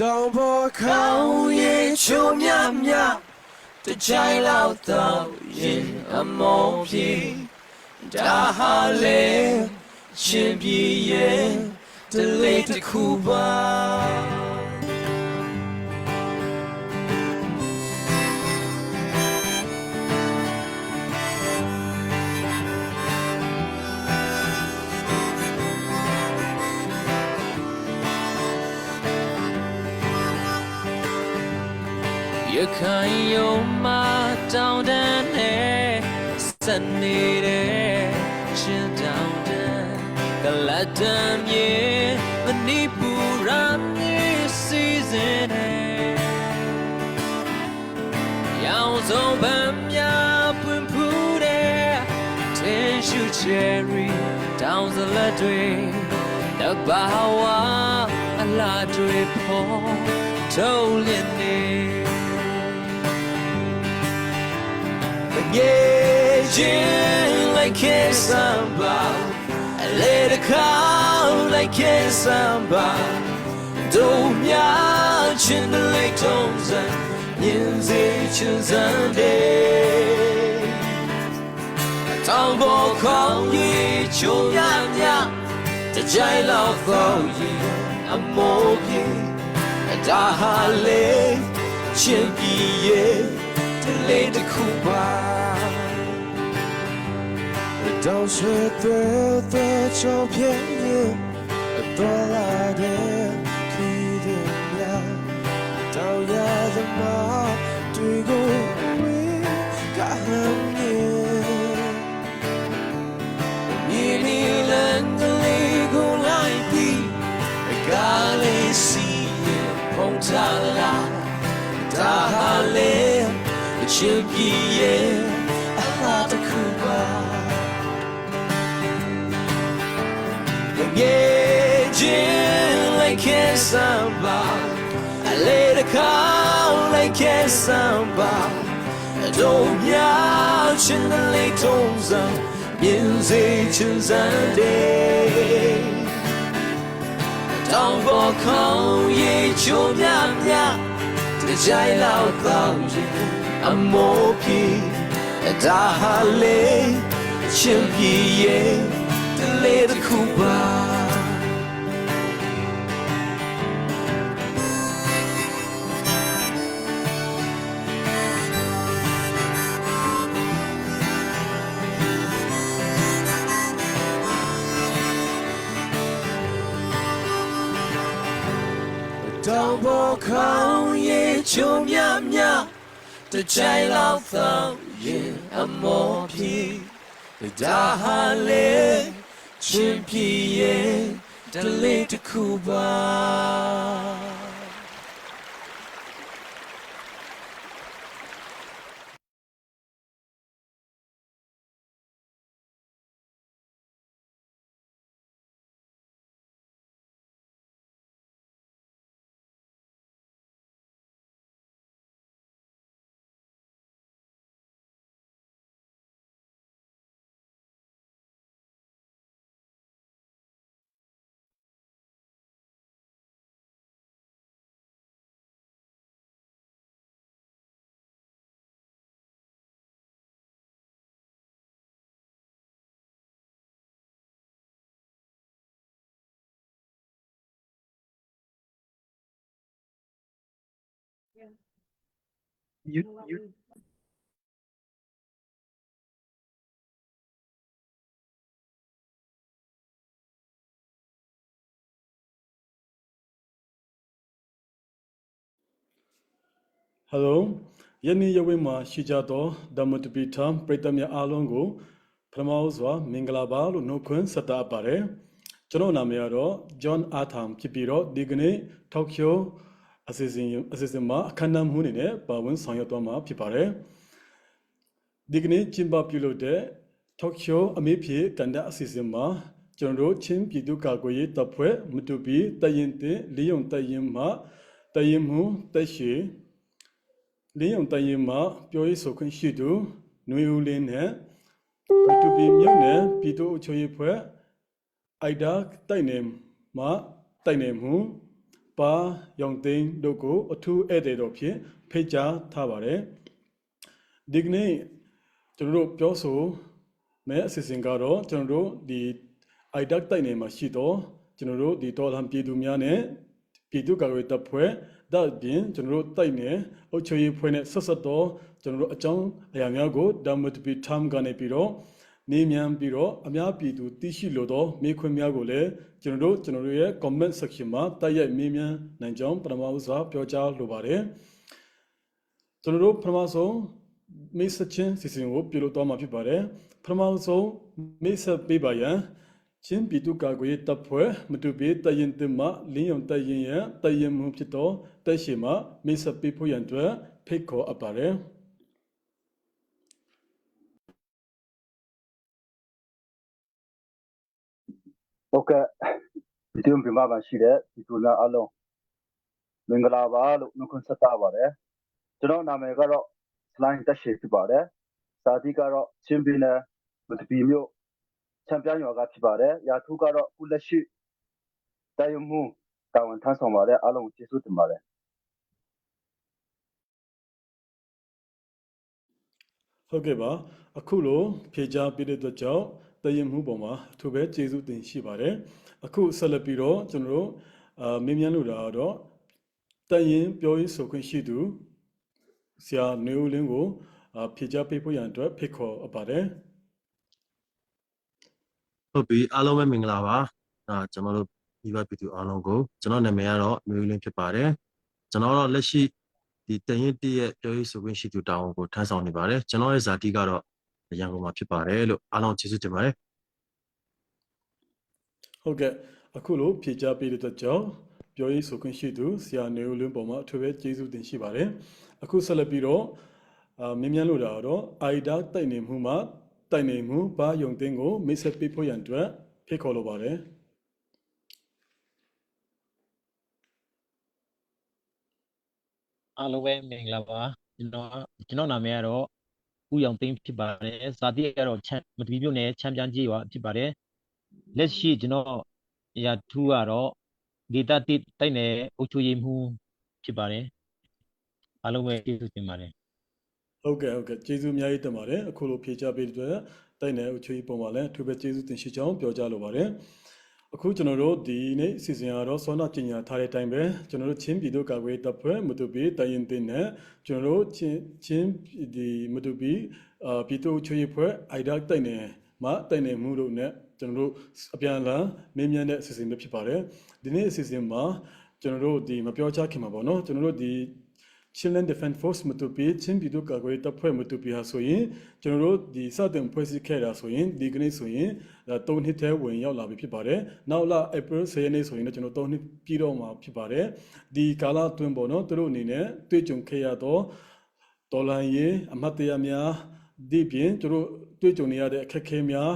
တောင်ပေါ်ခေါင်းရဲ့ချိုးမြမြတကြိုင်လောက်တော့ရင်အမောပြေဒါဟာလေရှင်ပြေရဲ့တလေးတစ်ခုပါရခိုင်ယုံမှာတောင်းတန်းနဲ့စနေတဲ့ရှင်တောင်းတန်းကလတ်တမ်းမြေမဏိပူရမြေစီစဉ်နဲ့ရောင်စုံပန်းများပွင့်ဖူးတဲ့ထင်းရှူချယ်ရီတောင်းစလက်တွေတဘာဝအလားတွေပေါ်ထုတ်လင်းနေYeah, like a samba, I let it come like a samba. Don't yacht in the lake tones and musicians and day. Tombo call ye, chumya, the jail of ye, a mogi, a dahale, chimpy, the lady Cuba. Don't sweat the champion, a dollar there, feeding ya. Down ya the mark, do you go away? Got him in. Nearly land the legal line be a galley sea, Pontala, Dahale, the chimpy, a lot of Cuba. Yeah, like a samba, I let it come like a samba. Don't yacht in the late tones of musicians and day. Don't walk on, ye, chumya, the jail out clouds, I'm more key, and Dahale, chimpy, the little Cuba. Don't walk on, ye, chumya, the jail out clouds, I'm more key. Dahale, chimpy, the late Cuba. You Hello ယနေ့ရက်ဝဲမှာရှိကြသောဓမ္မတပိဋ္ဌပရိသတ်များအားလုံးကိုပထမစွာမင်္ဂလာပါလို့နှုတ်ခွန်းဆက်တာပါတယ်ကျွန်တော်နာမည်ကတော့ John Atham ဖြစ်ပြီးတော့ဒီကနေ့ Tokyo အစီအစဉ်မှာအခမ်းအနားမှုအနေနဲ့ပါဝင်ဆောင်ရွက်သွားမှာဖြစ်ပါတယ်ဒီကနေ့ကျင်းပပြုလုပ်တဲ့ Tokyo အမေဖြေကန္တာအစီအစဉ်မှာကျွန်တော်တို့ချင်းပြည်သူ့ကာကွယ်ရေးတပ်ဖွဲ့မတူပီတရင်တင်လေးယုံတရင်မှတရင်မှုတက်ရှိလင်းယုံတရင်မှာပြောရေးဆိုခွင့်ရှိသူຫນွေဦးလင်းနဲ့မတူပီမြို့နယ်ပြည်သူ့အုပ်ချုပ်ရေးဖွဲ့အိုက်ဒါတိုက်နယ်မှာတိုက်နယ်မှု ပါယောင်သိန်းတို့ကိုအထူးဧည့်သည်တော်ဖြင့်ဖိတ်ကြားထားပါတယ်ဒီကနေ့ကျွန်တော်တို့ပြောဆိုမဲ့အစီအစဉ်ကတော့ကျွန်တော်တို့ဒီ IDAC တိုက်နယ်မှာရှိတော့ကျွန်တော်တို့ဒီတော်လှန်ပြည်သူများနဲ့ပြည်သူ့ကာကွယ်တပ်ဖွဲ့ဒါ့အပြင်ကျွန်တော်တို့တိုက်နယ်အုပ်ချုပ်ရေးဖွဲ့နဲ့ဆက်ဆက်တော့ကျွန်တော်တို့အကြောင်းအရာများကို Damutbi Tham ကနေပြီးတော့နေမြန်ပြီးတော့အများပြည်သူသိရှိလို့တော့မိခွင့်များကိုလည်းကျွန်တော်တို့ရဲ့ comment section မှာတိုက်ရိုက်မေးမြန်းနိုင်ကြောင်းပထမဦးစွာပြောကြားလိုပါတယ်ကျွန်တော်တို့ပထမဆုံးမိတ်ဆက်ချင်းစီစဉ်ကိုပြုလုပ်သွားမှာဖြစ်ပါတယ်ပထမဆုံးမိတ်ဆက်ပေးပါရန်ချင်းပြည်သူ့ကာကွယ်ရေးတပ်ဖွဲ့မတူပေတရင်တင်မှလင်းယုံတရင်ရဲ့တရင်မှုဖြစ်တော့တက်ရှိမှမိတ်ဆက်ပေးဖို့ရန်အတွက်ဖိတ်ခေါ်အပ်ပါတယ်ဟုတ်ကဲ့ဒီတုန်းပြမပါရှိတဲ့ဒီလိုလားအလုံးမင်္ဂလာပါလို့နှုတ်ခွန်းဆက်တာပါတယ်ကျွန်တော်နာမည်ကတော့ slime တက်ရှိဖြစ်ပါတယ်စာတိကတော့ချင်းပြည်နယ်မတပီမြို့ချန်ပီယံရွာကဖြစ်ပါတယ်ရာထူးကတော့ကုလက်ရှိတိုင်မှုတာဝန်ထမ်းဆောင်ပါတယ်အားလုံးကျေးဇူးတင်ပါတယ်ဟုတ်ကဲ့ပါအခုလိုဖြေကြားပေးတဲ့အတွက်ကြောင့်တရင်မှုပေါ်မှာအထူးပဲကျေးဇူးတင်ရှိပါတယ်အခုဆက်လက်ပြီးတော့ကျွန်တော်တို့မင်းမြန်းလို့တာတော့တရင်ပြောရေးဆိုခွင့်ရှိသူဆရာနေဦးလင်းကိုဖြေကြားပေးဖို့ရန်အတွက်ဖိတ်ခေါ်အပ်ပါတယ်ဟုတ်ပြီအားလုံးပဲမင်္ဂလာပါကျွန်တော်တို့ဒီဘက်ပြည်သူအားလုံးကိုကျွန်တော်နာမည်ကတော့နေဦးလင်းဖြစ်ပါတယ်ကျွန်တော်တော့လက်ရှိဒီတရင်တရဲ့ပြောရေးဆိုခွင့်ရှိသူတာဝန်ကိုထမ်းဆောင်နေပါတယ်ကျွန်တော်ရဲ့ဇာတိကတော့ရန်ကုန်မှာဖြစ်ပါတယ်လို့အားလုံးကျေးဇူးတင်ပါတယ်ဟုတ်ကဲ့အခုလိုဖြေကြားပေးတဲ့အတွက်ကြောင့်ပြောရေးဆိုခွင့်ရှိသူဆရာနေဦးလင်းပေါ်မှာအထူးပဲကျေးဇူးတင်ရှိပါတယ်အခုဆက်လက်ပြီးတော့မင်းမြန်းလို့တာတော့ IDA တိုက်နေမှုမှာတိုက်နေမှုဘာယုံတင်ကိုမိတ်ဆက်ပေးဖို့ရန်အတွက်ဖိတ်ခေါ်လိုပါတယ်အားလုံးပဲမင်္ဂလာပါကျွန်တော်နာမည်ကတော့ဦးရောင်သိန်းဖြစ်ပါတယ်ဇာတိကတော့မတပီမြို့နယ်ချမ်းပြန်ကြီးရွာဖြစ်ပါတယ်လက်ရှိကျွန်တော်ရာထူးကတော့ဒေတာတိတိုက်နယ်အုပ်ချုပ်ရေးမှူးဖြစ်ပါတယ်အားလုံးပဲကျေးဇူးတင်ပါတယ်ဟုတ်ကဲ့ကျေးဇူးအများကြီးတင်ပါတယ်အခုလိုဖြေကြားပေးတဲ့အတွက်တိုက်နယ်အုပ်ချုပ်ရေးပုံမှာလည်းအထူးပဲကျေးဇူးတင်ရှိကြောင်းပြောကြားလိုပါတယ်အခုကျွန်တော်တို့ဒီနေ့စီစဉ်ရတော့စောနာကျင်ညာထားတဲ့အတိုင်းပဲကျွန်တော်တို့ချင်းပြည်သူ့ကာကွယ်တပ်ဖွဲ့မတူပီတိုင်တင်နဲ့ကျွန်တော်တို့ချင်းဒီမတူပီပြည်သူ့ချွေးဖွဲ့အိုက်ဒါတိုင်နယ်မှာတိုင်နယ်မှုတို့နဲ့ကျွန်တော်တို့အပြန်အလှန်မင်းမြန်းတဲ့အစီအစဉ်တွေဖြစ်ပါတယ်ဒီနေ့အစီအစဉ်မှာကျွန်တော်တို့ဒီမပြောချခင်မှာပေါ့နော်ကျွန်တော်တို့ဒီ Children Defense Force မတူပီချင်းပြည်သူ့ကာကွယ်တပ်ဖွဲ့မတူပီဟာဆိုရင်ကျွန်တော်တို့ဒီစတင်ဖွဲ့စည်းခဲ့တာဆိုရင်ဒီကနေ့ဆိုရင်3နှစ်ထဲဝင်ရောက်လာပြီဖြစ်ပါတယ်နောက်လ April 10ရက်နေ့ဆိုရင်တော့ကျွန်တော်3နှစ်ပြည့်တော့မှာဖြစ်ပါတယ်ဒီကာလအတွင်းပေါ့နော်သူတို့အနေနဲ့တွေ့ကြုံခဲ့ရတော့တော်လှန်ရေးအမတ်တရားများဒီပြင်သူတို့တွေ့ကြုံနေရတဲ့အခက်အခဲများ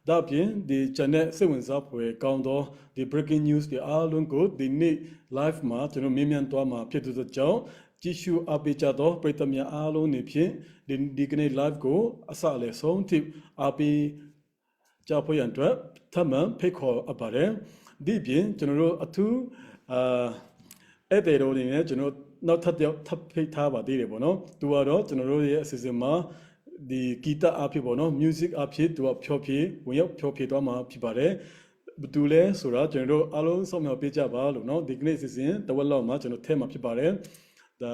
ဒါပြင်ဒီချန်နယ်စိတ်ဝင်စားဖွယ်ကောင်းသောဒီ breaking news တွေအားလုံးကိုဒီနေ့ live မှာကျွန်တော်မြင်မြန်သွားမှာဖြစ်တဲ့ကြောင့်ကြည့်ရှုအားပေးကြသောပရိသတ်များအားလုံးနေဖြင့်ဒီကနေ့ live ကိုအစအလယ်ဆုံးထိအားပေးကြဖို့ရန်အတွက်ထပ်မံဖိတ်ခေါ်အပ်ပါတယ်ဒီပြင်ကျွန်တော်တို့အထူးအဲ့တဲ့တော်နေနဲ့ကျွန်တော်နောက်ထပ်ဖိတ်ထားပါသေးတယ်ပေါ့နော်သူကတော့ကျွန်တော်တို့ရဲ့အစီအစဉ်မှာဒီဂီတအဖြစ်ပေါ့နော် music အဖြစ်သူကဖြောဖြေဝင်ရောက်ဖြောဖြေသွားမှာဖြစ်ပါတယ်ဘယ်သူလဲဆိုတာကျွန်တော်တို့အားလုံးစောင့်မျှော်ပေးကြပါလို့เนาะဒီကနေ့အစီအစဉ်တဝက်လောက်မှာကျွန်တော်ထဲမှာဖြစ်ပါတယ်ဒါ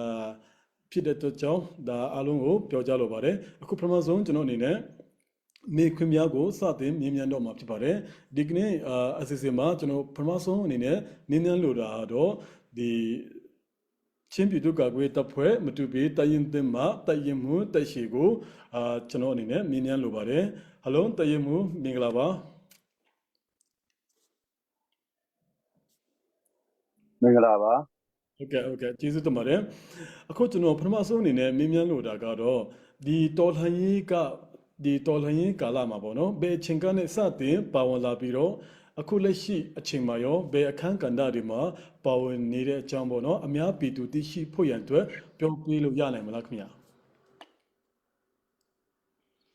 ဖြစ်တဲ့အတွက်ကြောင့်ဒါအားလုံးကိုပြောကြားလိုပါတယ်အခုပထမဆုံးကျွန်တော်အနေနဲ့မေခွင့်များကိုစတင်မြင်မြန်တော့မှာဖြစ်ပါတယ်ဒီကနေ့အစီအစဉ်မှာကျွန်တော်ပထမဆုံးအနေနဲ့မြင်မြန်လိုတာတော့ဒီချင်းပြည်သူ့ကာကွယ်တပ်ဖွဲ့မတူပီတိုင်ရင်တင်မှာတိုင်ရင်မှုတိုက်ရှိကိုကျွန်တော်အနေနဲ့မြင်မြန်လိုပါတယ်ဟယ်လိုတိုင်ရင်မှုမင်္ဂလာပါမင်္ဂလာပါဟုတ်ကဲ့ကျေးဇူးတင်ပါတယ်အခုကျွန်တော်ပထမဆုံးအနေနဲ့မြင်မြန်လိုတာကတော့ဒီတော်လှန်ရေးကာလမှာပေါ့နော်ဘယ်အချိန်ကနဲ့စတင်ပါဝင်လာပြီးတော့အခုလက်ရှိအချိန်မှာရောဘယ်အခန်းကဏ္ဍတွေမှာပါဝင်နေတဲ့အကြောင်းပေါ့နော်အများပြည်သူသိရှိဖို့ရန်အတွက်ပြောပြလို့ရနိုင်မလားခင်ဗျာ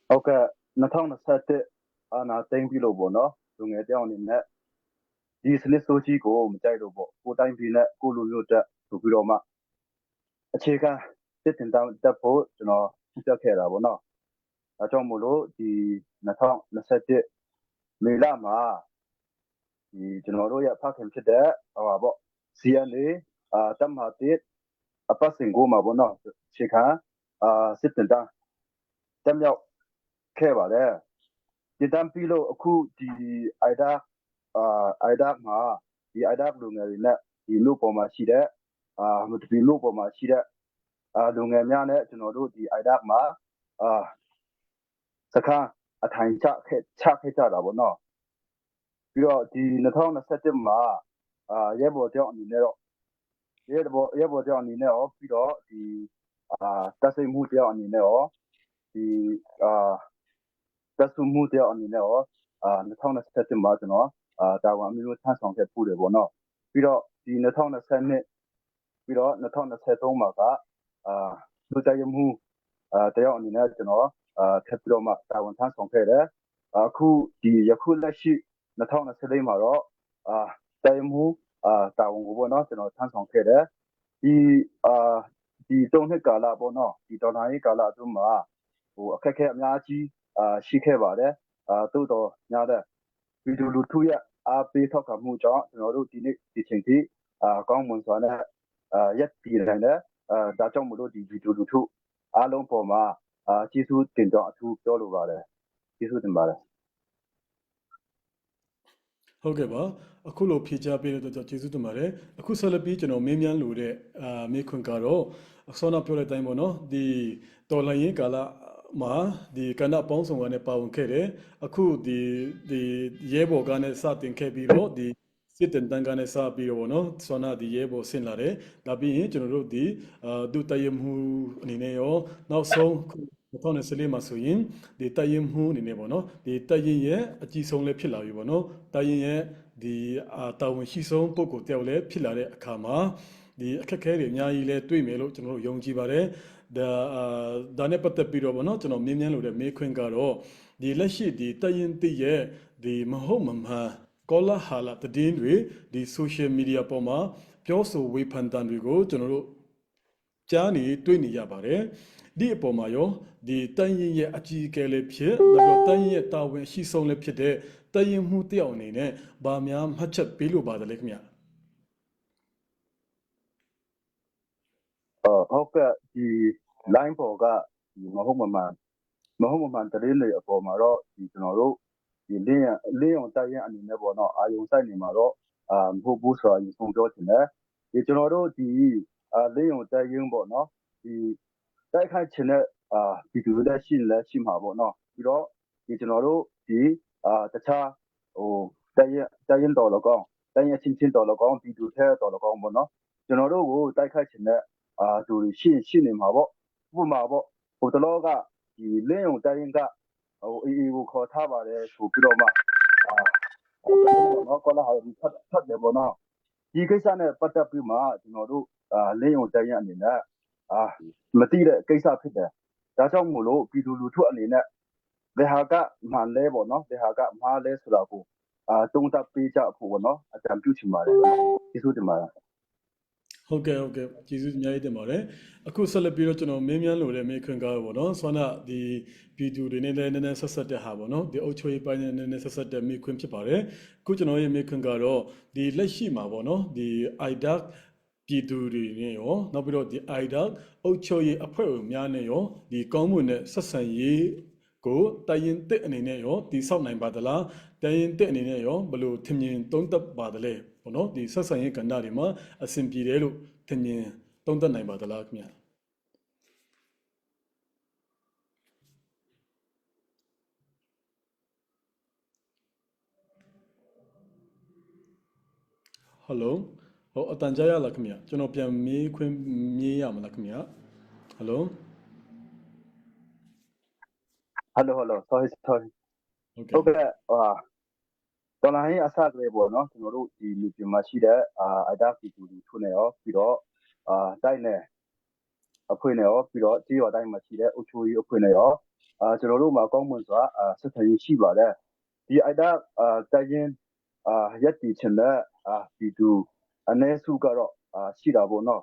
ဟုတ်ကဲ့2021အာနာသိမ့်ပြီလို့ပေါ့နော်လူငယ်တယောက်အနေနဲ့ ဒီစနစ်ဆိုကြီးကိုမကြိုက်လို့ပေါ့ကိုတိုင်းပြည်နဲ့ကိုလူမျိုးတက်ဆိုပြီးတော့မှအခြေခံစစ်တင်တောင်းတက်ဖို့ကျွန်တော်ပြတ်ခဲ့တာပေါ့နော်အဲကြောင့်မို့လို့ဒီ2021မေလမှာဒီကျွန်တော်တို့ရဲ့ဖခင်ဖြစ်တဲ့ဟောပေါ့ CNA တမ္မာတိအပတ်စင်ကိုမှာပေါ့နော်အခြေခံစစ်တင်တောင်းတက်မြောက်ခဲ့ပါတယ်ဒီတမ်းပြီးလို့အခုဒီအိုက်ဒါမှာဒီအိုက်ဒါလူငယ်တွေနဲ့ဒီလူပေါ်မှာရှိတဲ့မတူလူပေါ်မှာရှိတဲ့လူငယ်များနဲ့ကျွန်တော်တို့ဒီအိုက်ဒါမှာစကားအထိုင်ချခဲ့ကြတာပေါ့နော်ပြီးတော့ဒီ2021မှာရဲဘော်တယောက်အနေနဲ့တော့ရဲဘော်တယောက်အနေနဲ့ရောပြီးတော့ဒီတပ်စိမှုတယောက်အနေနဲ့ရောဒီတပ်စုမှုတယောက်အနေနဲ့ရော2021မှာကျွန်တော်တာဝန်အမျိုးထမ်းဆောင်ခဲ့ပူတယ်ပေါ့နော်ပြီးတော့ဒီ2022ပြီးတော့2023မှာကလူတရမှုတယောက်အနေနဲ့ကျွန်တော်ထပ်ပြီးတော့မှတာဝန်ထမ်းဆောင်ခဲ့တယ်အခုဒီယခုလက်ရှိ2024မှာတော့တရမှုတာဝန်ကိုပေါ့နော်ကျွန်တော်ထမ်းဆောင်ခဲ့တယ်ဒီ3နှစ်ကာလပေါ့နော်ဒီတော်လှန်ရေးကာလအတွင်းမှာဟိုအခက်အခဲအများကြီးရှိခဲ့ပါတယ်တိုးတော်များတဲ့ဗီဒီယိုလူထုရဲ့အားပေးထောက်ခံမှုကြောင့်ကျွန်တော်တို့ဒီနေ့ဒီချိန်ထိကောင်းမွန်စွာနဲ့ရက်တည်နိုင်တယ်ဒါကြောင့်မလို့ဒီဗီဒီယိုလူထုအားလုံးပေါ်မှာကျေးဇူးတင်ကြောင်းအထူးပြောလိုပါတယ်ကျေးဇူးတင်ပါတယ်ဟုတ်ကဲ့ပါအခုလိုဖြေချပေးတဲ့အတွက်ကျေးဇူးတင်ပါတယ်အခုဆက်လက်ပြီးကျွန်တော်မင်းမြန်းလို့တဲ့မေခွန်ကတော့ဆောနာပြောတဲ့အတိုင်းပေါ့နော်ဒီတော်လှန်ရေးကာလမှာဒီကဏ္ဍပေါင်းစုံကနေပါဝင်ခဲ့တယ်အခုဒီရဲဘော်ကနဲ့စတင်ခဲ့ပြီးတော့ဒီစစ်တန်တန်ကနဲ့စပြီးတော့နော်ဆောနာဒီရဲဘော်ဆင်လာတယ်ဒါပြီးရင်ကျွန်တော်တို့ဒီဒုတရမှုအနေနဲ့ရောနောက်ဆုံး2014မှာဆိုရင်ဒီတရင်မှုအနေနဲ့ပေါ့နော်ဒီတရင်ရဲ့အကြီးဆုံးလည်းဖြစ်လာပြီပေါ့နော်တရင်ရဲ့ဒီတာဝန်ရှိဆုံးပုဂ္ဂိုလ်တယောက်လည်းဖြစ်လာတဲ့အခါမှာဒီအခက်အခဲတွေအများကြီးလည်းတွေ့မယ်လို့ကျွန်တော်တို့ယုံကြည်ပါတယ်ဒါနဲ့ပတ်သက်ပြီးတော့ပေါ့နော်ကျွန်တော်မြင်မြန်လို့တဲ့မေးခွန်းကတော့ဒီလက်ရှိဒီတရင်တိရဲ့ဒီမဟုတ်မမှန်ကောလာဟာလာတည်င်းတွေဒီ social media ပေါ်မှာပြောဆိုဝေဖန်တန်တွေကိုကျွန်တော်တို့ကြားနေတွေ့နေရပါတယ်ဒီအပေါ်မှာရောဒီတန်ရင်ရဲ့အကြီးအကဲလေးဖြစ်နောက်တော့တန်ရင်ရဲ့တာဝန်ရှိဆုံးလေးဖြစ်တဲ့တရင်မှုတယောက်အနေနဲ့ဗာများမှတ်ချက်ပေးလို့ပါတယ်လေခင်ဗျာဟုတ်ကဲ့ဒီ line ပေါ်ကဒီမဟုတ်မမှန်တရင်တွေအပေါ်မှာတော့ဒီကျွန်တော်တို့ဒီလင်းအောင်တိုက်ရင်အနေနဲ့ပေါ့နော်အာယုံစိုက်နေမှာတော့မဟုတ်ဘူးဆိုတာဒီဆုံးပြောချင်တယ်ဒီကျွန်တော်တို့ဒီလင်းအောင်တိုက်ရင်ပေါ့နော်ဒီတိုက်ခိုက်ခြင်းနဲ့ဒီလိုလက်ရှိမှာပေါ့နော်ပြီးတော့ဒီကျွန်တော်တို့ဒီတခြားဟိုတိုက်ရင်တော်လကောင်းတိုင်းရချင်းတော်လကောင်းဒီလိုထဲတော်လကောင်းပေါ့နော်ကျွန်တော်တို့ကိုတိုက်ခိုက်ခြင်းနဲ့သူရှိနေမှာပေါ့ဥပမာပေါ့ဟိုတလောကဒီလင်းအောင်တိုင်းကဟိုအေးကိုခေါ်ထားပါတယ်ဆိုပြီးတော့မှနော်ကောလာဟာဒီဖတ်တယ်ပေါ့နော်ဒီကိစ္စနဲ့ပတ်သက်ပြီးမှကျွန်တော်တို့လင်းအောင်တိုင်းအနေနဲ့မတိတဲ့ကိစ္စဖြစ်တယ်ဒါကြောင့်မို့လို့ပြည်သူလူထုအနေနဲ့ဘယ်ဟာကမှန်လဲပေါ့နော်ဘယ်ဟာကမှားလဲဆိုတာကိုတုံးတက်ပေးကြဖို့ပေါ့နော်အကြံပြုချင်ပါတယ်ကျေးဇူးတင်ပါတယ်ဟုတ်ကဲ့ကျေးဇူးအများကြီးတင်ပါတယ်အခုဆက်လက်ပြီးတော့ကျွန်တော်မင်းမြန်းလို့တဲ့မေခွန်းကားပေါ့နော်ဆွမ်းနာဒီဗီဒီယိုတွေနဲ့လည်းနည်းနည်းဆက်တဲ့ဟာပေါ့နော်ဒီအုပ်ချုပ်ရေးပိုင်းနဲ့နည်းနည်းဆက်တဲ့မေခွန်းဖြစ်ပါတယ်အခုကျွန်တော်ရဲ့မေခွန်းကတော့ဒီလက်ရှိမှာပေါ့နော်ဒီ IDAC ပြည်သူတွေနဲ့ရောနောက်ပြီးတော့ဒီ IDAC အုပ်ချုပ်ရေးအဖွဲ့ဝင်များနဲ့ရောဒီကောင်းမွန်တဲ့ဆက်ဆံရေးကိုတရင်တက်အနေနဲ့ရောဒီဆောက်နိုင်ပါသလားတရင်တက်အနေနဲ့ရောဘယ်လိုထင်မြင်သုံးသပ်ပါတယ်လဲပေါ့နော်ဒီဆက်ဆံရေးကဏ္ဍတွေမှာအဆင်ပြေတယ်လို့ထင်မြင်သုံးသပ်နိုင်ပါသလားခင်ဗျာဟယ်လိုဟိုအတန်ကြားရလားခင်ဗျာကျွန်တော်ပြန်မေးခွင့်မေးရမလားခင်ဗျာဟယ်လို hello sorry ဟုတ်ကဲ့တော်လိုင်းအစကလေးပေါ့နော်ကျွန်တော်တို့ဒီလူပြင်မှာရှိတဲ့အဒါပီတူလူထုနဲ့ရောပြီးတော့တိုက်နယ်အဖွဲ့နဲ့ရောပြီးတော့ကြေးရွာတိုင်းမှာရှိတဲ့အုပ်ချုပ်ရေးအဖွဲ့နဲ့ရောကျွန်တော်တို့မှာကောင်းမွန်စွာဆက်ဆံရေးရှိပါတယ်ဒီအဒါတိုင်ရင် ရက်တည်ချင်တဲ့ပြည်သူအ ਨੇ စုကတော့ရှိတာပေါ့နော်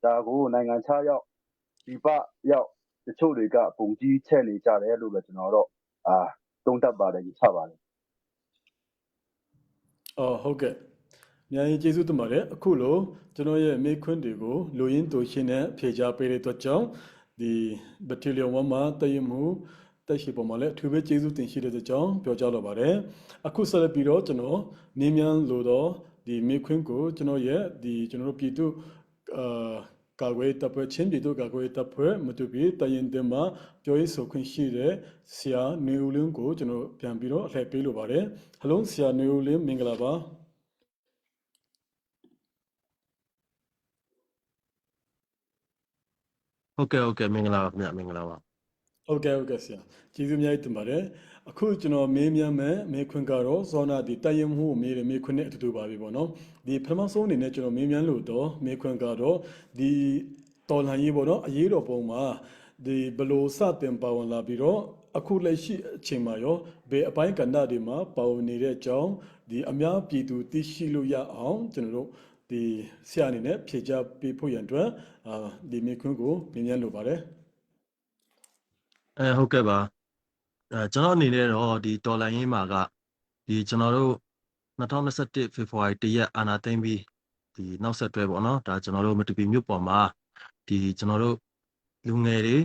ဒါကိုနိုင်ငံခြားရောက်ဒီပရောက်တချို့တွေကပုံကြီးချက်နေကြတယ်လို့ပဲကျွန်တော်တော့သုံးသပ်ပါတယ်ယူဆပါတယ် အော်ဟုတ်ကဲ့အများကြီးကျေးဇူးတင်ပါတယ်အခုလိုကျွန်တော်ရဲ့မေးခွန်းတွေကိုလူရင်းတူရှင်းနဲ့ဖြေကြားပေးတဲ့အတွက်ကြောင့်ဒီဘက်တီလီယံ1မှာတည်ရမှုတက်ရှိပေါ်မှာလည်းအထူးပဲကျေးဇူးတင်ရှိတဲ့အတွက်ကြောင့်ပြောကြားလိုပါတယ်အခုဆက်လက်ပြီးတော့ကျွန်တော်နင်းမြန်လို့တော့ဒီမေးခွန်းကိုကျွန်တော်ရဲ့ဒီကျွန်တော်တို့ပြည်သူကာကွယ်တပ်ဖွဲ့ချင်းပြည်သူကာကွယ်တပ်ဖွဲ့မတူပြီးတရင်တင်မှာပြောရေးဆိုခွင့်ရှိတဲ့ဆရာနေဦးလင်းကိုကျွန်တော်ပြန်ပြီးတော့အလှည့်ပေးလိုပါတယ်ဟယ်လိုဆရာနေဦးလင်းမင်္ဂလာပါ ဟုတ်ကဲ့မင်္ဂလာပါခင်ဗျမင်္ဂလာပါ ဟုတ်ကဲ့ဆရာကျေးဇူးအများကြီးတင်ပါတယ်အခုကျွန်တော်မေးမြန်းမယ်မေးခွန်းကတော့ဇောနာဒီတရင်မှုမေးတယ်မေးခွန်းနဲ့အတူတူပါပြီပေါ့နော်ဒီပထမဆုံးအနေနဲ့ကျွန်တော်မေးမြန်းလို့တော့မေးခွန်းကတော့ဒီတော်လှန်ရေးပေါ့နော်အရေးတော်ပုံမှာဒီဘလို့စတင်ပါဝင်လာပြီးတော့အခုလက်ရှိအချိန်မှာရောဘယ်အပိုင်းကဏ္ဍတွေမှာပါဝင်နေတဲ့အကြောင်းဒီအများပြည်သူသိရှိလို့ရအောင်ကျွန်တော်တို့ဒီဆရာအနေနဲ့ဖြေကြားပေးဖို့ရန်အတွက်ဒီမေးခွန်းကိုမေးမြန်းလိုပါတယ် ဟုတ်ကဲ့ပါကျွန်တော်အနေနဲ့တော့ဒီဒေါ်လာရင်းမှာကဒီကျွန်တော်တို့2021ဖေဖော်ဝါရီ1ရက်အာနာသိမ့်ပြီးဒီနောက်ဆက်တွဲပေါ့နော်ဒါကျွန်တော်တို့မတူပီမြို့ပေါ်မှာဒီကျွန်တော်တို့လူငယ်တွေ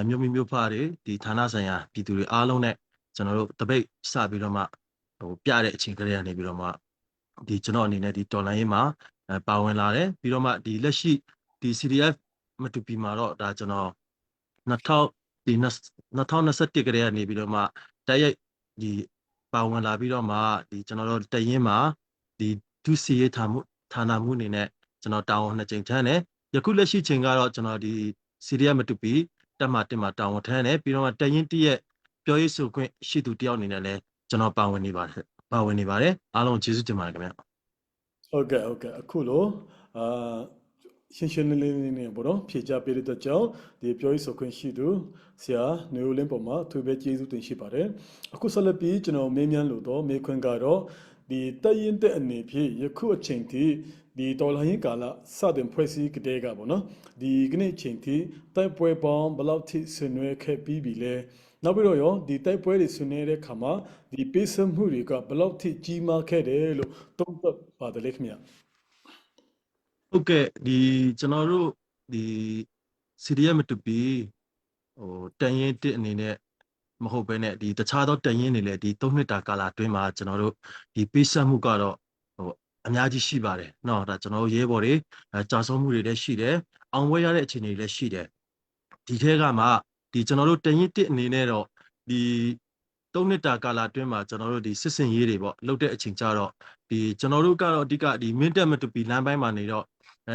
မြို့မိမြို့ဖတွေဒီဌာနဆိုင်ရာပြည်သူတွေအားလုံးနဲ့ကျွန်တော်တို့တပိတ်စပြီးတော့မှပြတဲ့အချိန်ကလေးကနေပြီးတော့မှဒီကျွန်တော်အနေနဲ့ဒီဒေါ်လာရင်းမှာပါဝင်လာတယ်ပြီးတော့မှဒီလက်ရှိဒီ CDF မတူပီမှာတော့ဒါကျွန်တော်2021ကလေးကနေပြီးတော့မှတိုက်ရိုက်ဒီပါဝင်လာပြီးတော့မှဒီကျွန်တော်တို့တရင်မှာဒီဒုစီရေးဌာနမှုအနေနဲ့ကျွန်တော်တာဝန်2ချိန်ထမ်းတယ်ယခုလက်ရှိချိန်ကတော့ကျွန်တော်ဒီ CDF မတူပီတက်မှာတာဝန်ထမ်းတယ်ပြီးတော့မှတရင်တရက်ပြောရေးဆိုခွင့်ရှိသူတယောက်အနေနဲ့လည်းကျွန်တော်ပါဝင်နေပါတယ်အားလုံးကျေးဇူးတင်ပါတယ်ခင်ဗျဟုတ်ကဲ့အခုလိုရှင်းရှင်းလင်းလင်းနဲ့ပေါ့နော်ဖြေကြားပေးတဲ့အတွက်ကြောင့်ဒီပြောရေးဆိုခွင့်ရှိသူဆရာနေဦးလင်းပေါ်မှာသူပဲကျေးဇူးတင်ရှိပါတယ်အခုဆက်လက်ပြီးကျွန်တော်မေးမြန်းလို့တော့မေးခွန်းကတော့ဒီတရင်တဲ့အနေဖြင့်ယခုအချိန်ထိဒီဒေါ်လာရင်းကာလစတင်ဖွဲ့စည်းကြတဲ့ကပေါ့နော်ဒီကနေ့အချိန်ထိတိုက်ပွဲပေါင်းဘယ်လောက်ထိဆင်နွှဲခဲ့ပြီးပြီလဲနောက်ပြီးတော့ရောဒီတိုက်ပွဲတွေဆင်နွှဲတဲ့ခါမှာဒီပေးစမှုတွေကဘယ်လောက်ထိကြီးမားခဲ့တယ်လို့သုံးသပ်ပါတယ်လေခင်ဗျဟုတ်ကဲ့ဒီကျွန်တော်တို့ဒီ CDF မတူပီတန်ရင်တစ်အနေနဲ့မဟုတ်ဘဲနဲ့ဒီတခြားသောတန်ရင်တွေလည်းဒီ3နှစ်တာကာလအတွင်းမှာကျွန်တော်တို့ဒီပေးဆက်မှုကတော့အများကြီးရှိပါတယ်เนาะဒါကျွန်တော်တို့ရဲဘော်တွေကြာဆုံးမှုတွေလည်းရှိတယ်အောင်ပွဲရတဲ့အခြေအနေတွေလည်းရှိတယ်ဒီထဲကမှဒီကျွန်တော်တို့တန်ရင်တစ်အနေနဲ့တော့ဒီ3နှစ်တာကာလအတွင်းမှာကျွန်တော်တို့ဒီစစ်စင်ရေးတွေပေါ့လုပ်တဲ့အချိန်ကြတော့ဒီကျွန်တော်တို့ကတော့အဓိကဒီမင်းတက်မတူပီလမ်းပိုင်းမှာနေတော့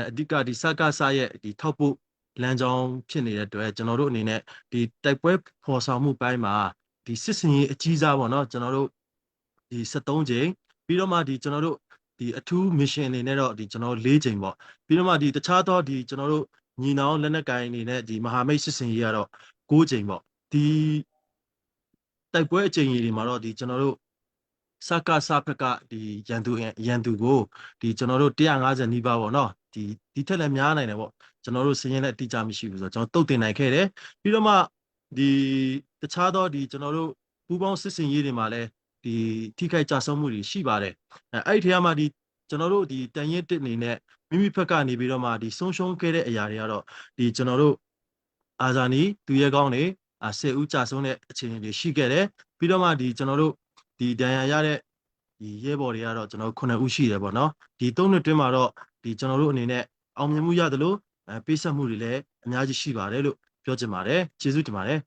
အဓိကဒီစကားဆရဲ့ဒီထောက်ဖို့လမ်းကြောင်းဖြစ်နေတဲ့အတွက်ကျွန်တော်တို့အနေနဲ့ဒီတိုက်ပွဲဖော်ဆောင်မှုပိုင်းမှာဒီစစ်စင်ရေးအကြီးစားပေါ့နော်ကျွန်တော်တို့ဒီ73ချိန်ပြီးတော့မှဒီကျွန်တော်တို့ဒီအထူး mission အနေနဲ့တော့ဒီကျွန်တော်4ချိန်ပေါ့ပြီးတော့မှဒီတခြားသောဒီကျွန်တော်တို့ညီနောင်လက်နက်ကိုင်အနေနဲ့ဒီမဟာမိတ်စစ်စင်ရေးကတော့6ချိန်ပေါ့ဒီတိုက်ပွဲအချိန်ကြီးတွေမှာတော့ဒီကျွန်တော်တို့စကစဖက်ကဒီရန်သူကိုဒီကျွန်တော်တို့150နီးပါးပေါ့နော်ဒီထက်လည်းများနိုင်တယ်ပေါ့ကျွန်တော်တို့စည်ရင်လည်းအတိအကျမရှိဘူးဆိုတော့ကျွန်တော်တုတ်တင်နိုင်ခဲ့တယ်ပြီးတော့မှဒီတခြားသောဒီကျွန်တော်တို့ပူးပေါင်းစစ်စင်ရေးတွေမှာလည်းဒီထိခိုက်ကြဆုံးမှုတွေရှိပါတယ်အဲ့ဒီထဲမှာဒီကျွန်တော်တို့ဒီတန်ရင်တစ်အနေနဲ့မိမိဘက်ကနေပြီးတော့မှဒီဆုံးရှုံးခဲ့တဲ့အရာတွေကတော့ဒီကျွန်တော်တို့အာဇာနီသူရဲကောင်းတွေ10ဦးကြဆုံးတဲ့အခြေအနေတွေရှိခဲ့တယ်ပြီးတော့မှဒီကျွန်တော်တို့ဒီဒဏ်ရာရတဲ့ဒီရဲဘော်တွေကတော့ကျွန်တော်9ဦးရှိတယ်ပေါ့နော်ဒီ3နှစ်တွင်းမှာတော့ဒီကျွန်တော်တို့အနေနဲ့အောင်မြင်မှုရတယ်လို့ပေးဆက်မှုတွေလည်းအများကြီးရှိပါတယ်လို့ပြောချင်ပါတယ်ကျေးဇူးတင်ပါတယ်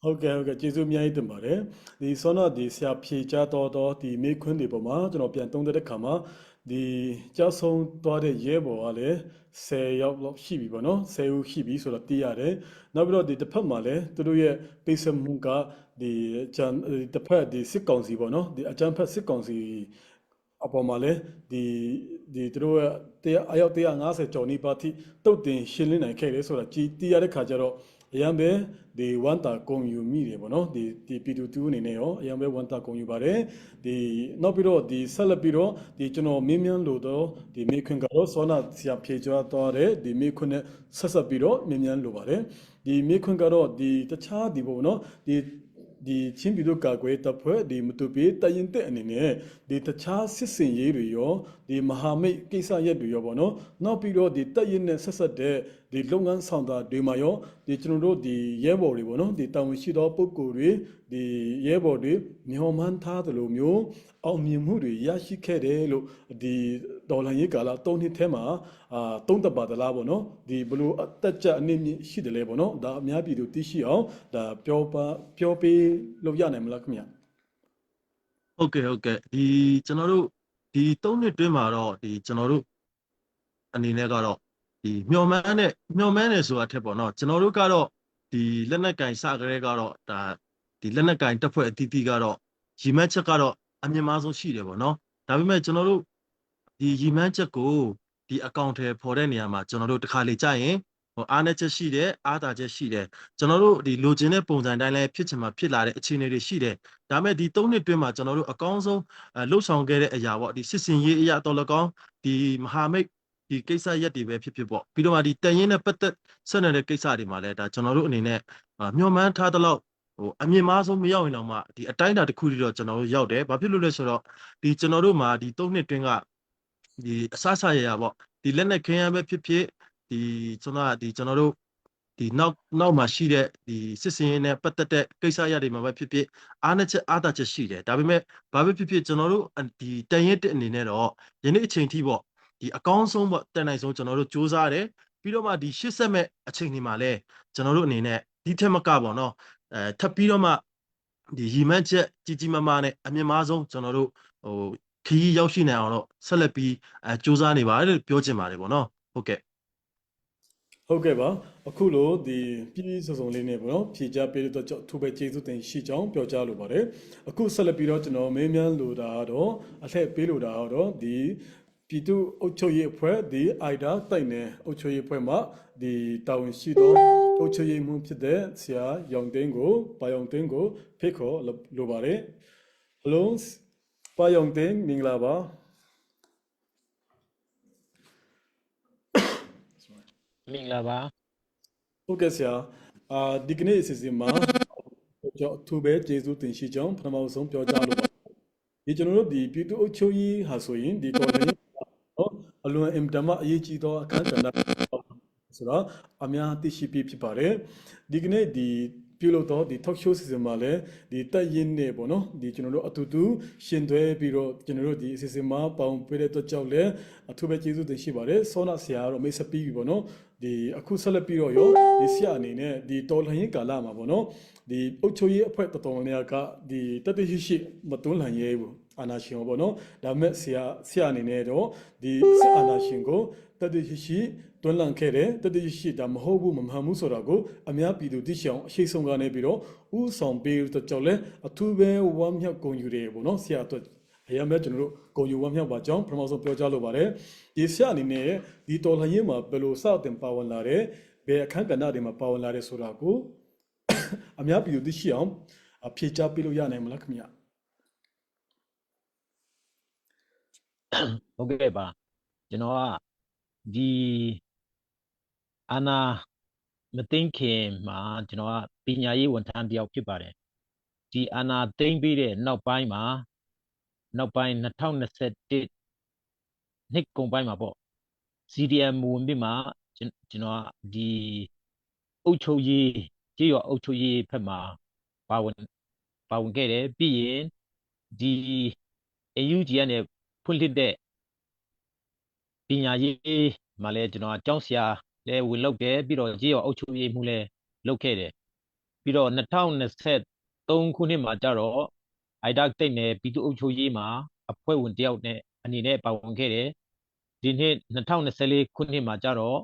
ဟုတ်ကဲ့ကျေးဇူးအများကြီးတင်ပါတယ်ဒီဆောနာဒီဆရာဖြေချတော့ဒီမေခွန်းတွေပေါ်မှာကျွန်တော်ပြန်သုံးတဲ့အခါမှာဒီကြောက်ဆုံးသွားတဲ့ရဲဘော်ကလည်း10ယောက်လောက်ရှိပြီပေါ့နော်10ဦးရှိပြီဆိုတော့သိရတယ်နောက်ပြီးတော့ဒီတစ်ဖက်မှာလည်းသူတို့ရဲ့ပေးဆက်မှုကဒီတစ်ဖက်ဒီစစ်ကောင်စီပေါ့နော်ဒီအကြမ်းဖက်စစ်ကောင်စီအပေါ်မှာလည်းဒီသူတို့ရဲ့အယောက်150ကျော်နီးပါးထိတုတ်တင်ရှင်းလင်းနိုင်ခဲ့တယ်ဆိုတာကြည်သိရတဲ့ခါကျတော့ အရန်ပဲဒီဝန်တာကုံယူမိတယ်ပေါ့နော်ဒီပီတူတူအနေနဲ့ရောအရန်ပဲဝန်တာကုံယူပါတယ်ဒီနောက်ပြီးတော့ဒီဆက်လက်ပြီးတော့ဒီကျွန်တော်မင်းမြန်းလို့တော့ဒီမိခွန်းကတော့စောနာဆရာဖြေကြသွားတယ်ဒီမိခွန်းနဲ့ဆက်ဆက်ပြီးတော့မင်းမြန်းလို့ပါတယ်ဒီမိခွန်းကတော့ဒီတခြားဒီပေါ့နော်ဒီချင်းပြည်တို့ကာကွယ်တပ်ဖွဲ့ဒီမတူပီတရင်တဲ့အနေနဲ့ဒီတခြားစစ်စင်ရေးတွေရောဒီမဟာမိတ်ကိစ္စရက်တွေရောပေါ့နော်နောက်ပြီးတော့ဒီတရင်နဲ့ဆက်ဆက်တဲ့ဒီလုပ်ငန်းဆောင်တာတွေမှာရောဒီကျွန်တော်တို့ဒီရဲဘော်တွေပေါ့နော်ဒီတာဝန်ရှိသောပုဂ္ဂိုလ်တွေဒီရဲဘော်တွေမျှော်မှန်းထားသလိုမျိုးအောင်မြင်မှုတွေရရှိခဲ့တယ်လို့ဒီဒေါ်လာရေးကာလ3နှစ်ထဲမှာသုံးသက်ပါသလားပေါ့နော်ဒီဘလို့အသက်ကြအနေမြင့်ရှိတယ်လေပေါ့နော်ဒါအများပြည်သူသိရှိအောင်ဒါပြောပေးလို့ရနိုင်မလားခင်ဗျဟုတ်ကဲ့ဒီကျွန်တော်တို့ဒီ3နှစ်တွင်းမှာတော့ဒီကျွန်တော်တို့အနေနဲ့ကတော့ဒီမျှော်မှန်းတယ်ဆိုတာထက်ပေါ့နော်ကျွန်တော်တို့ကတော့ဒီလက်နက်ကင်စကြဲကတော့ဒါဒီလက်နက်ကင်တပ်ဖွဲ့အသီးသီးကတော့ရီမန်းချက်ကတော့အမြင့်မားဆုံးရှိတယ်ပေါ့နော်ဒါပေမဲ့ကျွန်တော်တို့ဒီရီမန်းချက်ကိုဒီအကောင့်ထဲပေါ်တဲ့နေရာမှာကျွန်တော်တို့တစ်ခါလေကြာရင်အားနည်းချက်ရှိတယ်အားသာချက်ရှိတယ်ကျွန်တော်တို့ဒီလိုချင်တဲ့ပုံစံတိုင်းလည်းဖြစ်ချင်မှဖြစ်လာတဲ့အခြေအနေတွေရှိတယ်ဒါပေမဲ့ဒီ3နှစ်တွင်းမှာကျွန်တော်တို့အကောင်းဆုံးလှုပ်ဆောင်ခဲ့တဲ့အရာပေါ့ဒီစစ်စင်ရေးအရာတော်လကောင်းဒီမဟာမိတ်ဒီကိစ္စရက်တွေပဲဖြစ်ပေါ့ပြီးတော့မှဒီတန်ရင်နဲ့ပတ်သက်ဆက်နေတဲ့ကိစ္စတွေမှာလည်းဒါကျွန်တော်တို့အနေနဲ့မျှော်မှန်းထားတဲ့လောက်အမြင့်မားဆုံးမရောက်ရင်တော့မှဒီအတိုင်းအတာတစ်ခုတည်းတော့ကျွန်တော်တို့ရောက်တယ်ဘာဖြစ်လို့လဲဆိုတော့ဒီကျွန်တော်တို့မှာဒီ3နှစ်တွင်းကဒီအစအစရရပေါ့ဒီလက်နဲ့ခင်းရပဲဖြစ်ဖြစ်ဒီကျွန်တော်တို့ဒီနောက်မှာရှိတဲ့ဒီစစ်စင်ရေးနဲ့ပတ်သက်တဲ့ကိစ္စရတွေမှာပဲဖြစ်ဖြစ်အားနည်းချက်အားသာချက်ရှိတယ်ဒါပေမဲ့ဘာပဲဖြစ်ဖြစ်ကျွန်တော်တို့ဒီတန်ရက်တဲ့အနေနဲ့တော့ယနေ့အချိန်ထိပေါ့ဒီအကောင်းဆုံးပေါ့တန်နိုင်ဆုံးကျွန်တော်တို့စူးစမ်းတယ်ပြီးတော့မှဒီရှစ်ဆက်မဲ့အချိန်ဒီမှာလဲကျွန်တော်တို့အနေနဲ့ဒီထက်မကပေါ့နော်ထပ်ပြီးတော့မှဒီရီမန်းချက်ကြီးမားနဲ့အမြင့်မားဆုံးကျွန်တော်တို့ခရီးရောက်ရှိနိုင်အောင်တော့ဆက်လက်ပြီးစူးစမ်းနေပါတယ်လို့ပြောချင်ပါတယ်ပေါ့နော်ဟုတ်ကဲ့ဟုတ်ကဲ့ပါအခုလို့ဒီပြည်စုံလေးနဲ့ပေါ့နော်ဖြေချပေးတော့သူပဲကျေးဇူးတင်ရှိကြောင်းပြောကြားလိုပါတယ်အခုဆက်လက်ပြီးတော့ကျွန်တော်မေးမြန်းလိုတာတော့အထက်ပေးလိုတာတော့ဒီပြည်သူ့အုပ်ချုပ်ရေးအဖွဲ့ဒီအိုက်ဒါတိုက်နယ်အုပ်ချုပ်ရေးအဖွဲ့မှာဒီတာဝန်ရှိသောအုပ်ချုပ်ရေးမှူးဖြစ်တဲ့ဆရာရောင်တင်းကိုပါရောင်တင်းကိုဖိတ်ခေါ်လိုပါတယ် Hello ပါရောင်တင်းမင်္ဂလာပါ မင်္ဂလာပါ ဟုတ်ကဲ့ဆရာဒီကနေ့အစီအစဉ်မှာကျွန်တော်သူပဲကျေးဇူးတင်ရှိကြောင်းပထမဆုံးပြောကြားလိုပါတယ်ဒီကျွန်တော်တို့ဒီပြည်သူ့အုပ်ချုပ်ရေးဟာဆိုရင်ဒီတော်လှန်ရေးနော်အလွန်အင်တမအရေးကြီးသောအခန်းကဏ္ဍဆိုတော့အများသိရှိပြီးဖြစ်ပါတယ်ဒီကနေ့ဒီပြုလုပ်တော့ဒီ talk show စီစဉ်မှာလည်းဒီတက်ရင်နေပေါ့နော်ဒီကျွန်တော်တို့အတူတူရှင်သွဲပြီးတော့ကျွန်တော်တို့ဒီအစီအစဉ်မှာပေါင်ပေးတဲ့အတွက်ကြောင့်လည်းအထူးပဲကျေးဇူးတင်ရှိပါတယ်ဆောနာဆရာကတော့မိတ်ဆက်ပြီးပြီပေါ့နော်ဒီအခုဆက်လက်ပြီးတော့ရောဒီဆရာအနေနဲ့ဒီတော်လှန်ရေးကာလမှာပေါ့နော်ဒီအုပ်ချုပ်ရေးအဖွဲ့တော်တော်များကဒီတတိရှိမတွန်းလှန်ရေးဘူးအာနာရှင်ပေါ့နော်ဒါပေမဲ့ဆရာအနေနဲ့တော့ဒီအာနာရှင်ကိုတတိရှိတွန်းလှန်ခဲ့တယ်တတိရှိတာမဟုတ်ဘူးမမှန်ဘူးဆိုတာကိုအများပြည်သူသိရှိအောင်အရှိဆုံးကနေပြီးတော့ဥဆောင်ပေးတော့ကြောင့်လဲအထူးပဲဝမ်းမြောက်ဂုဏ်ယူတယ်ပေါ့နော်ဆရာအတွက်အရင်ကကျွန်တော်တို့ဂုဏ်ယူဝမ်းမြောက်ပါကြောင်းပထမဆုံးပြောကြားလိုပါတယ်ဒီဆရာအနေနဲ့ဒီတော်လှန်ရေးမှာဘယ်လိုစတင်ပါဝင်လာတယ်ဘယ်အခန်းကဏ္ဍတွေမှာပါဝင်လာတယ်ဆိုတာကိုအများပြည်သူသိရှိအောင်ဖြေကြားပေးလို့ရနိုင်မလားခင်ဗျဟုတ်ကဲ့ပါကျွန်တော်ကဒီအာနာမသိခင်မှာကျွန်တော်ကပညာရေးဝန်ထမ်းတယောက်ဖြစ်ပါတယ်ဒီအာနာသိမ့်ပြီးတဲ့နောက်ပိုင်း2021နှစ်ကုန်ပိုင်းမှာပေါ့ CDM ဝင်ပြီးမှကျွန်တော်ကဒီအုပ်ချုပ်ရေးကြေးရွာအုပ်ချုပ်ရေးဘက်မှာပါဝင်ခဲ့တယ်ပြီးရင်ဒီ AUG ကနေဖွင့်လှစ်တဲ့ပညာရေးမှာလည်းကျွန်တော်ကကျောင်းဆရာလည်းဝင်လုပ်တယ်ပြီးတော့ကြေးရွာအုပ်ချုပ်ရေးမှုလည်းလုပ်ခဲ့တယ်ပြီးတော့2023ခုနှစ်မှာကျတော့ IDAC တိတ်နယ်ပြည်သူ့အုပ်ချုပ်ရေးမှာအဖွဲ့ဝင်တယောက်နဲ့အနေနဲ့ပါဝင်ခဲ့တယ်ဒီနှစ်2024ခုနှစ်မှာကျတော့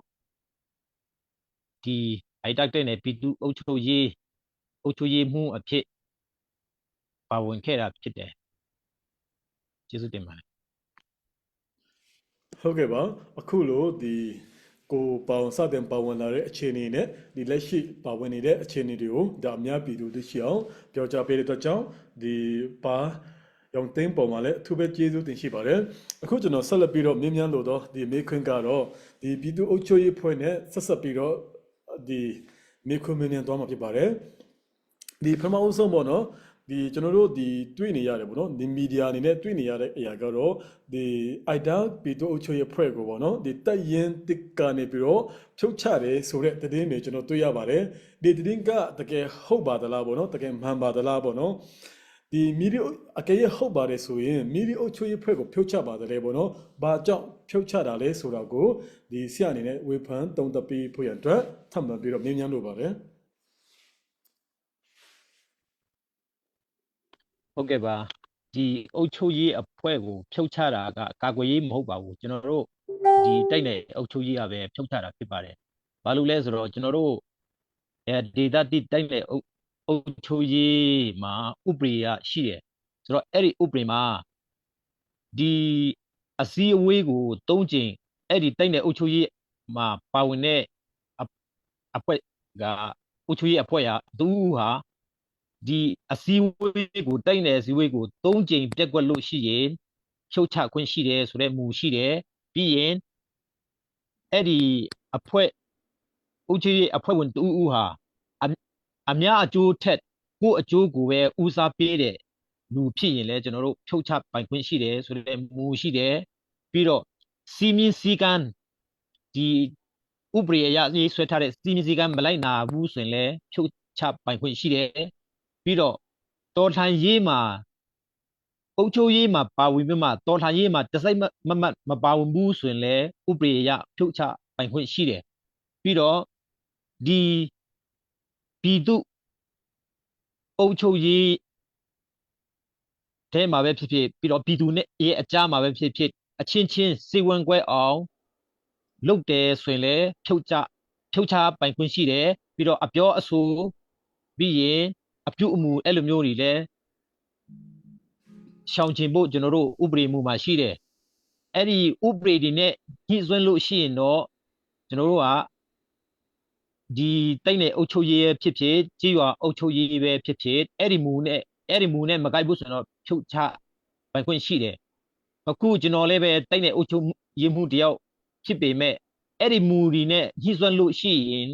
ဒီ IDAC တိတ်နယ်ပြည်သူ့အုပ်ချုပ်ရေးမှုအဖြစ်ပါဝင်ခဲ့တာဖြစ်တယ်ကျေးဇူးတင်ပါတယ်ဟုတ်ကဲ့ပါအခုလို့ဒီ ကိုပေါင်စတင်ပါဝင်လာတဲ့အခြေအနေနဲ့ဒီလက်ရှိပါဝင်နေတဲ့အခြေအနေတွေကိုဒါအများပြည်သူသိရှိအောင်ပြောကြားပေးတဲ့အတွက်ကြောင့်ဒီပါရောင်သိန်းပေါ်မှာလည်းအထူးပဲကျေးဇူးတင်ရှိပါတယ်အခုကျွန်တော်ဆက်လက်ပြီးတော့မြင်းမြန်းလို့တော့ဒီမေခွန်းကတော့ဒီပြည်သူ့အုပ်ချုပ်ရေးဖွဲ့နဲ့ဆက်ဆက်ပြီးတော့ဒီမေခွန်းမြင်းမြန်းသွားမှာဖြစ်ပါတယ်ဒီပထမဆုံးပေါ့နော်ဒီကျွန်တော်တို့ဒီတွေ့နေရတယ်ပေါ့နော်ဒီမီဒီယာအနေနဲ့တွေ့နေရတဲ့အရာကတော့ဒီ idea ပြည်သူ့အုပ်ချုပ်ရေးဖွဲ့ကိုပေါ့နော်ဒီတက်ရင်တစ်ကနေပြီးတော့ဖြုတ်ချတယ်ဆိုတဲ့သတင်းတွေကျွန်တော်တွေ့ရပါတယ်ဒီသတင်းကတကယ်ဟုတ်ပါသလားပေါ့နော်တကယ်မှန်ပါသလားပေါ့နော်ဒီမီဒီယာအကယ်၍ဟုတ်ပါတယ်ဆိုရင်မီဒီယာအုပ်ချုပ်ရေးဖွဲ့ကိုဖြုတ်ချပါတယ်ပေါ့နော်ဘာကြောင့်ဖြုတ်ချတာလဲဆိုတာကိုဒီဆရာအနေနဲ့ဝေဖန်တုံ့တက်ပြီးဖို့ရအတွက်ထပ်မံပြီးတော့မြင်မြန်လို့ပါတယ်ဟုတ်ကဲ့ပါဒီအုပ်ချုပ်ရေးအဖွဲ့ကိုဖြုတ်ချတာကကာကွယ်ရေးမဟုတ်ပါဘူးကျွန်တော်တို့ဒီတိုက်နယ်အုပ်ချုပ်ရေးကပဲဖြုတ်ချတာဖြစ်ပါတယ်ဘာလို့လဲဆိုတော့ကျွန်တော်တို့ဒေတာတိတိုက်နယ်အုပ်ချုပ်ရေးမှာဥပဒေရရှိတယ်ဆိုတော့အဲ့ဒီဥပဒေမှာဒီအစည်းအဝေးကို၃ကြိမ်အဲ့ဒီတိုက်နယ်အုပ်ချုပ်ရေးမှာပါဝင်တဲ့အဖွဲ့ကအုပ်ချုပ်ရေးအဖွဲ့ကသူဟာဒီအစည်းအဝေးကိုတိုက်နယ်အစည်းအဝေးကို၃ကြိမ်ပြက်ကွက်လို့ရှိရင်ဖြုတ်ချခွင့်ရှိတယ်ဆိုတဲ့မူရှိတယ်ပြီးရင်အဲ့ဒီအဖွဲ့အုပ်ချုပ်ရေးအဖွဲ့ဝင်တူဦးဟာအများအကျိုးထက်ကိုယ့်အကျိုးကိုပဲဦးစားပေးတဲ့လူဖြစ်ရင်လည်းကျွန်တော်တို့ဖြုတ်ချပိုင်ခွင့်ရှိတယ်ဆိုတဲ့မူရှိတယ်ပြီးတော့စီမင်းစည်းကမ်းဒီဥပဒေအရရေးဆွဲထားတဲ့စီမင်းစည်းကမ်းမလိုက်နာဘူးဆိုရင်လည်းဖြုတ်ချပိုင်ခွင့်ရှိတယ်ပြီးတော့တော်လှန်ရေးမှာအုပ်ချုပ်ရေးမှာပါဝင်ပြီးမှတော်လှန်ရေးမှာတစိုက်မပါဝင်ဘူးဆိုရင်လည်းဥပဒေအရဖြုတ်ချပိုင်ခွင့်ရှိတယ်ပြီးတော့ဒီပြည်သူအုပ်ချုပ်ရေးထဲမှာပဲဖြစ်ဖြစ်ပြီးတော့ပြည်သူနဲ့ရဲ့အကြားမှာပဲဖြစ်ဖြစ်အချင်းချင်းစေဝန်ကွဲအောင်လုပ်တယ်ဆိုရင်လည်းဖြုတ်ချပိုင်ခွင့်ရှိတယ်ပြီးတော့အပြောအဆိုပြီးရင်အပြုအမူအဲ့လိုမျိုးတွေလည်းရှောင်ကျဉ်ဖို့ကျွန်တော်တို့ဥပဒေမူမှာရှိတယ်အဲ့ဒီဥပဒေတွေနဲ့ညှိစွန်းလို့ရှိရင်တော့ကျွန်တော်တို့ကဒီတိုက်နယ်အုပ်ချုပ်ရေးဖြစ်ဖြစ်ကြေးရွာအုပ်ချုပ်ရေးပဲဖြစ်ဖြစ်အဲ့ဒီမူနဲ့မကိုက်ဘူးဆိုတော့ဖြုတ်ချပိုင်ခွင့်ရှိတယ်အခုကျွန်တော်လည်းပဲတိုက်နယ်အုပ်ချုပ်ရေးမှုတယောက်ဖြစ်ပေမဲ့အဲ့ဒီမူတွေနဲ့ညှိစွန်းလို့ရှိရင်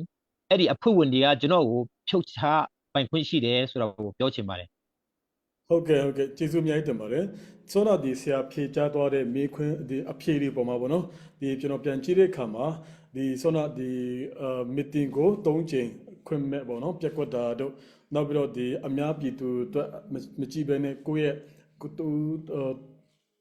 အဲ့ဒီအဖွဲ့ဝင်တွေကကျွန်တော်ကိုဖြုတ်ချပိုင်ခွင့်ရှိတယ်ဆိုတော့ပြောချင်ပါတယ်ဟုတ်ကဲ့ကျေးဇူးအများကြီးတင်ပါတယ်ဆိုတော့ဒီဆရာဖြေကြားသွားတဲ့မေးခွန်းဒီအဖြေတွေပေါ်မှာပေါ့နော်ဒီကျွန်တော်ပြန်ကြည့်တဲ့အခါမှာဒီဆိုတော့ဒီမီတင်ကို၃ချိန်ခွင့်မဲ့ပေါ့နော်ပြက်ကွက်တာတို့နောက်ပြီးတော့ဒီအများပြည်သူအတွက်မကြည့်ဘဲနဲ့ကိုယ့်ရဲ့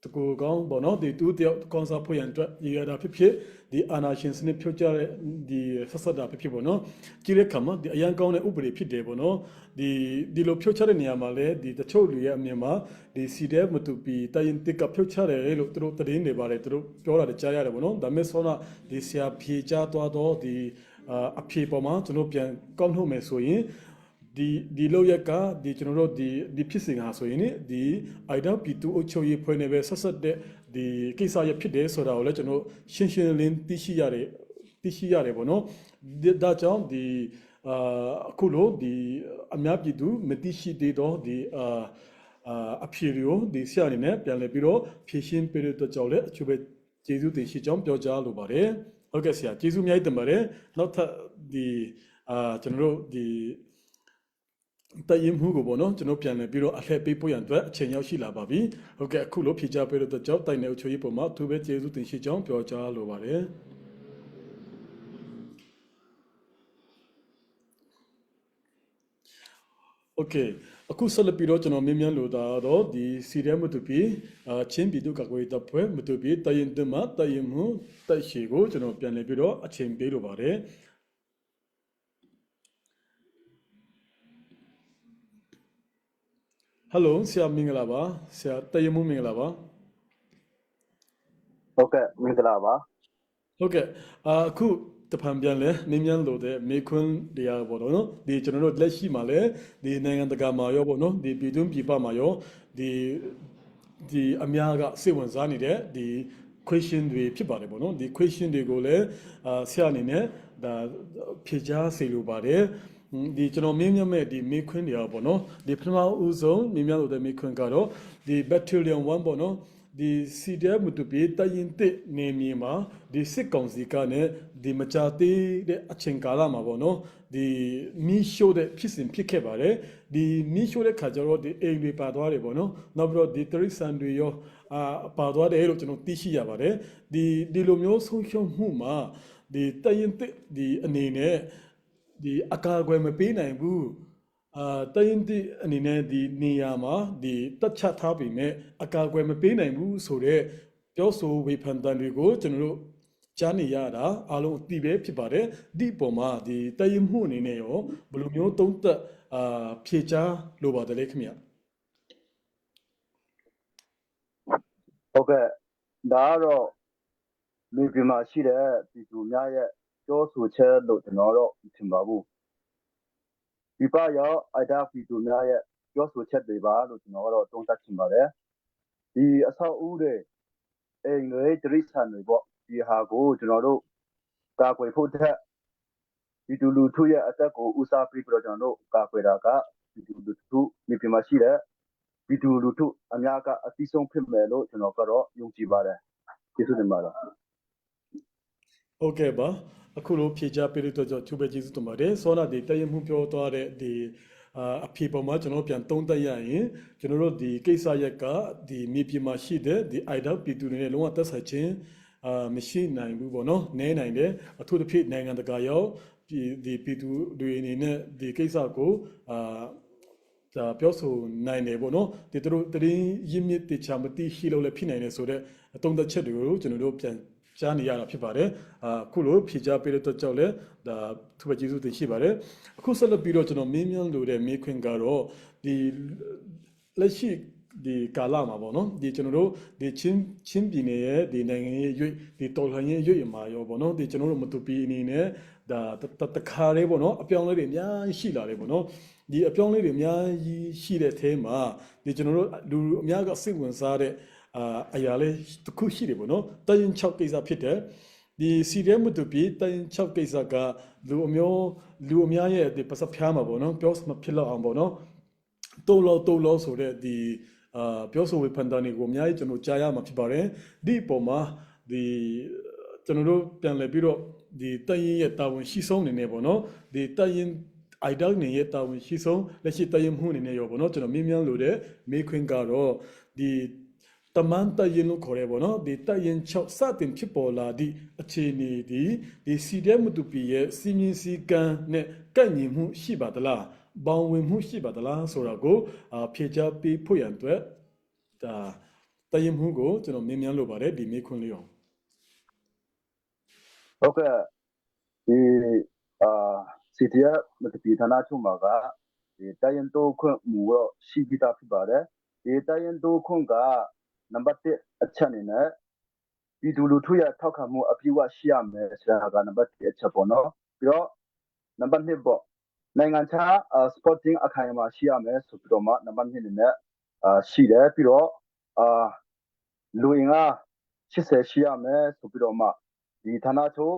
တကူကောင်းပေါ့နော်ဒီတူတယောက်ကွန်ဆာဖွင့်ရန်အတွက်ရရတာဖြစ်ဖြစ်ဒီအာနာရှင်စနစ်ဖြုတ်ချတဲ့ဒီဆက်ဆက်တာဖြစ်ဖြစ်ပေါ့နော်ကြည့်တဲ့အခါမှာဒီအရန်ကောင်းတဲ့ဥပဒေဖြစ်တယ်ပေါ့နော်ဒီလိုဖြုတ်ချတဲ့နေရာမှာလည်းဒီတချို့လူရဲ့အမြင်မှာဒီ CDF မတူပြီးတိုင်တစ်ကဖြုတ်ချတယ်လို့သူတို့သတင်းတွေပါတယ်သူတို့ပြောတာကြားရတယ်ပေါ့နော်ဒါမဲ့ဆိုတော့ဒီဆရာဖြေချသွားတော့ဒီအဖြေပေါ်မှာကျွန်တော်ပြန်ကောက်ထုတ်မယ်ဆိုရင်ဒီလောက်ရက်ကဒီကျွန်တော်တို့ဒီဖြစ်စဉ်ဟာဆိုရင်ဒီ idea ပြည်သူ့အုပ်ချုပ်ရေးဖွဲ့နေပဲဆက်ဆက်တဲ့ဒီကိစ္စရဖြစ်တယ်ဆိုတာကိုလည်းကျွန်တော်ရှင်းရှင်းလင်းသိရှိရတယ်ပေါ့နော်ဒါကြောင့်ဒီအခုလို့ဒီအများပြည်သူမသိရှိသေးတော့ဒီအဖြေတွေကိုဒီဆရာအနေနဲ့ပြန်လည်ပြီးတော့ဖြည့်ရှင်းပေးတဲ့အတွက်ကြောင့်လည်းအချို့ပဲကျေးဇူးတင်ရှိကြောင်းပြောကြားလိုပါတယ်ဟုတ်ကဲ့ဆရာကျေးဇူးအများကြီးတင်ပါတယ်နောက်ထပ်ဒီကျွန်တော်တို့ဒီတရင်မှုကိုပေါ့နော်ကျွန်တော်ပြန်လည်ပြီးတော့အလှည့်ပေးဖို့ရန်အတွက်အချိန်ရောက်ရှိလာပါပြီဟုတ်ကဲ့အခုလို့ဖြေကြားပေးတဲ့အတွက်ကြောင့်တိုင်နယ်အချို့ရေးပုံမှာသူပဲကျေးဇူးတင်ရှိကြောင်းပြောကြားလိုပါတယ်โอเคအခုဆက်လက်ပြီးတော့ကျွန်တော်မြင်မြန်လို့တော့ဒီ CDM မတူပြီးချင်းပြည်သူ့ကာကွယ်ရေးတပ်ဖွဲ့မတူပြီးတရင်တမတရင်မှုတိုက်ရှိကိုကျွန်တော်ပြန်လည်ပြီးတော့အချိန်ပေးလိုပါတယ်ဟယ်လိုဆရာမင်္ဂလာပါဆရာတရင်မှုမင်္ဂလာပါဟုတ်ကဲ့မင်္ဂလာပါဟုတ်ကဲ့အခုတဖန်ပြန်လဲမြင်းမြန်းလို့တဲ့မေခွန်းတရားပေါ့နော်ဒီကျွန်တော်တို့လက်ရှိမှာလဲဒီနိုင်ငံတကာမှာရောပေါ့နော်ဒီပြည်တွင်းပြည်ပမှာရောဒီအများကစိတ်ဝင်စားနေတဲ့ဒီ question တွေဖြစ်ပါတယ်ပေါ့နော်ဒီ question တွေကိုလည်းဆရာအနေနဲ့ဒါဖြေကြားစေလိုပါတယ်ဒီကျွန်တော်မင်းမြတ်မဲ့ဒီမေခွန်းတွေပေါ့နော်ဒီပထမဦးဆုံးမင်းမြတ်လို့တဲ့မေခွန်းကတော့ဒီ battalion 1ပေါ့နော်ဒီ CDF မတူပြေတရင်တစ်နေမြေမှာဒီစစ်ကောင်စီကနဲ့ဒီမကြသေးတဲ့အချိန်ကာလမှာပေါ့နော်ဒီမီးရှို့တဲ့ဖြစ်စဉ်ဖြစ်ခဲ့ပါတယ်ဒီမီးရှို့တဲ့ခါကျတော့ဒီအိမ်တွေပါသွားတယ်ပေါ့နော်နောက်ပြီးတော့ဒီတရိษံတွေရောပါသွားတယ်လို့ကျွန်တော်သိရှိရပါတယ်ဒီလိုမျိုးဆုံးရှုံးမှုမှာဒီတရင်တစ်ဒီအနေနဲ့ဒီအကာအကွယ်မပေးနိုင်ဘူးတရင်တီအနေနဲ့ဒီနေရာမှာဒီတက်ချထားပြီးမဲ့အကာအကွယ်မပေးနိုင်ဘူးဆိုတော့ပြောဆိုဝေဖန်တန်တွေကိုကျွန်တော်တို့ကြားနေရတာအားလုံးအသိပဲဖြစ်ပါတယ်ဒီပုံမှာဒီတရင်မှုအနေနဲ့ရောဘယ်လိုမျိုးသုံးသက်ဖြေချလိုပါတယ်လေခင်ဗျဟုတ်ကဲ့ဒါကတော့လူပြမှာရှိတဲ့ပြည်သူများရဲ့ပြောဆိုချက်လို့ကျွန်တော်တော့ထင်ပါဘူးဒီပါရောအိုက်ဒါပြည်သူများရဲ့ပြောဆိုချက်တွေပါလို့ကျွန်တော်ကတော့သုံးသပ်ချင်ပါတယ်ဒီအဆောက်အဦတွေအိမ်တွေတရိษံတွေပေါ့ဒီဟာကိုကျွန်တော်တို့ကာကွယ်ဖို့တဲ့ဒီလူလူထုရဲ့အသက်ကိုဦးစားပေးပြီးတော့ကျွန်တော်တို့ကာကွယ်တာကဒီလူလူထုဒီပြမှာရှိတဲ့ဒီလူထုအများကအသိဆုံးဖြစ်မယ်လို့ကျွန်တော်ကတော့ယုံကြည်ပါတယ်ကျေးဇူးတင်ပါတယ်ဟုတ်ကဲ့ပါအခုလိုဖြေချပေးလို့တော့သူပဲကျေးဇူးတင်ပါတယ်စောနာဒီတရမှုပြောသွားတဲ့ဒီအဖြေပေါ်မှာကျွန်တော်ပြန်သုံးသပ်ရရင်ကျွန်တော်တို့ဒီကိစ္စရက်ကဒီမြေပြင်မှာရှိတဲ့ဒီ idol ပြည်သူတွေနဲ့လုံးဝသက်ဆိုင်ခြင်းမရှိနိုင်ဘူးပေါ့နော်နည်းနိုင်တယ်အထူးသဖြင့်နိုင်ငံတကာရောဒီပြည်သူတွေအနေနဲ့ဒီကိစ္စကိုဒါပြောဆိုနိုင်တယ်ပေါ့နော်ဒီတို့တရင်ရင်းမြစ်တချာမတိရှိလို့လည်းဖြစ်နိုင်တယ်ဆိုတော့အသုံးသက်ချက်တွေကိုကျွန်တော်တို့ပြန်ကြားနေရတာဖြစ်ပါတယ်အခုလိုဖြေကြားပေးတဲ့အတွက်ကြောင့်လည်းဒါသူပဲကျေးဇူးတင်ရှိပါတယ်အခုဆက်လက်ပြီးတော့ကျွန်တော်မင်းမြန်းလို့တဲ့မေးခွန်းကတော့ဒီလက်ရှိဒီကာလမှာပေါ့နော်ဒီကျွန်တော်တို့ဒီချင်းပြည်နယ်ရဲ့ဒီနိုင်ငံရဲ့ရွေ့ဒီတော်လှန်ရေးရွေ့မှာရောပေါ့နော်ဒီကျွန်တော်တို့မတူပီအနေနဲ့ဒါတခါလေးပေါ့နော်အပြောင်းလဲတွေအများကြီးရှိလာတယ်ပေါ့နော်ဒီအပြောင်းလဲတွေအများကြီးရှိတဲ့အထဲမှာဒီကျွန်တော်တို့လူအများကစိတ်ဝင်စားတဲ့အရာလေးတစ်ခုရှိတယ်ပေါ့နော်တရင်6ကိစ္စဖြစ်တယ်ဒီ CDM မတူပြီးတရင်6ကိစ္စကလူအများရဲ့ဒီပစဖျားမှာပေါ့နော်ပြောမဖြစ်တော့အောင်ပေါ့နော်တိုးလို့ဆိုတဲ့ဒီပြောဆိုဝေဖန်တာတွေကိုအများကြီးကျွန်တော်ကြားရမှာဖြစ်ပါတယ်ဒီပုံမှာဒီကျွန်တော်တို့ပြန်လည်ပြီးတော့ဒီတရင်ရဲ့တာဝန်ရှိဆုံးနေနေပေါ့နော်ဒီတရင် idol နေရဲ့တာဝန်ရှိဆုံးလက်ရှိတရင်မှုနေနေရောပေါ့နော်ကျွန်တော်မြင်လို့တဲ့မေခွင်းကတော့ဒီတမန်တရင်လို့ခေါ်ရဲပေါ့နော်ဒီတရင်6စတင်ဖြစ်ပေါ်လာသည့်အခြေအနေဒီ CDM မတူပီရဲ့စီမင်းစည်းကမ်းနဲ့ကန့်ညီမှုရှိပါသလားဘောင်ဝင်မှုရှိပါသလားဆိုတာကိုဖြေကြားပေးဖို့ရန်အတွက်ဒါတရင်မှုကိုကျွန်တော်မြင်လို့ပါတယ်ဒီမေခွန်းလေးအောင်ဟုတ်ကဲ့ဒီCDM မတူပီဌာနချုပ်မှာကဒီတရင်တိုးခွင့်မူတော့ရှိပြီးသားဖြစ်ပါတယ်ဒီတရင်တိုးခွင့်ကနံပါတ်1အချက်အနေနဲ့ပြည်သူလူထုရဲ့ထောက်ခံမှုအပြည့်အဝရှိရမယ်ဆိုတာကနံပါတ်1အချက်ပေါ့နော်ပြီးတော့နံပါတ်2ပေါ့နိုင်ငံခြားsporting အခိုင်အမာရှိရမယ်ဆိုပြီးတော့မှနံပါတ်2အနေနဲ့ရှိတယ်ပြီးတော့လူရင်းက80ရှိရမယ်ဆိုပြီးတော့မှဒီဌာနချုပ်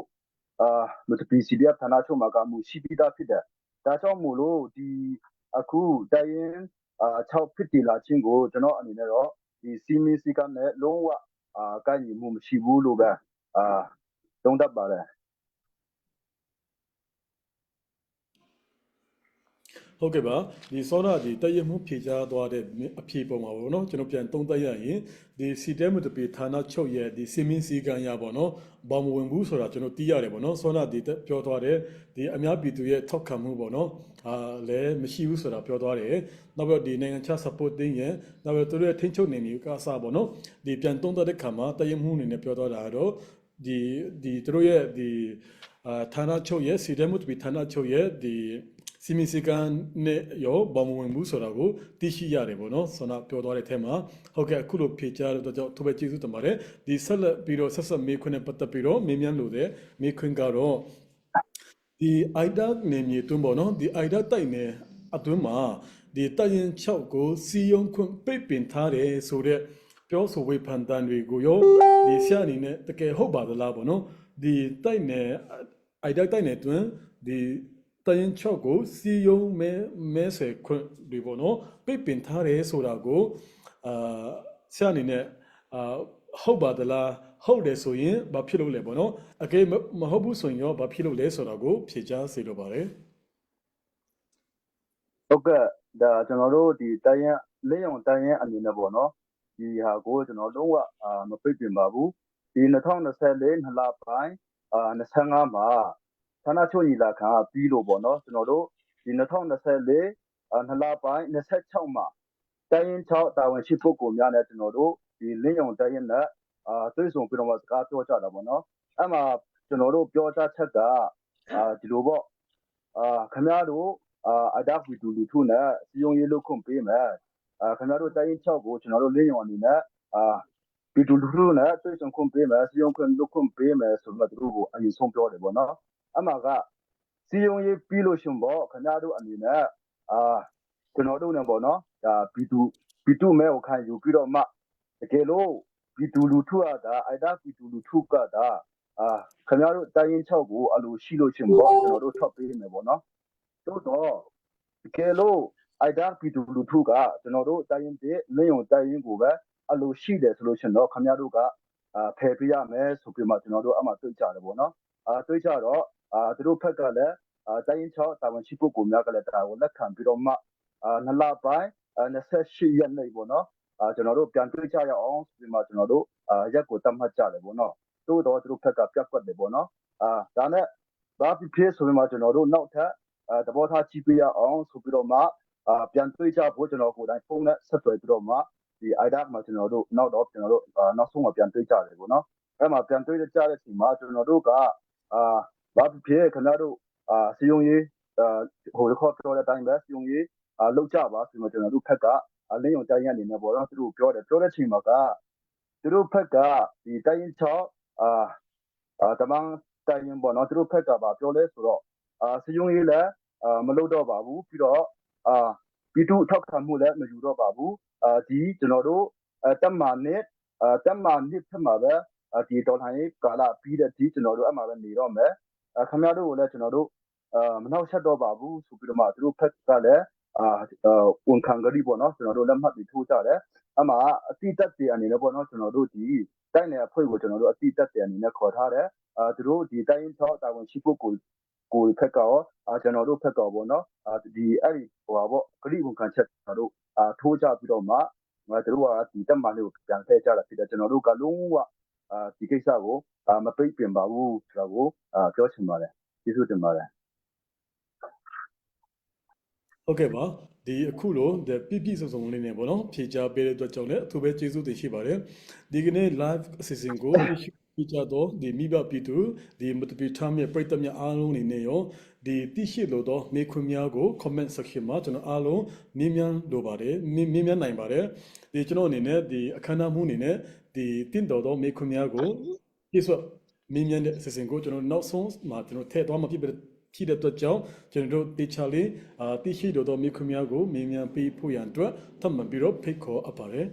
မတူပီ CDF ဌာနချုပ်မှာကမှုရှိပြီးသားဖြစ်တယ်ဒါကြောင့်မို့လို့ဒီအခုတရင်6ဖြစ်တည်လာခြင်းကိုကျွန်တော်အနေနဲ့တော့ဒီစီမီစီကနဲ့လုံးဝကိုက်ညီမှုမရှိဘူးလို့ပဲသုံးသပ်ပါတယ်ဟုတ်ကဲ့ပါဒီစောနာဒီတရမှုဖြေကြားသွားတဲ့အဖြေပုံမှာပေါ့နော်ကျွန်တော်ပြန်သုံးသပ်ရရင်ဒီ CDM မတူပီဌာနချုပ်ရဲ့ဒီစီမင်းစည်းကမ်းရပေါ့နော်ဘောင်မဝင်ဘူးဆိုတာကျွန်တော်သိရတယ်ပေါ့နော်စောနာဒီပြောသွားတယ်ဒီအများပြည်သူရဲ့ထောက်ခံမှုပေါ့နော်လည်းမရှိဘူးဆိုတာပြောသွားတယ်နောက်ပြီးဒီနိုင်ငံခြား supporting ရဲ့နောက်ပြီးသူတို့ရဲ့ထိန်းချုပ်နေမျိုးကအစားပေါ့နော်ဒီပြန်သုံးသပ်တဲ့ခါမှာတရမှုအနေနဲ့ပြောသွားတာတော့ဒီသူတို့ရဲ့ဒီဌာနချုပ်ရဲ့ CDM မတူပီဌာနချုပ်ရဲ့ဒီစီမီစီကန်နဲ့ရောဘောင်ဝင်မှုဆိုတာကိုသိရှိရတယ်ပေါ့နော်ဆောနာပြောသွားတဲ့အထက်မှာဟုတ်ကဲ့အခုလိုဖြေကြားလို့တော့သူပဲကျေးဇူးတင်ပါတယ်ဒီဆက်လက်ပြီးတော့ဆက်မေးခွန်းနဲ့ပတ်သက်ပြီးတော့မေးမြန်းလို့တဲ့မေးခွန်းကတော့ဒီ IDA နေမြေတွန်းပေါ့နော်ဒီ IDA တိုက်နေအတွင်းမှာဒီတရင်6ကိုစီယုံခွင့်ပိတ်ပင်ထားတယ်ဆိုတဲ့ ပြောဆိုဝေဖန်တန်တွေကိုရောဒီဆရာအနေနဲ့တကယ်ဟုတ်ပါသလားပေါ့နော်ဒီတိုက်နယ်အိုက်တိုက်နယ်တွင်ဒီတရင်ချော့ကိုစီယုံမဲဆွဲခွင့်တွေပေါ့နော်ပိတ်ပင်ထားတယ်ဆိုတာကိုဆရာအနေနဲ့ဟုတ်ပါသလားဟုတ်တယ်ဆိုရင်ဘာဖြစ်လို့လဲပေါ့နော်အကယ်မဟုတ်ဘူးဆိုရင်ရောဘာဖြစ်လို့လဲဆိုတာကိုဖြေကြားစေလိုပါတယ်ဟုတ်ကဲ့ဒါကျွန်တော်တို့ဒီတိုင်းရလက်ရုံတိုင်းရအနေနဲ့ပေါ့နော်ဒီဟာကိုကျွန်တော်လုံးဝမပိတ်ပင်ပါဘူးဒီ2024နှစ်လပိုင်း25မှာဌာနချုပ်ညီလာခံပြီးလို့ပေါ့နော်ကျွန်တော်တို့ဒီ2024နှစ်လပိုင်း26မှာတိုင်းရင်6တာဝန်ရှိပုဂ္ဂိုလ်များနဲ့ကျွန်တော်တို့ဒီလင်းရုံတိုင်းရင်နဲ့တွေ့ဆုံပြီးတော့စကားပြောကြတာပေါ့နော်အဲ့မှာကျွန်တော်တို့ပြောကြချက်ကဒီလိုပေါ့ခင်ဗျားတို့အဒါဖီတူလူထုနဲ့စီယုံရေးလုပ်ခွင့်ပေးမယ်ခင်ဗျားတို့တိုင်းရင်6ကိုကျွန်တော်တို့လင်းရုံအနေနဲ့ပီတူလူထုနဲ့တွေ့ဆုံခွင့်ပေးမယ်စီယုံခွင့်လုပ်ခွင့်ပေးမယ်ဆိုတော့သူတို့ကိုအရင်ဆုံးပြောတယ်ပေါ့နော်အဲ့မှာကစီယုံရေးပြီးလို့ရှင်ပေါ့ခင်ဗျားတို့အနေနဲ့ကျွန်တော်တို့နဲ့ပေါ့နော်ဒါပီတူမဲကိုခံယူပြီးတော့မှတကယ်လို့ပီတူလူထုကဒါအိုက်ဒါပီတူလူထုကဒါခင်ဗျားတို့တိုင်းရင်6ကိုအလိုရှိလို့ရှင်ပေါ့ကျွန်တော်တို့ထွက်ပေးမယ်ပေါ့နော်တို့တော့တကယ်လို့အိုက်ဒါပီတူလူထုကကျွန်တော်တို့တိုင်းရင်တဲ့လင်းရုံတိုင်းရင်ကိုပဲအလိုရှိတယ်ဆိုလို့ရှင်တော့ခင်ဗျားတို့ကဖယ်ပေးရမယ်ဆိုပြီးမှကျွန်တော်တို့အမှတွေ့ကြတယ်ပေါ့နော်တွေ့ကြတော့သူတို့ဖက်ကလည်းတိုင်းရင်6တာဝန်ရှိပုဂ္ဂိုလ်များကလည်းဒါကိုလက်ခံပြီးတော့မှနှစ်လပိုင်း28ရက်နေ့ပေါ့နော်ကျွန်တော်တို့ပြန်တွေ့ကြရအောင်ဆိုပြီးမှကျွန်တော်တို့ရက်ကိုတတ်မှတ်ကြတယ်ပေါ့နော်တို့တော့သူတို့ဖက်ကပြတ်ကွက်တယ်ပေါ့နော်ဒါနဲ့ဘာဖြစ်ဆိုပြီးမှကျွန်တော်တို့နောက်ထပ်သဘောထားကြည့်ပြရအောင်ဆိုပြီးတော့မှပြန်တွေ့ကြဖို့ကျွန်တော်ကိုယ်တိုင်ဖုန်းနဲ့ဆက်သွယ်ပြီးတော့မှဒီ IDAC မှာကျွန်တော်တို့နောက်ဆုံးမှပြန်တွေ့ကြတယ်ပေါ့နော်အဲ့မှာပြန်တွေ့ကြတဲ့အချိန်မှာကျွန်တော်တို့ကဘာဖြစ်ခင်ဗျားတို့စီယုံရေးဟိုခေါ်ပြောတဲ့အတိုင်းပဲစီယုံရေးလောက်ကြပါဆိုမှကျွန်တော်တို့ဖက်ကလင်းရုံတိုင်းရအနေနဲ့ပေါ့နော်သူတို့ပြောတဲ့ချိန်မှာကသူတို့ဖက်ကဒီတိုင်းရင်6တမန်တိုင်းရင်ပေါ့နော်သူတို့ဖက်ကပါပြောလဲဆိုတော့စီယုံရေးလည်းမလုပ်တော့ပါဘူးပြီးတော့ပြည်သူထောက်ခံမှုလည်းမယူတော့ပါဘူးဒီကျွန်တော်တို့တက်မာနစ်ဖက်မှာပဲဒီဒေါ်လာရေးကာလပြီးတဲ့ဒီကျွန်တော်တို့အမှပဲနေတော့မယ်ခင်ဗျားတို့ကိုလည်းကျွန်တော်တို့မနှောက်ယှက်တော့ပါဘူးဆိုပြီးတော့မှသူတို့ဖက်ကလည်းဝန်ခံကြပြီပေါ့နော်ကျွန်တော်တို့လက်မှတ်ပြီးထိုးကြတယ်အမှအတိတက်တွေအနေနဲ့ပေါ့နော်ကျွန်တော်တို့ဒီတိုင်းနယ်အဖွဲ့ကိုကျွန်တော်တို့အတိတက်တွေအနေနဲ့ခေါ်ထားတယ်သူတို့ဒီတိုင်း6တာဝန်ရှိပုဂ္ဂိုလ်ကိုဖက်ကရောကျွန်တော်တို့ဖက်ကရောပေါ့နော်ဒီအဲ့ဒီဟိုပါပေါ့ဂရိဝန်ခံချက်ကျွန်တော်တို့ထိုးကြပြီးတော့မှသူတို့ကဒီတက်မှလေးကိုပြန်ဖဲကြတာဖြစ်တယ်ကျွန်တော်တို့ကလုံးဝဒီကိစ္စကိုမပိတ်ပင်ပါဘူးဆိုတာကိုပြောချင်ပါတယ်ကျေးဇူးတင်ပါတယ်ဟုတ်ကဲ့ပါဒီအခုလိုပြည့်စုံလေးနဲ့ပေါ့နော်ဖြေကြားပေးတဲ့အတွက်ကြောင့်လည်းအထူးပဲကျေးဇူးတင်ရှိပါတယ်ဒီကနေ့ live အစီအစဉ်ကိုဖြေကြားတော့ဒီမိဘပြည်သူဒီမတပီထမ်းရဲ့ပရိသတ်များအားလုံးအနေနဲ့ရောဒီသိရှိလို့တော့မေခွန်းများကို comment section မှာကျွန်တော်အားလုံးမြင်မြန်လိုပါတယ်မြင်မြန်နိုင်ပါတယ်ဒီကျွန်တော်အနေနဲ့ဒီအခမ်းအနားမှုအနေနဲ့ဒီတင့်တော်သောမေခွန်းများကိုပြည့်စုံမြင်မြန်တဲ့အစီအစဉ်ကိုကျွန်တော်နောက်ဆုံးမှာကျွန်တော်ထည့်သွားမှာဖြစ်တဲ့အတွက်ကြောင့်ကျွန်တော်တို့တေချာလေးသိရှိတော့မိခွင့်များကိုမြင်မြန်ပြီးဖို့ရန်အတွက်ထပ်မံပြီးတော့ဖိတ်ခေါ်အပ်ပါတယ်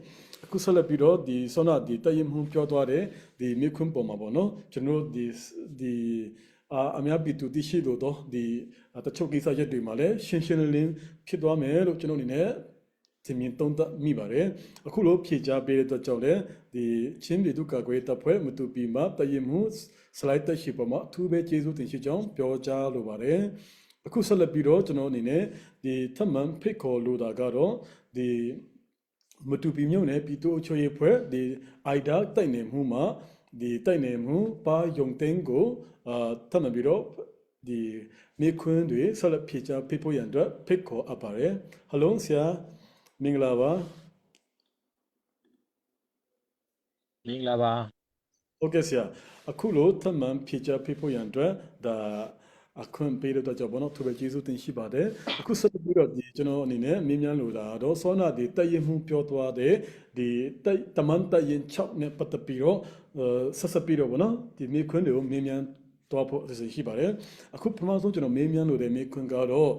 အခုဆက်လက်ပြီးတော့ဒီဆောနာဒီတည်မှုပြောသွားတဲ့ဒီမိခွင့်ပေါ်မှာပေါ့နော်ကျွန်တော်ဒီအများပြည်သူသိရှိတော့ဒီတချို့ကိစ္စရပ်တွေမှာလည်းရှင်းရှင်းလင်းဖြစ်သွားမယ်လို့ကျွန်တော်အနေနဲ့ဒီမြင်သုံးသပ်မိပါတယ်အခုလိုဖြေကြားပေးတဲ့အတွက်ကြောင့်လည်းဒီချင်းပြည်သူ့ကာကွယ်တပ်ဖွဲ့မတူပီမှာတည်မှုစလိုက်တက်ရှိပေါ်မှာအထူးပဲကျေးဇူးတင်ရှိကြောင်းပြောကြားလိုပါတယ်အခုဆက်လက်ပြီးတော့ကျွန်တော်အနေနဲ့ဒီထပ်မံဖိတ်ခေါ်လိုတာကတော့ဒီမတူပီမြို့နယ်ပြည်သူ့အချုပ်ရေးဖွဲ့ဒီအိုက်ဒါတိုက်နယ်မှုမှာဒီတိုက်နယ်မှုပါယုံသိန်းကိုထပ်မံပြီးတော့ဒီမိခွန်းတွေဆက်လက်ဖြေကြားပေးဖို့ရန်အတွက်ဖိတ်ခေါ်အပ်ပါတယ်ဟယ်လိုဆရာမင်္ဂလာပါဟုတ်ကဲ့ဆရာအခုလိုထပ်မံဖြေကြားပေးဖို့ရန်အတွက်ဒါအခွင့်ပေးတဲ့ကြောင့်ဘောနော်သူပဲကျေးဇူးတင်ရှိပါတယ်အခုဆက်ပြီးတော့ဒီကျွန်တော်အနေနဲ့မြင်မြန်လို့လာတော့စောနာဒီတည်ရင်မှုပြောသွားတဲ့ဒီတမန်တရင်6နဲ့ပတ်သက်ပြီးတော့ဆက်ပြီးတော့ဘောနော်ဒီမိခွန်းတွေကိုမြင်မြန်တော့ဖို့ရှိပါတယ်အခုပထမဆုံးကျွန်တော်မြင်မြန်လို့တဲ့မိခွန်းကတော့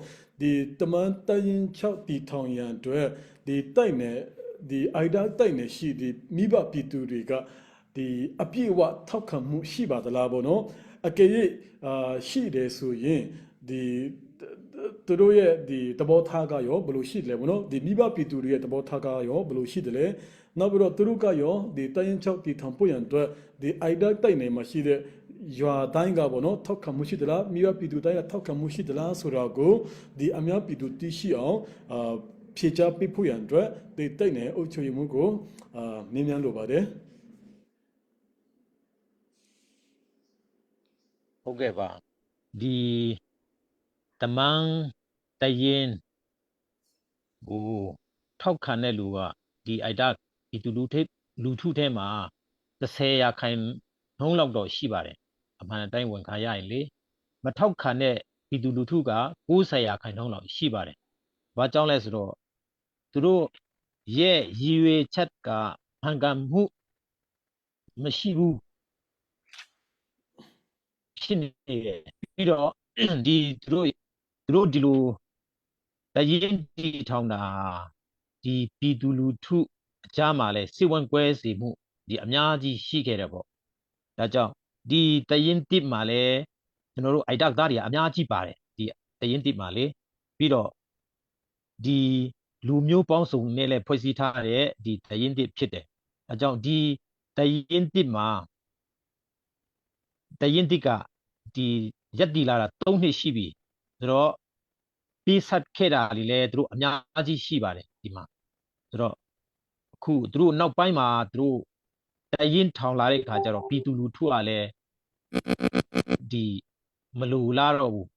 ဒီတမန်တရင်6တီထောင်ရန်အတွက်ဒီတိုက်နယ် ဒီအိုက်ဒါတိုက်နေရှိဒီမိဘပြည်သူတွေကဒီအပြည့်အဝထောက်ခံမှုရှိပါသလားပေါ့နော်အကယ်၍ရှိတယ်ဆိုရင်ဒီသူတို့ရဲ့ဒီသဘောထားကရောဘယ်လိုရှိတယ်လဲပေါ့နော်ဒီမိဘပြည်သူတွေရဲ့သဘောထားကရောဘယ်လိုရှိတယ်လဲနောက်ပြီးတော့သူတို့ကရောဒီတိုင်းရင်6တီထောင်ပွင့်ရန်အတွက်ဒီအိုက်ဒါတိုက်နေမှာရှိတဲ့ရွာတိုင်းကပေါ့နော်ထောက်ခံမှုရှိသလားမိဘပြည်သူတိုင်းကထောက်ခံမှုရှိသလားဆိုတော့ကိုဒီအများပြည်သူသိရှိအောင်ဖြေချပေးဖို့ရန်အတွက်ဒီတိုက်နေအုပ်ချုပ်ရေးမှုကိုမြင်မြန်လိုပါတယ် ဟုတ်ကဲ့ပါဒီတမန်တရင်ကိုထောက်ခံတဲ့လူကဒီအိုက်ဒါဒီလူထုထဲမှာ30ရာခိုင်နှုန်းလောက်တော့ရှိပါတယ်အမှန်တိုင်းဝန်ခံရရင်လေမထောက်ခံတဲ့ဒီလူထုက90ရာခိုင်နှုန်းလောက်ရှိပါတယ်ဘာကြောင့်လဲဆိုတော့သူတို့ရဲ့ရည်ရွယ်ချက်ကဟန်ကန်မှုမရှိဘူးဖြစ်နေတယ်ပြီးတော့ဒီသူတို့ဒီလိုတရင်တီထောင်တာဒီပြည်သူလူထုအကြမှာလဲစိတ်ဝင်ကွဲစေမှုဒီအများကြီးရှိခဲ့တယ်ပေါ့ဒါကြောင့်ဒီတရင်တစ်မှာလဲကျွန်တော်တို့အိုက်ဒါသားတွေအများကြီးပါတယ်ဒီတရင်တစ်မှာလေပြီးတော့ဒီလူမျိုးပေါင်းစုံနဲ့လဲဖွဲ့စည်းထားတဲ့ဒီတရင်တစ်ဖြစ်တယ်ဒါကြောင့်ဒီတရင်တစ်မှာတရင်တစ်ကဒီရက်တီလာတာ3နှစ်ရှိပြီဆိုတော့ပြီးဆက်ခဲ့တာလေသူတို့အများကြီးရှိပါတယ်ဒီမှာဆိုတော့အခုသူတို့နောက်ပိုင်းမှာသူတို့တရင်ထောင်လာတဲ့ခါကျတော့ပြည်သူလူထုကလည်းဒီမလူလာတော့ဘူး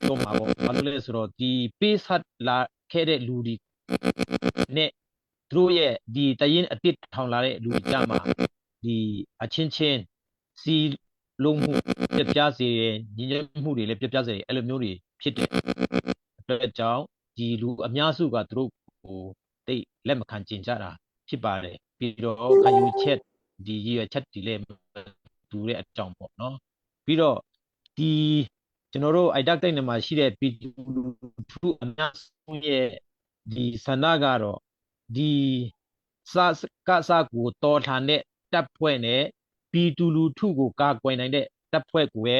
တော့မှာပေါ့ဘာလို့လဲဆိုတော့ဒီပေးဆက်လာခဲ့တဲ့လူတွေနဲ့သူတို့ရဲ့ဒီတရင်အတစ်ထောင်လာတဲ့လူတွေကြမှာဒီအချင်းချင်းစီလုံးမှုပြပြစေညီညွတ်မှုတွေလည်းပြပြစေအဲ့လိုမျိုးတွေဖြစ်တဲ့အတွက်ကြောင့်ဒီလူအများစုကသူတို့ကိုတိတ်လက်မခံကျင်ကြတာဖြစ်ပါတယ်ပြီးတော့ခံယူချက်ဒီရည်ရွယ်ချက်တွေလည်းတူတဲ့အကြောင်းပေါ့နော်ပြီးတော့ဒီကျွန်တော်တို့အိုက်ဒါတိုက်နယ်မှာရှိတဲ့ပြည်သူလူထုအများစုရဲ့ဒီဆန္ဒကတော့ဒီစကိုတော်လှန်တဲ့တပ်ဖွဲ့နဲ့ပြည်သူလူထုကိုကာကွယ်နိုင်တဲ့တပ်ဖွဲ့ကိုပဲ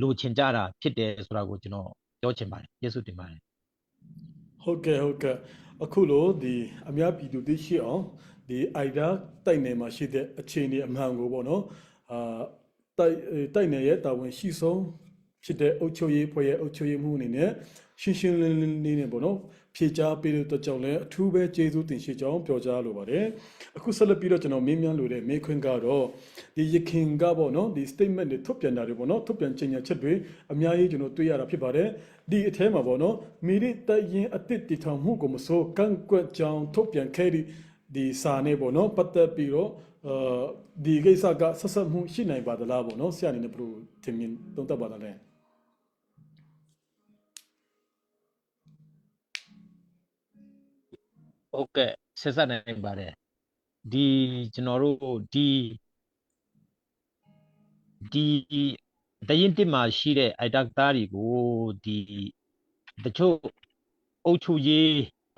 လိုချင်ကြတာဖြစ်တယ်ဆိုတာကိုကျွန်တော်ပြောချင်ပါတယ်ကျေးဇူးတင်ပါတယ် ဟုတ်ကဲ့အခုလိုဒီအများပြည်သူသိရှိအောင်ဒီအိုက်ဒါတိုက်နယ်မှာရှိတဲ့အခြေအနေအမှန်ကိုပေါ့နော်တိုက်နယ်ရဲ့တာဝန်ရှိဆုံးဖြစ်တဲ့အုပ်ချုပ်ရေးဖွဲ့ရဲ့အုပ်ချုပ်ရေးမှုအနေနဲ့ရှင်းရှင်းလင်းလင်းလေးနဲ့ပေါ့နော်ဖြေကြားပေးတဲ့အတွက်ကြောင့်လည်းအထူးပဲကျေးဇူးတင်ရှိကြောင်းပြောကြားလိုပါတယ်အခုဆက်လက်ပြီးတော့ကျွန်တော်မင်းမြန်လိုတဲ့မေခွန်းကတော့ဒီရခင်ကပေါ့နော်ဒီ statement တွေထုတ်ပြန်တာတွေပေါ့နော်ထုတ်ပြန်ကြေညာချက်တွေအများကြီးကျွန်တော်တွေ့ရတာဖြစ်ပါတယ်ဒီအထဲမှာပေါ့နော်မိရိတရင်အတစ်တည်ထောင်မှုကိုမစိုးကန့်ကွက်ကြောင်းထုတ်ပြန်ခဲ့ဒီစာနဲ့ပေါ့နော်ပတ်သက်ပြီးတော့ဒီကိစ္စကဆက်ဆက်မှုရှိနိုင်ပါသလားပေါ့နော်ဆရာအနေနဲ့ဘယ်လိုထင်မြင်သုံးသပ်ပါသလဲဟုတ်ကဲ့ဆက်ဆက်နိုင်ပါတယ်ဒီကျွန်တော်တို့ဒီတရင်တစ်မှာရှိတဲ့အိုက်ဒါသားတွေကိုဒီတချို့အုပ်ချုပ်ရေး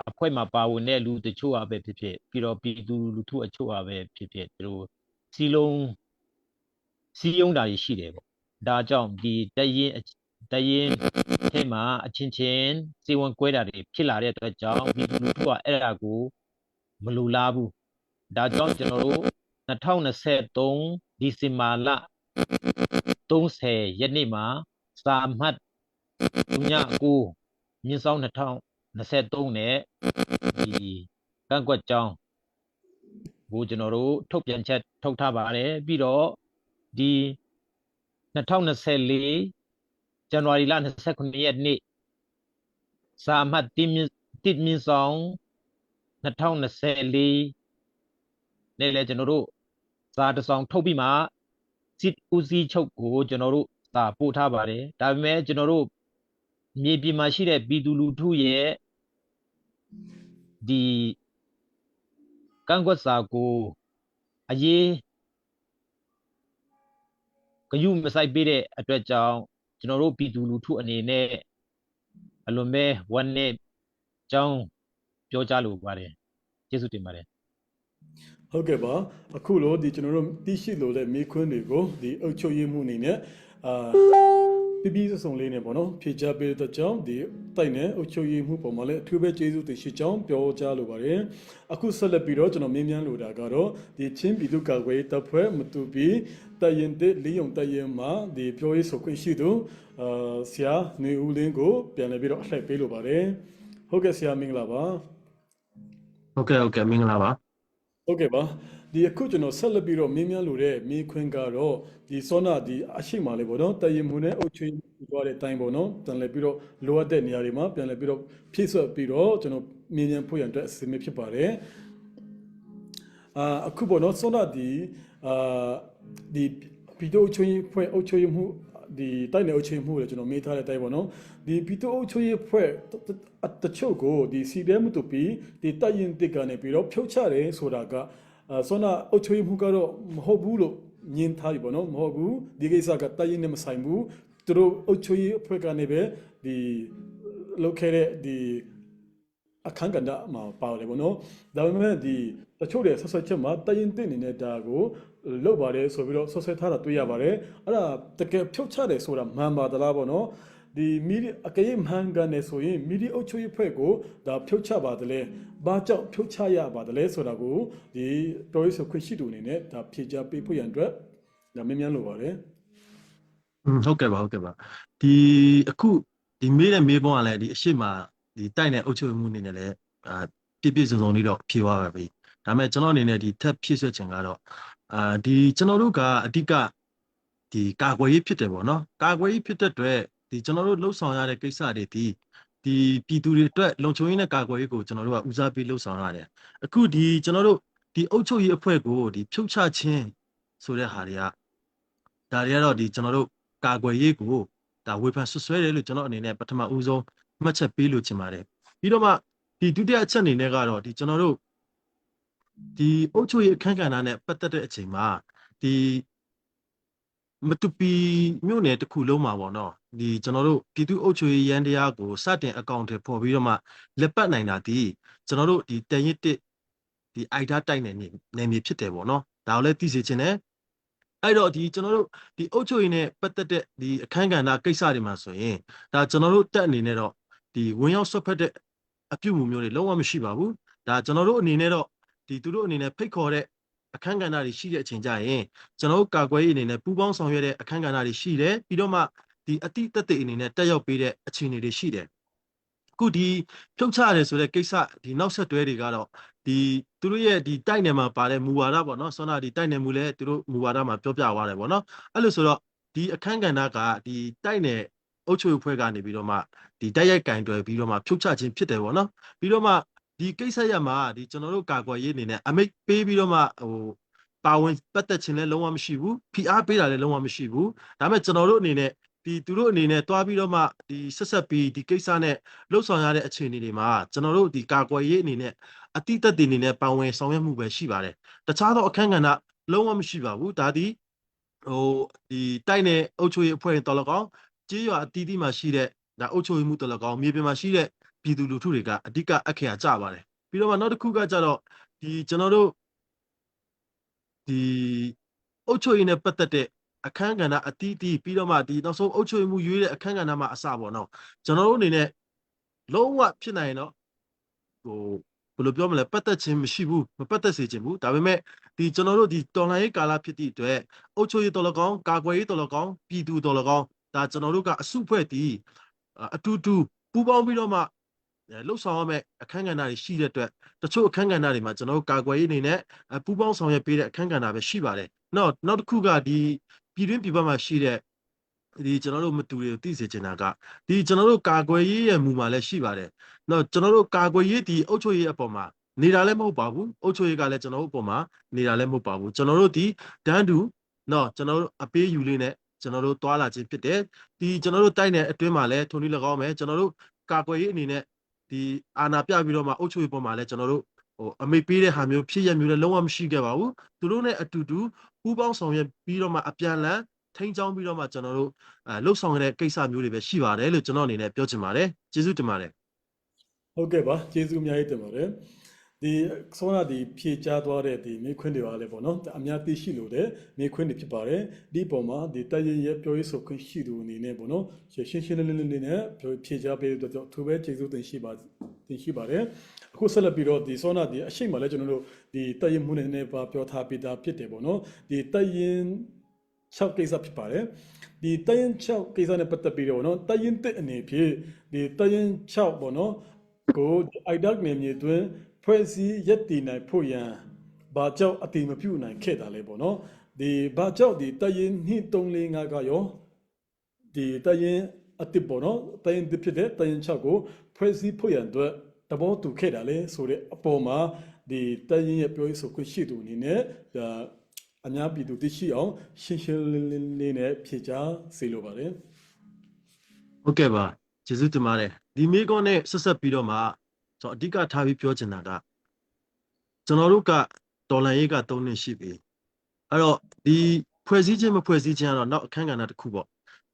အဖွဲ့မှာပါဝင်တဲ့လူတချို့အပဲဖြစ်ဖြစ်ပြီးတော့ပြည်သူလူထုအချို့အပဲဖြစ်ဖြစ်သူတို့စီယုံတာရှိတယ်ပေါ့ဒါကြောင့်ဒီတရင်ထဲမှာအချင်းချင်းစေဝန်ကွဲတာတွေဖြစ်လာတဲ့အတွက်ကြောင့်ပြည်သူလူထုကအဲ့ဒါကိုမလိုလားဘူးဒါကြောင့်ကျွန်တော်တို့2023ဒီဇင်ဘာလ30ရက်နေ့မှာစာမှတ်ည9မြင်းဆောင်2023နဲ့ဒီကန့်ကွက်ကြောင်းကိုကျွန်တော်တို့ထုတ်ပြန်ချက်ထုတ်ထားပါတယ်ပြီးတော့ဒီ2024ဇန်နဝါရီလ29ရက်နေ့စာမှတ်1မြင်းဆောင်2024နဲ့လည်းကျွန်တော်တို့စာတစ်စောင်ထုတ်ပြီးမှစစ်ဦးစီးချုပ်ကိုကျွန်တော်တို့စာပို့ထားပါတယ်ဒါပေမဲ့ကျွန်တော်တို့မြေပြင်မှာရှိတဲ့ပြည်သူလူထုရဲ့ဒီကန့်ကွက်စာကိုအရေးဂရုမစိုက်ပေးတဲ့အတွက်ကြောင့်ကျွန်တော်တို့ပြည်သူလူထုအနေနဲ့အလွန်ပဲဝမ်းနည်းကြောင်း ပြောကြားလိုပါတယ်ကျေးဇူးတင်ပါတယ် ဟုတ်ကဲ့ပါအခုလို့ဒီကျွန်တော်တို့သိရှိလို့တဲ့မိခွန်းတွေကိုဒီအုပ်ချုပ်ရေးမှုအနေနဲ့ပြပြစုံလေးနဲ့ပေါ့နော်ဖြေချပေးတဲ့ကြောင့်ဒီတိုက်နဲ့အုပ်ချုပ်ရေးမှုပုံမှာလည်းအထူးပဲကျေးဇူးတင်ရှိကြောင်းပြောကြားလိုပါတယ်အခုဆက်လက်ပြီးတော့ကျွန်တော်မြင်းမြန်းလိုတာကတော့ဒီချင်းပြည်သူ့ကာကွယ်ရေးတပ်ဖွဲ့မတူပြီးတိုက်ရင်တဲ့လေးုံတိုက်ရင်မှာဒီပြောရေးဆိုခွင့်ရှိသူဆရာနေဦးလင်းကိုပြန်လည်ပြီးတော့အလှည့်ပေးလိုပါတယ်ဟုတ်ကဲ့ဆရာမင်္ဂလာပါ ဟုတ်ကဲ့မင်္ဂလာပါ ဟုတ်ကဲ့ပါဒီအခုကျွန်တော်ဆက်လက်ပြီးတော့မြင်းမြန်းလို့တဲ့မိခွန်းကတော့ဒီစောနာဒီအရှိမလေးပေါ့နော်တရင်မှုနဲ့အုတ်ချွေးသွားတဲ့အတိုင်းပေါ့နော်ပြန်လည်ပြီးတော့လိုအပ်တဲ့နေရာတွေမှာပြန်လည်ပြီးတော့ဖြည့်ဆွတ်ပြီးတော့ကျွန်တော်မြင်းမြန်းဖို့ရန်အတွက်အစီအမံဖြစ်ပါတယ်အခုပေါ့နော်စောနာဒီဗီဒီယိုချွေးဖွဲ့အုတ်ချွေးမှုဒီတိုက်နယ်အုတ်ချွေးမှုလေကျွန်တော်မေးထားတဲ့အတိုင်းပေါ့နော်ဒီဗီဒီယိုအုတ်ချွေးဖွဲ့တချို့ကိုဒီစီတဲမှုတူပြီးဒီတိုက်ရင်တစ်ကနေပြီးတော့ဖြုတ်ချတယ်ဆိုတာကစောနာအုတ်ချွေးမှုကတော့မဟုတ်ဘူးလို့ညင်ထားပြီပေါ့နော်မဟုတ်ဘူးဒီကိစ္စကတိုက်ရင်နဲ့မဆိုင်ဘူးသူတို့အုတ်ချွေးအဖွဲ့ကနေပဲဒီလောက်ခဲ့တဲ့ဒီအခန်းကဏ္ဍမှာပါတယ်ပေါ့နော်ဒါပေမဲ့ဒီတချို့တဲ့ဆက်ဆက်ချက်မှာတိုက်ရင်တစ်နေတဲ့ဒါကိုလောက်ပါတယ်ဆိုပြီးတော့ဆက်ဆက်ထားတာတွေ့ရပါတယ်အဲ့ဒါတကယ်ဖြုတ်ချတယ်ဆိုတာမှန်ပါသလားပေါ့နော်ဒီမီဒီအကရေးမှန်ကန်နေဆိုရင်မီဒီအုပ်ချုပ်ရေးဖွဲ့ကိုဒါဖြုတ်ချပါတယ်လေဘာကြောင့်ဖြုတ်ချရပါတယ်လဲဆိုတာကိုဒီတော်ရေးဆိုခွင့်ရှိသူအနေနဲ့ဒါဖြေချပေးဖို့ရန်အတွက်ဒါမြင်မြန်လိုပါတယ် ဟုတ်ကဲ့ပါဒီအခုဒီမေးတဲ့မေးပုံကလည်းဒီအရှိမဒီတိုက်နယ်အုပ်ချုပ်မှုအနေနဲ့လည်းပြည့်စုံလေးတော့ဖြေသွားပါပြီဒါပေမဲ့ကျွန်တော်အနေနဲ့ဒီထပ်ဖြည့်ဆွတ်ချင်ကတော့ဒီကျွန်တော်တို့ကအဓိကဒီကာကွယ်ရေးဖြစ်တယ်ပေါ့နော်ကာကွယ်ရေးဖြစ်တဲ့အတွက်ဒီကျွန်တော်တို့လှုပ်ဆောင်ရတဲ့ကိစ္စတွေဒီပြည်သူတွေအတွက်လုံခြုံရေးနဲ့ကာကွယ်ရေးကိုကျွန်တော်တို့ကဦးစားပေးလှုပ်ဆောင်ရတယ်အခုဒီကျွန်တော်တို့ဒီအုပ်ချုပ်ရေးအဖွဲ့ကိုဒီဖြုတ်ချခြင်းဆိုတဲ့ဟာတွေကဒါတွေကတော့ဒီကျွန်တော်တို့ကာကွယ်ရေးကိုဒါဝေဖန်ဆွဆွဲတယ်လို့ကျွန်တော်အနေနဲ့ပထမဦးဆုံးမှတ်ချက်ပေးလို့ချင်ပါတယ်ပြီးတော့မှဒီဒုတိယအချက်အနေနဲ့ကတော့ဒီကျွန်တော်တို့ဒီအုပ်ချုပ်ရေးအခမ်းကဏ္ဍနဲ့ပတ်သက်တဲ့အချိန်မှာဒီမတူပီမြို့နယ်တစ်ခုလုံးမှာပေါ့နော်ဒီကျွန်တော်တို့ပြည်သူ့အုပ်ချုပ်ရေးရန်တရားကိုစတင်အကောင့်ထဲပေါ်ပြီးတော့မှလက်ပတ်နိုင်တာဒီကျွန်တော်တို့ဒီတန်ရစ်တစ်ဒီအိုက်ဒါတိုက်နယ်နယ်မြေဖြစ်တယ်ပေါ့နော်ဒါကိုလည်းသိစေချင်တယ်အဲ့တော့ဒီကျွန်တော်တို့ဒီအုပ်ချုပ်ရေးနဲ့ပတ်သက်တဲ့ဒီအခမ်းကဏ္ဍကိစ္စတွေမှာဆိုရင်ဒါကျွန်တော်တို့တက်အနေနဲ့တော့ဒီဝင်ရောက်ဆွတ်ဖက်တဲ့အပြုအမူမျိုးတွေလုံးဝမရှိပါဘူးဒါကျွန်တော်တို့အနေနဲ့တော့ဒီသူတို့အနေနဲ့ဖိတ်ခေါ်တဲ့အခမ်းကဏ္ဍတွေရှိတဲ့အချိန်ကြရင်ကျွန်တော်တို့ကာကွယ်ရေးအနေနဲ့ပူးပေါင်းဆောင်ရွက်တဲ့အခမ်းကဏ္ဍတွေရှိတယ်ပြီးတော့မှဒီအတိတ်အနေနဲ့တက်ရောက်ပေးတဲ့အခြေအနေတွေရှိတယ်အခုဒီဖြုတ်ချရတယ်ဆိုတဲ့ကိစ္စဒီနောက်ဆက်တွဲတွေကတော့ဒီသူတို့ရဲ့ဒီတိုက်နယ်မှာပါတဲ့မူဝါဒပေါ့နော်ဆောနာဒီတိုက်နယ်မူလဲသူတို့မူဝါဒမှာပြောပြသွားတယ်ပေါ့နော်အဲ့လိုဆိုတော့ဒီအခမ်းကဏ္ဍကဒီတိုက်နယ်အုပ်ချုပ်ရေးဖွဲ့ကနေပြီးတော့မှဒီတိုက်ရိုက်ကင်တွယ်ပြီးတော့မှဖြုတ်ချခြင်းဖြစ်တယ်ပေါ့နော်ပြီးတော့မှဒီကိစ္စရမှာဒီကျွန်တော်တို့ကာကွယ်ရေးအနေနဲ့အမိတ်ပေးပြီးတော့မှပါဝင်ပတ်သက်ခြင်းလည်းလုံးဝမရှိဘူးဖိအားပေးတာလည်းလုံးဝမရှိဘူးဒါပေမဲ့ကျွန်တော်တို့အနေနဲ့ဒီသူတို့အနေနဲ့တွားပြီးတော့မှဒီဆက်ပြီးဒီကိစ္စနဲ့လှုပ်ဆောင်ရတဲ့အခြေအနေတွေမှာကျွန်တော်တို့ဒီကာကွယ်ရေးအနေနဲ့အတိတ်တွေအနေနဲ့ပါဝင်ဆောင်ရွက်မှုပဲရှိပါတယ်တခြားသောအခမ်းကဏ္ဍလုံးဝမရှိပါဘူးဒါဒီဒီတိုက်နယ်အုပ်ချုပ်ရေးအဖွဲ့တော်လကောင်ကြေးရွာအတီးတီးမှာရှိတဲ့ဒါအုပ်ချုပ်ရေးမှုတော်လကောင်မြေပြင်မှာရှိတဲ့ပြည်သူလူထုတွေကအဓိကအခရာကြပါတယ်ပြီးတော့မှနောက်တစ်ခုကကြတော့ဒီကျွန်တော်တို့ဒီအုပ်ချုပ်ရေးနဲ့ပတ်သက်တဲ့အခမ်းကဏ္ဍအတီးတီးပြီးတော့မှဒီနောက်ဆုံးအုပ်ချုပ်ရေးမှုရွေးတဲ့အခမ်းကဏ္ဍမှာအစပေါ့နော်ကျွန်တော်တို့အနေနဲ့လုံးဝဖြစ်နိုင်တော့ဘယ်လိုပြောမလဲပတ်သက်ခြင်းမရှိဘူးမပတ်သက်စေခြင်းဘူးဒါပေမဲ့ဒီကျွန်တော်တို့ဒီတော်လှန်ရေးကာလဖြစ်သည့်အတွက်အုပ်ချုပ်ရေးတော်လကောင်ကာကွယ်ရေးတော်လကောင်ပြည်သူတော်လကောင်ဒါကျွန်တော်တို့ကအစုဖွဲ့တည်အတူတူပူးပေါင်းပြီးတော့မှလှုပ်ဆောင်ရမယ့်အခမ်းကဏ္ဍတွေရှိတဲ့အတွက်တချို့အခမ်းကဏ္ဍတွေမှာကျွန်တော်တို့ကာကွယ်ရေးအနေနဲ့ပူးပေါင်းဆောင်ရွက်ပေးတဲ့အခမ်းကဏ္ဍပဲရှိပါတယ်နောက်တစ်ခုကဒီပြည်တွင်းပြည်ပမှာရှိတဲ့ဒီကျွန်တော်တို့မတူတွေကိုသိစေချင်တာကဒီကျွန်တော်တို့ကာကွယ်ရေးရဲ့မူမှာလည်းရှိပါတယ်ကျွန်တော်တို့ကာကွယ်ရေးဒီအုပ်ချုပ်ရေးအပေါ်မှာနေတာလည်းမဟုတ်ပါဘူးအုပ်ချုပ်ရေးကလည်းကျွန်တော်တို့အပေါ်မှာနေတာလည်းမဟုတ်ပါဘူးကျွန်တော်တို့ဒီဒန်းတူကျွန်တော်တို့အပေးယူလေးနဲ့ကျွန်တော်တို့တွာလာခြင်းဖြစ်တယ်ဒီကျွန်တော်တို့တိုက်နယ်အတွင်းမှာလည်းထုံနည်း၎င်းမယ်ကျွန်တော်တို့ကာကွယ်ရေးအနေနဲ့ဒီအာဏာပြပြီးတော့မှအုပ်ချုပ်ရေးပေါ်မှာလည်းကျွန်တော်တို့အမိတ်ပေးတဲ့ဟာမျိုးဖြစ်ရမျိုးလည်းလုံးဝမရှိခဲ့ပါဘူးသူတို့နဲ့အတူတူပူးပေါင်းဆောင်ရွက်ပြီးတော့မှအပြန်လန်းထိန်းချောင်းပြီးတော့မှကျွန်တော်တို့လှုပ်ဆောင်ရတဲ့ကိစ္စမျိုးတွေပဲရှိပါတယ်လို့ကျွန်တော်အနေနဲ့ပြောချင်ပါတယ်ကျေးဇူးတင်ပါတယ် ဟုတ်ကဲ့ပါကျေးဇူးအများကြီးတင်ပါတယ်ဒီဆောနာဒီဖြည့်ချသွားတဲ့ဒီမိခွန်းတွေပါလေပေါ့နော်အများသိရှိလို့တဲ့မိခွန်းတွေဖြစ်ပါတယ်ဒီပုံမှာဒီတရရဲ့ပြောရေးဆိုခွင့်ရှိသူအနေနဲ့ပေါ့နော်ရှင်းရှင်းလင်းလင်းလေးနဲ့ဖြည့်ချပေးတဲ့အတွက်သူပဲကျေးဇူးတင်ရှိပါတယ်အခုဆက်လက်ပြီးတော့ဒီဆောနာဒီအရှိမလဲကျွန်တော်တို့ဒီတရမှုနဲ့ပါပြောထားပြီးသားဖြစ်တယ်ပေါ့နော်ဒီတရင်6ကိစ္စဖြစ်ပါတယ်ဒီတရင်6ကိစ္စနဲ့ပတ်သက်ပြီးတော့နော်တရင်တစ်အနေဖြင့်ဒီတရင်6ပေါ့နော်ကိုအိုက်ဒက်နေမြေတွင်ဖွဲ့စည်းရက်တည်နိုင်ဖို့ရန်ဘာကြောင့်အတိမပြုနိုင်ခဲ့တာလဲပေါ့နော်ဒီဘာကြောင့်ဒီတရင်နှစ်345ကရောဒီတရင်အတိပေါ့နော်တရင်တစ်ဖြစ်တဲ့တရင်6ကိုဖွဲ့စည်းဖို့ရန်အတွက်တဘောတူခဲ့တာလဲဆိုတဲ့အပေါ်မှာဒီတရင်ရဲ့ပြောရေးဆိုခွင့်ရှိသူအနေနဲ့အများပြည်သူသိရှိအောင်ရှင်းရှင်းလင်းလင်းလေးနဲ့ဖြေကြားစေလိုပါတယ်ဟုတ်ကဲ့ပါကျေးဇူးတင်ပါတယ်ဒီမိကောနဲ့ဆက်ဆက်ပြီးတော့မှကျွန်တော်အဓိကထားပြီးပြောချင်တာကကျွန်တော်တို့ကတော်လန်ရေးက3နှစ်ရှိပြီအဲ့တော့ဒီဖွဲ့စည်းခြင်းမဖွဲ့စည်းခြင်းကတော့နောက်အခန်းကဏ္ဍတစ်ခုပေါ့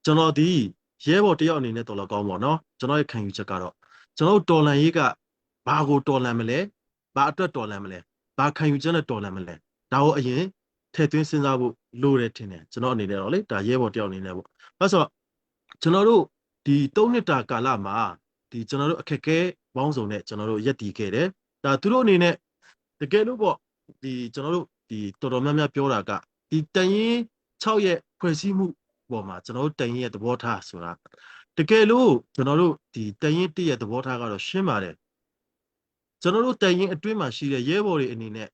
ကျွန်တော်ဒီရဲဘော်တယောက်အနေနဲ့တော်တော်ကောင်းပေါ့နော်ကျွန်တော်ရဲ့ခံယူချက်ကတော့ကျွန်တော်တော်လန်ရေးကဘာကိုတော်လန်မလဲဘာအတွက်တော်လန်မလဲဘာခံယူချက်နဲ့တော်လန်မလဲဒါကိုအရင်ထည့်သွင်းစဉ်းစားဖို့လိုတယ်ထင်တယ်ကျွန်တော်အနေနဲ့တော့လေဒါရဲဘော်တယောက်အနေနဲ့ပေါ့အဲဆိုကျွန်တော်တို့ဒီ3နှစ်တာကာလမှာဒီကျွန်တော်တို့အခက်အခဲပေါင်းစုံနဲ့ကျွန်တော်တို့ရက်တည်ခဲ့တယ်ဒါသူတို့အနေနဲ့တကယ်လို့ပေါ့ဒီကျွန်တော်တို့ဒီတော်တော်များများပြောတာကဒီတရင်6ရဲ့ဖွဲ့စည်းမှုပေါ်မှာကျွန်တော်တို့တရင်ရဲ့သဘောထားဆိုတာတကယ်လို့ကျွန်တော်တို့ဒီတရင်1ရဲ့သဘောထားကတော့ရှင်းပါတယ်ကျွန်တော်တို့တရင်အတွင်းမှာရှိတဲ့ရဲဘော်တွေအနေနဲ့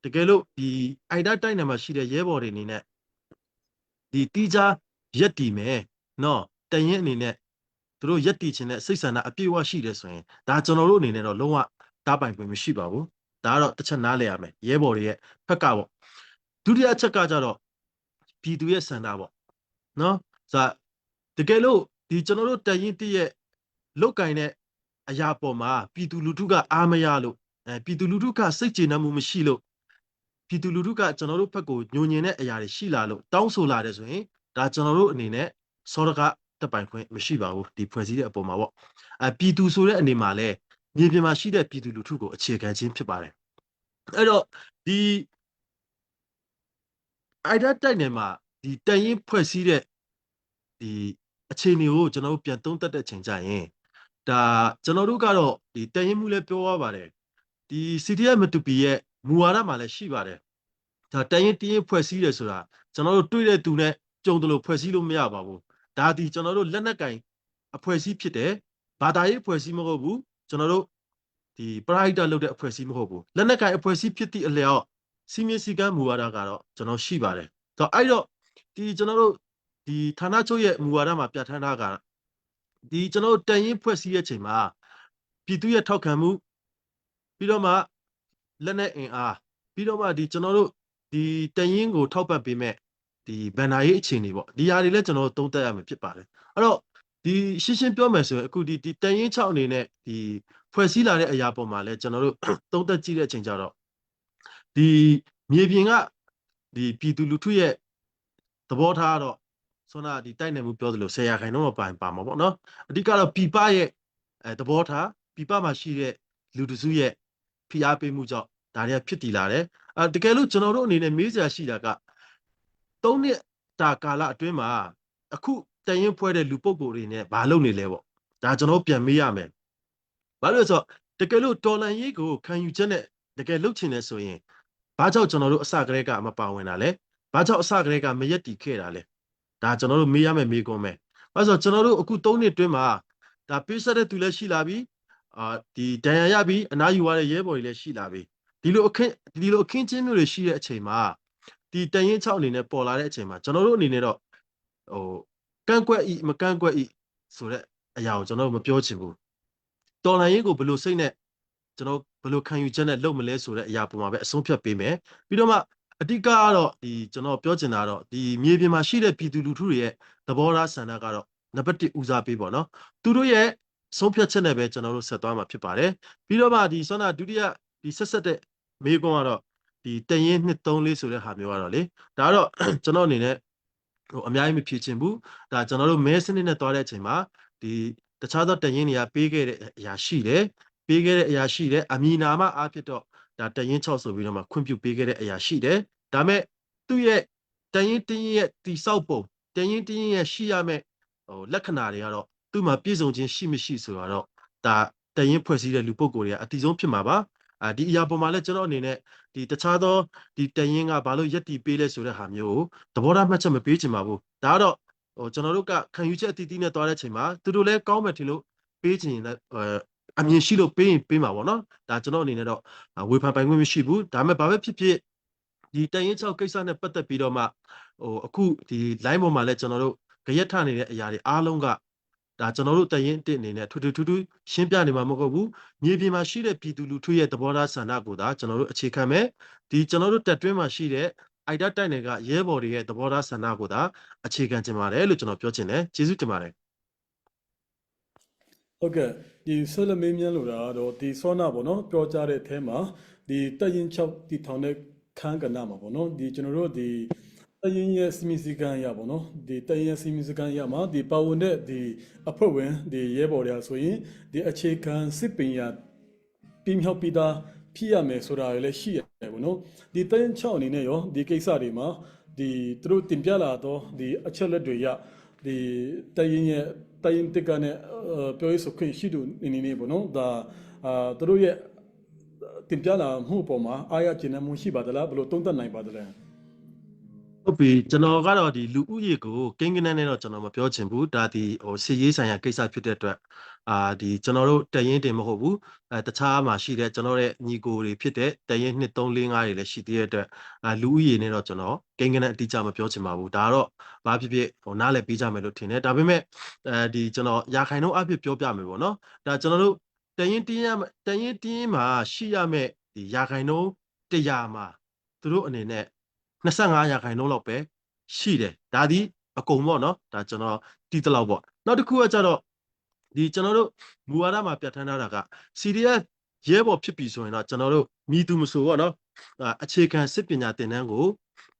တကယ်လို့ဒီအိုက်ဒါတိုက်နယ်မှာရှိတဲ့ရဲဘော်တွေအနေနဲ့ဒီတီးခြားရက်တည်မယ်နော်တရင်အနေနဲ့သူတို့ရက်တည်ခြင်းနဲ့စိတ်ဆန္ဒအပြည့်အဝရှိတယ်ဆိုရင်ဒါကျွန်တော်တို့အနေနဲ့တော့လုံးဝတားပိုင်ခွင့်မရှိပါဘူးဒါကတော့တစ်ချက်နားလည်ရမယ်ရဲဘော်တွေရဲ့ဖက်ကပေါ့ဒုတိယအချက်ကကြတော့ပြည်သူရဲ့ဆန္ဒပေါ့နော်ဆိုတကယ်လို့ဒီကျွန်တော်တို့တရင်တည့်ရဲ့လုတ်ကင်တဲ့အရာပေါ်မှာပြည်သူလူထုကအားမရလို့ပြည်သူလူထုကစိတ်ကျေနပ်မှုမရှိလို့ပြည်သူလူထုကကျွန်တော်တို့ဘက်ကိုညှို့ညင်တဲ့အရာတွေရှိလာလို့တောင်းဆိုလာတယ်ဆိုရင်ဒါကျွန်တော်တို့အနေနဲ့စောရကတက်ပိုင်ခွင့်မရှိပါဘူးဒီဖွဲ့စည်းတဲ့အပေါ်မှာပေါ့ပြည်သူဆိုတဲ့အနေမှာလဲမြေပြင်မှာရှိတဲ့ပြည်သူလူထုကိုအခြေခံခြင်းဖြစ်ပါတယ်အဲ့တော့ဒီအိုက်ဒါတိုက်နယ်မှာဒီတရင်ဖွဲ့စည်းတဲ့ဒီအခြေအနေကိုကျွန်တော်တို့ပြန်သုံးသပ်တဲ့ချိန်ကျရင်ဒါကျွန်တော်တို့ကတော့ဒီတရင်မှုလည်းပြောရပါတယ်ဒီ CDF မတူပီရဲ့မူဝါဒမှာလည်းရှိပါတယ်ဒါတရင်ဖွဲ့စည်းတယ်ဆိုတာကျွန်တော်တို့တွေ့တဲ့သူနဲ့ကြုံတယ်လို့ဖွဲ့စည်းလို့မရပါဘူးဒါဒီကျွန်တော်တို့လက်နက်ကင်အဖွဲ့အစည်းဖြစ်တယ်ဘာသာရေးအဖွဲ့အစည်းမဟုတ်ဘူးကျွန်တော်တို့ဒီပရိုက်တာလုပ်တဲ့အဖွဲ့အစည်းမဟုတ်ဘူးလက်နက်ကင်အဖွဲ့အစည်းဖြစ်သည့်အလျောက်စီမင်းစည်းကမ်းမူဝါဒကတော့ကျွန်တော်ရှိပါတယ်ဆိုတော့အဲ့တော့ဒီကျွန်တော်တို့ဒီဌာနချုပ်ရဲ့မူဝါဒမှာပြဋ္ဌာန်းထားတာဒီကျွန်တော်တို့တရင်ဖွဲ့စည်းရဲ့ချိန်မှာပြည်သူရဲ့ထောက်ခံမှုပြီးတော့မှလက်နက်အင်အားပြီးတော့မှဒီကျွန်တော်တို့ဒီတရင်ကိုထောက်ပံ့ပေးမဲ့ဒီဘန်နာရေးအခြေအနေပေါ့ဒီຢာတွေလည်းကျွန်တော်တို့သုံးသပ်ရမှာဖြစ်ပါတယ်အဲ့တော့ဒီရှင်းရှင်းပြောမယ်ဆိုရင်အခုဒီတရင်6အနေနဲ့ဒီဖွဲ့စည်းလာတဲ့အရာပေါ်မှာလည်းကျွန်တော်တို့သုံးသပ်ကြည့်တဲ့အချိန်ကျတော့ဒီမြေပြင်ကဒီပြည်သူလူထုရဲ့သဘောထားတော့ဆိုတော့ဒီတိုက်နယ်မှုပြောသလို10%တော့ပါမှာပေါ့နော်အဓိကတော့ပြပရဲ့သဘောထားပြပမှာရှိတဲ့လူတစုရဲ့ဖိအားပေးမှုကြောင့်ဒါတွေကဖြစ်တည်လာတယ်တကယ်လို့ကျွန်တော်တို့အနေနဲ့မေးစရာရှိတာက3နှစ်တာကာလအတွင်းမှာအခုတရင်ဖွဲ့တဲ့လူပုဂ္ဂိုလ်တွေနဲ့ဘာလုပ်နေလဲပေါ့ဒါကျွန်တော်ပြန်မေးရမယ်ဘာလို့လဲဆိုတော့တကယ်လို့တော်လန်ရေးကိုခံယူချက်နဲ့တကယ်လုပ်ချင်တယ်ဆိုရင်ဘာကြောင့်ကျွန်တော်တို့အစကတည်းကမပါဝင်တာလဲဘာကြောင့်အစကတည်းကမရက်တည်ခဲ့တာလဲဒါကျွန်တော်တို့မေးရမယ်မေးခွန်းပဲဘာလို့ဆိုတော့ကျွန်တော်တို့အခု3နှစ်အတွင်းမှာဒါပေးဆက်တဲ့သူလည်းရှိလာပြီဒီဒဏ်ရာရပြီးအနားယူရတဲ့ရဲဘော်တွေလည်းရှိလာပြီဒီလိုအခင်းချင်းမျိုးတွေရှိတဲ့အချိန်မှာဒီတရင်6အနေနဲ့ပေါ်လာတဲ့အချိန်မှာကျွန်တော်တို့အနေနဲ့တော့ဟိုကန့်ကွက်ဤမကန့်ကွက်ဤဆိုတဲ့အရာကိုကျွန်တော်တို့မပြောချင်ဘူးတော်လန်ရေးကိုဘယ်လိုစိတ်နဲ့ကျွန်တော်ဘယ်လိုခံယူချက်နဲ့လုပ်မလဲဆိုတဲ့အရာပုံမှာပဲအဆုံးဖြတ်ပေးမယ်ပြီးတော့မှအဓိကကတော့ဒီကျွန်တော်ပြောချင်တာတော့ဒီမြေပြင်မှာရှိတဲ့ပြည်သူလူထုတွေရဲ့သဘောထားဆန္ဒကတော့နံပါတ်1ဦးစားပေးပေါ့နော်သူတို့ရဲ့ဆုံးဖြတ်ချက်နဲ့ပဲကျွန်တော်တို့ဆက်သွားမှာဖြစ်ပါတယ်ပြီးတော့မှဒီဆွမ်းနာဒုတိယဒီဆက်တဲ့မေးခွန်းကတော့ဒီတရင်2 3 4ဆိုတဲ့ဟာမျိုးကတော့လေဒါကတော့ကျွန်တော်အနေနဲ့အများကြီးမဖြေချင်ဘူးဒါကျွန်တော်တို့မဲစနစ်နဲ့သွားတဲ့အချိန်မှာဒီ တခြားသောတရင်တွေကပေးခဲ့တဲ့အရာရှိတယ်ပေးခဲ့တဲ့အရာရှိတယ်အမီနာမအားဖြင့်တော့ဒါတရင်6ဆိုပြီးတော့မှခွင့်ပြုပေးခဲ့တဲ့အရာရှိတယ်ဒါမဲ့သူ့ရဲ့တရင်တင်းရဲ့တိဆောက်ပုံတရင်တင်းရဲ့ရှိရမယ့်လက္ခဏာတွေကတော့သူ့မှာပြည့်စုံခြင်းရှိမရှိဆိုတော့ဒါတရင်ဖွဲ့စည်းတဲ့လူပုဂ္ဂိုလ်တွေကအတိဆုံးဖြစ်မှာပါဒီအရာပေါ်မှာလည်းကျွန်တော်အနေနဲ့ဒီတခြားသောဒီတရင်ကဘာလို့ယက်တီပေးလဲဆိုတဲ့ဟာမျိုးကိုသဘောထားမှတ်ချက်မပေးချင်ပါဘူးဒါကတော့ကျွန်တော်တို့ကခံယူချက်အတီးတီးနဲ့တွားတဲ့အချိန်မှာသူတို့လည်းကောင်းမယ်ထင်လို့ပေးချင်အမြင်ရှိလို့ပေးမှာပေါ့နော်ဒါကျွန်တော်အနေနဲ့တော့ဝေဖန်ပိုင်ခွင့်မရှိဘူးဒါပေမဲ့ဘာပဲဖြစ်ဖြစ်ဒီတရင်6ကိစ္စနဲ့ပတ်သက်ပြီးတော့မှအခုဒီ line ပေါ်မှာလည်းကျွန်တော်တို့ကြရက်ထနေတဲ့အရာတွေအားလုံးကဒါကျွန်တော်တို့တရင်တစ်အနေနဲ့ထူးထူးရှင်းပြနေမှာမဟုတ်ဘူးမြေပြင်မှာရှိတဲ့ပြည်သူလူထုရဲ့သဘောထားဆန္ဒကိုဒါကျွန်တော်တို့အခြေခံမယ်ဒီကျွန်တော်တို့တက်တွင်းမှာရှိတဲ့အိုက်ဒါတိုက်နယ်ကရဲဘော်တွေရဲ့သဘောထားဆန္ဒကိုဒါအခြေခံချင်ပါတယ်လို့ကျွန်တော်ပြောချင်တယ်ကျေးဇူးတင်ပါတယ်ဟုတ်ကဲ့ဒီဆက်လက်မေးမြန်းလို့တာတော့ဒီစောနာပေါ့နော်ပြောကြတဲ့အထဲမှာဒီတက်ရင်6ဒီထောင်တဲ့ခန်းကဏ္ဍမှာပေါ့နော်ဒီကျွန်တော်တို့ဒီတရင်ရဲ့စီမီစီကန်ရပေါ့နော်ဒီတရင်စီမီစီကန်ရမှာဒီပါဝင်တဲ့ဒီအဖွဲ့ဝင်ဒီရဲဘော်တွေဆိုရင်ဒီအခြေခံစစ်ပင်ရပြီးမြောက်ပြီးသားဖြစ်ရမယ်ဆိုတာလည်းရှိရတယ်ပေါ့နော်ဒီတရင်6အနေနဲ့ရောဒီကိစ္စတွေမှာဒီသူတို့တင်ပြလာတော့ဒီအချက်လက်တွေရဒီတရင်ရဲ့တရင်တက်ကနဲ့ပြောရေးဆိုခွင့်ရှိသူနေနေပေါ့နော်ဒါသူတို့ရဲ့တင်ပြလာမှုပေါ်မှာအားရကျဉ်းမှုရှိပါသလားဘယ်လိုသုံးသပ်နိုင်ပါသလဲဟုတ်ပြီကျွန်တော်ကတော့ဒီလူဦးရေကိုကိန်းကနန်းနဲ့တော့ကျွန်တော်မပြောချင်ဘူးဒါဒီစီရေးဆိုင်ရာကိစ္စဖြစ်တဲ့အတွက်ဒီကျွန်တော်တို့တရင်တင်မဟုတ်ဘူးတခြားမှာရှိတဲ့ကျွန်တော်ရဲ့ညီကိုတွေဖြစ်တဲ့တရင်2 3 4 5တွေလည်းရှိသေးတဲ့အတွက်လူဦးရေနဲ့တော့ကျွန်တော်ကိန်းကနန်းအတိအကျမပြောချင်ပါဘူးဒါတော့ဘာဖြစ်ဖြစ်နားလည်ပေးကြမယ်လို့ထင်တယ်ဒါပေမဲ့ဒီကျွန်တော်ရာခိုင်နှုန်းအဖြစ်ပြောပြမယ်ပေါ့နော်ဒါကျွန်တော်တို့တရင်တင်းမှာရှိရမယ့်ဒီရာခိုင်နှုန်း100မှာသူတို့အနေနဲ့25ရာခိုင်နှုန်းလောက်ပဲရှိတယ်ဒါဒီအကုန်ပေါ့နော်ဒါကျွန်တော်တီးတလောက်ပေါ့နောက်တစ်ခုကကြတော့ဒီကျွန်တော်တို့မူဝါဒမှာပြဋ္ဌာန်းထားတာက CDF ရဲဘော်ဖြစ်ပြီဆိုရင်တော့ကျွန်တော်တို့မိသူမဆိုပေါ့နော်အခြေခံစစ်ပညာသင်တန်းကို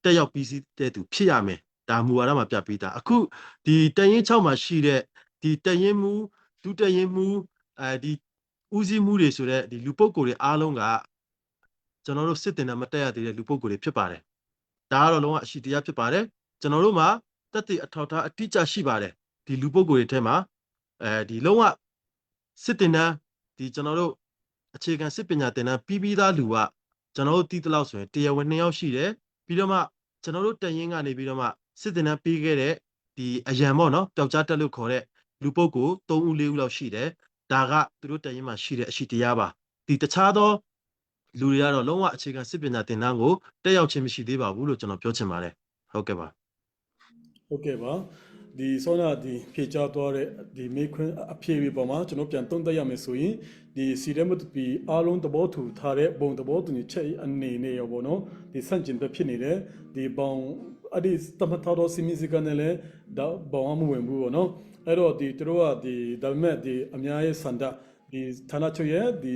တက်ရောက်ပြီးစီးတဲ့သူဖြစ်ရမယ်ဒါမူဝါဒမှာပြပြီးသားအခုဒီတရင်6မှာရှိတဲ့ဒီတရင်မူဒုတရင်မူဒီဦးစီးမှုတွေဆိုတဲ့ဒီလူပုဂ္ဂိုလ်တွေအားလုံးကကျွန်တော်တို့စစ်တင်တန်းမတက်ရသေးတဲ့လူပုဂ္ဂိုလ်တွေဖြစ်ပါတယ်ဒါကတော့လုံးဝအရှိတရားဖြစ်ပါတယ်ကျွန်တော်တို့မှာတက်တဲ့အထောက်ထားအတိအကျရှိပါတယ်ဒီလူပုဂ္ဂိုလ်တွေထဲမှာဒီလုံးဝစစ်တင်တန်းဒီကျွန်တော်တို့အခြေခံစစ်ပညာသင်တန်းပြီးသားလူကကျွန်တော်တို့တီးတလောက်ဆိုရင်တရားဝင်2ယောက်ရှိတယ်ပြီးတော့မှကျွန်တော်တို့တရင်ကနေပြီးတော့မှစစ်တင်တန်းပြီးခဲ့တဲ့ဒီအရန်ပေါ့နော်ပျောက်ကြားတက်လို့ခေါ်တဲ့လူပုဂ္ဂိုလ်3ဦး4ဦးလောက်ရှိတယ်ဒါကသူတို့တရင်မှာရှိတဲ့အရှိတရားပါဒီတခြားသောလူတွေကတော့လုံးဝအခြေခံစစ်ပညာသင်တန်းကိုတက်ရောက်ခြင်းမရှိသေးပါဘူးလို့ကျွန်တော်ပြောချင်ပါတယ်ဟုတ်ကဲ့ပါဒီဆောနာဒီဖြေချသွားတဲ့ဒီမေခွန်းအဖြေတွေပေါ်မှာကျွန်တော်ပြန်သုံးသပ်ရမယ်ဆိုရင်ဒီစီရမတ်ပီအားလုံးသဘောတူထားတဲ့ဘုံသဘောတူညီချက်အနေနဲ့ရောပေါ့နော်ဒီဆန့်ကျင်ဘက်ဖြစ်နေတဲ့ဒီဘောင်အဲ့ဒီတမထာတော်စီမီစီကနေလည်းဒါဘောင်မဝင်ဘူးပေါ့နော်အဲ့တော့ဒီသူတို့ကဒီဒါပေမဲ့ဒီအများရဲ့စန္ဒဒီဌာနချုပ်ရဲ့ဒီ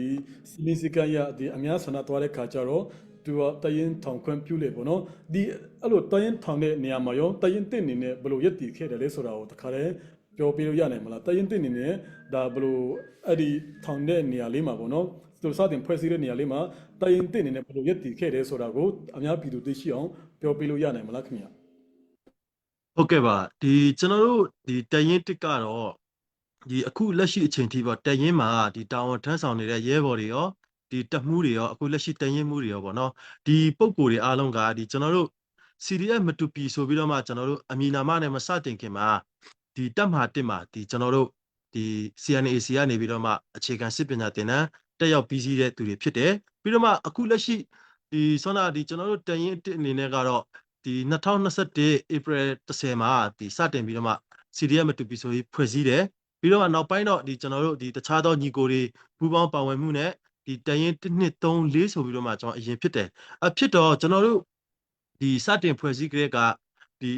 စီမီစီကန်ရဲ့ဒီအများဆန္ဒသွားတဲ့ခါကျတော့သူကတရင်ထောင်ခွင့်ပြုလေပေါ့နော်ဒီအဲ့လိုတရင်ထောင်တဲ့နေရာမှာရောတရင်တစ်နေနဲ့ဘယ်လိုရက်တည်ခဲ့တယ်လဲဆိုတာကိုတခါတည်းပြောပြလို့ရနိုင်မလားတရင်တစ်နေနဲ့ဒါဘယ်လိုအဲ့ဒီထောင်တဲ့နေရာလေးမှာပေါ့နော်သူစတင်ဖွဲ့စည်းတဲ့နေရာလေးမှာတရင်တစ်နေနဲ့ဘယ်လိုရက်တည်ခဲ့တယ်ဆိုတာကိုအများပြည်သူသိရှိအောင်ပြောပြလို့ရနိုင်မလားခင်ဗျဟုတ်ကဲ့ပါဒီကျွန်တော်တို့ဒီတရင်တစ်ကတော့ဒီအခုလက်ရှိအချိန်ထိပေါ့တရင်မှာဒီတာဝန်ထမ်းဆောင်နေတဲ့ရဲဘော်တွေရောဒီတက်မှုတွေရောအခုလက်ရှိတရင်မှုတွေရောပေါ့နော်ဒီပုံကိုယ်တွေအားလုံးကဒီကျွန်တော်တို့ CDF မတူပီဆိုပြီးတော့မှကျွန်တော်တို့အမီနာမနဲ့မစတင်ခင်မှာဒီတက်မှာတစ်မှာဒီကျွန်တော်တို့ဒီ CNAC ကနေပြီးတော့မှအခြေခံစစ်ပညာသင်တန်းတက်ရောက်ပြီးစီးတဲ့သူတွေဖြစ်တယ်ပြီးတော့မှအခုလက်ရှိဒီဆောနာဒီကျွန်တော်တို့တရင်တစ်အနေနဲ့ကတော့ဒီ2021 April 10မှာဒီစတင်ပြီးတော့မှ CDF မတူပီဆိုပြီးဖွဲ့စည်းတယ်ပြီးတော့နောက်ပိုင်းတော့ဒီကျွန်တော်တို့ဒီတခြားသောညီကိုတွေပူးပေါင်းပါဝင်မှုနဲ့ဒီတရင်1 2 3 4ဆိုပြီးတော့မှကျွန်တော်အရင်ဖြစ်တယ်ဖြစ်တော့ကျွန်တော်တို့ဒီစတင်ဖွဲ့စည်းကြတဲ့ကဒီ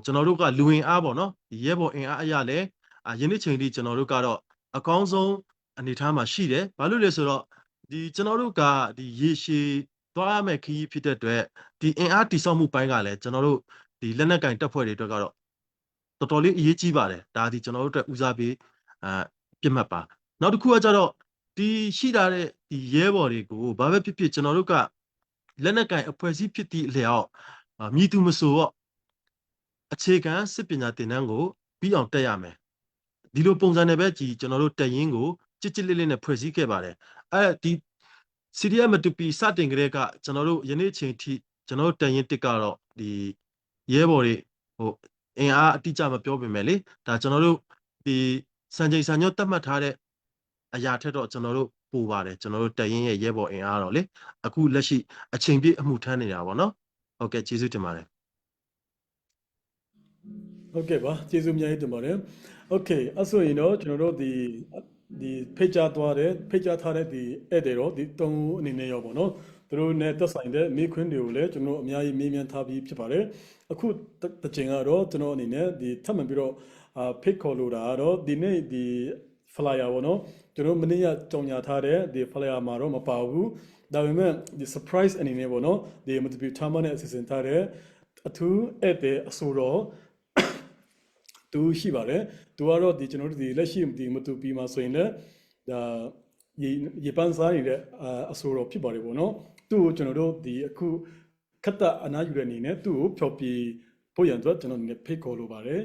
ကျွန်တော်တို့ကလူဝင်အားပေါ့နော်ဒီရဲဘော်အင်အားအရာလဲယနေ့ချိန်ထိကျွန်တော်တို့ကတော့အကောင်းဆုံးအနေအထားမှာရှိတယ်ဘာလို့လဲဆိုတော့ဒီကျွန်တော်တို့ကဒီရေရှည်သွားရမယ့်ခရီးဖြစ်တဲ့အတွက်ဒီအင်အားတည်ဆောက်မှုပိုင်းကလည်းကျွန်တော်တို့ဒီလက်နက်ကင်တပ်ဖွဲ့တွေအတွက်ကတော့တော်တော်လေးအရေးကြီးပါတယ်ဒါဒီကျွန်တော်တို့အတွက်ဦးစားပေး ပြစ်မှတ်ပါနောက်တစ်ခုကကြတော့ဒီရှိတာတဲ့ဒီရဲဘော်တွေကိုဘာပဲဖြစ်ဖြစ်ကျွန်တော်တို့ကလက်နက်ကင်အဖွဲ့အစည်းဖြစ်သည့်အလျောက်မြည်သူမဆိုတော့အခြေခံစစ်ပညာသင်တန်းကိုပြီးအောင်တက်ရမယ်ဒီလိုပုံစံနဲ့ပဲကျွန်တော်တို့တက်ရင်ကိုကြစ်ကြစ်လေးလေးနဲ့ဖွဲ့စည်းခဲ့ပါတယ်ဒီ CDM တူပီစတင်ကြတဲ့ကကျွန်တော်တို့ယနေ့ချိန်ထိကျွန်တော်တို့တက်ရင်တစ်ကတော့ဒီရဲဘော်တွေအင်အားအတိအကျမပြောပေမဲ့လေဒါကျွန်တော်တို့ဒီစံချိန်စံညွှန်းသတ်မှတ်ထားတဲ့အရာထက်တော့ကျွန်တော်တို့ပိုပါတယ်ကျွန်တော်တို့တက်ရင်ရဲ့ရဲဘော်အင်အားတော့လေအခုလက်ရှိအချိန်ပြည့်အမှုထမ်းနေတာပေါ့နော်ဟုတ်ကဲ့ကျေးဇူးတင်ပါတယ်ဟုတ်ကဲ့ပါကျေးဇူးအများကြီးတင်ပါတယ်โอเคအဲ့ဆိုရင်တော့ကျွန်တော်တို့ဒီဖိတ်ကြားထားတဲ့ဒီဧည့်သည်တော့ဒီ၃ဦးအနေနဲ့ရောပေါ့နော်သူတို့နဲ့သက်ဆိုင်တဲ့မိခွန်းတွေကိုလည်းကျွန်တော်တို့အများကြီးမေးမြန်းထားပြီးဖြစ်ပါတယ်အခုတစ်ချိန်ကတော့ကျွန်တော်အနေနဲ့ဒီထပ်မံပြီးတော့ဖိတ်ခေါ်လိုတာကတော့ဒီနေ့ဒီ flyer ပေါ့နော်ကျွန်တော်မနေ့ကကြောင်ညာထားတဲ့ဒီ flyer မှာတော့မပါဘူးဒါပေမဲ့ဒီ surprise အနေနဲ့ပေါ့နော်ဒီ multiple timer နဲ့အစီအစဉ်ထားတဲ့အထူးဧည့်သည်အဆိုတော်သူရှိပါတယ်သူကတော့ဒီကျွန်တော်တို့ဒီလက်ရှိဒီမတူပီမှာဆိုရင်လည်းဒါရေပန်းစားနေတဲ့အဆိုတော်ဖြစ်ပါတယ်ပေါ့နော်သူ့ကိုကျွန်တော်တို့ဒီအခုခက်တာအနားယူတဲ့အနေနဲ့သူ့ကိုဖျော်ပြဖို့ရန်အတွက်ကျွန်တော်နေဖိတ်ခေါ်လိုပါတယ်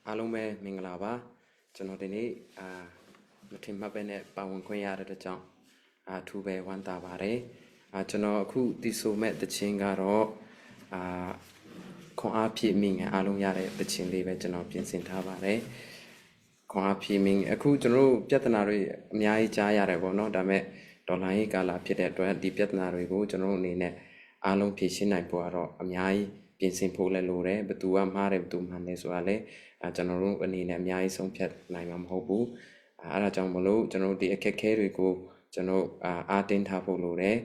အားလုံးပဲမင်္ဂလာပါကျွန်တော်ဒီနေ့မထင်မှတ်ပဲနဲ့ပါဝင်ခွင့်ရတဲ့အတွက်ကြောင့်အထူးပဲဝမ်းသာပါတယ်ကျွန်တော်အခုဒီဆိုမဲ့တခြင်းကတော့ခွန်အားဖြည့်မိငယ်အားလုံးရတဲ့တခြင်းလေးပဲကျွန်တော်ပြင်ဆင်ထားပါတယ်ခွန်အားဖြည့်မိငယ်အခုကျွန်တော်တို့ပြဿနာတွေအများကြီးကြားရတယ်ပေါ့နော်ဒါပေမဲ့ဒေါ်လာရေးကာလဖြစ်တဲ့အတွက်ဒီပြဿနာတွေကိုကျွန်တော်တို့အနေနဲ့အားလုံးဖြေရှင်းနိုင်ဖို့ကတော့အများကြီးပြင်ဆင်ဖို့လည်းလိုတယ်ဘသူကမှားတယ်ဘသူမှန်တယ်ဆိုတာလည်းကျွန်တော်တို့အနေနဲ့အများကြီးဆုံးဖြတ်နိုင်မှာမဟုတ်ဘူးအဲဒါကြောင့်မလို့ကျွန်တော်တို့ဒီအခက်အခဲတွေကိုကျွန်တော်အားတင်းထားဖို့လိုတယ်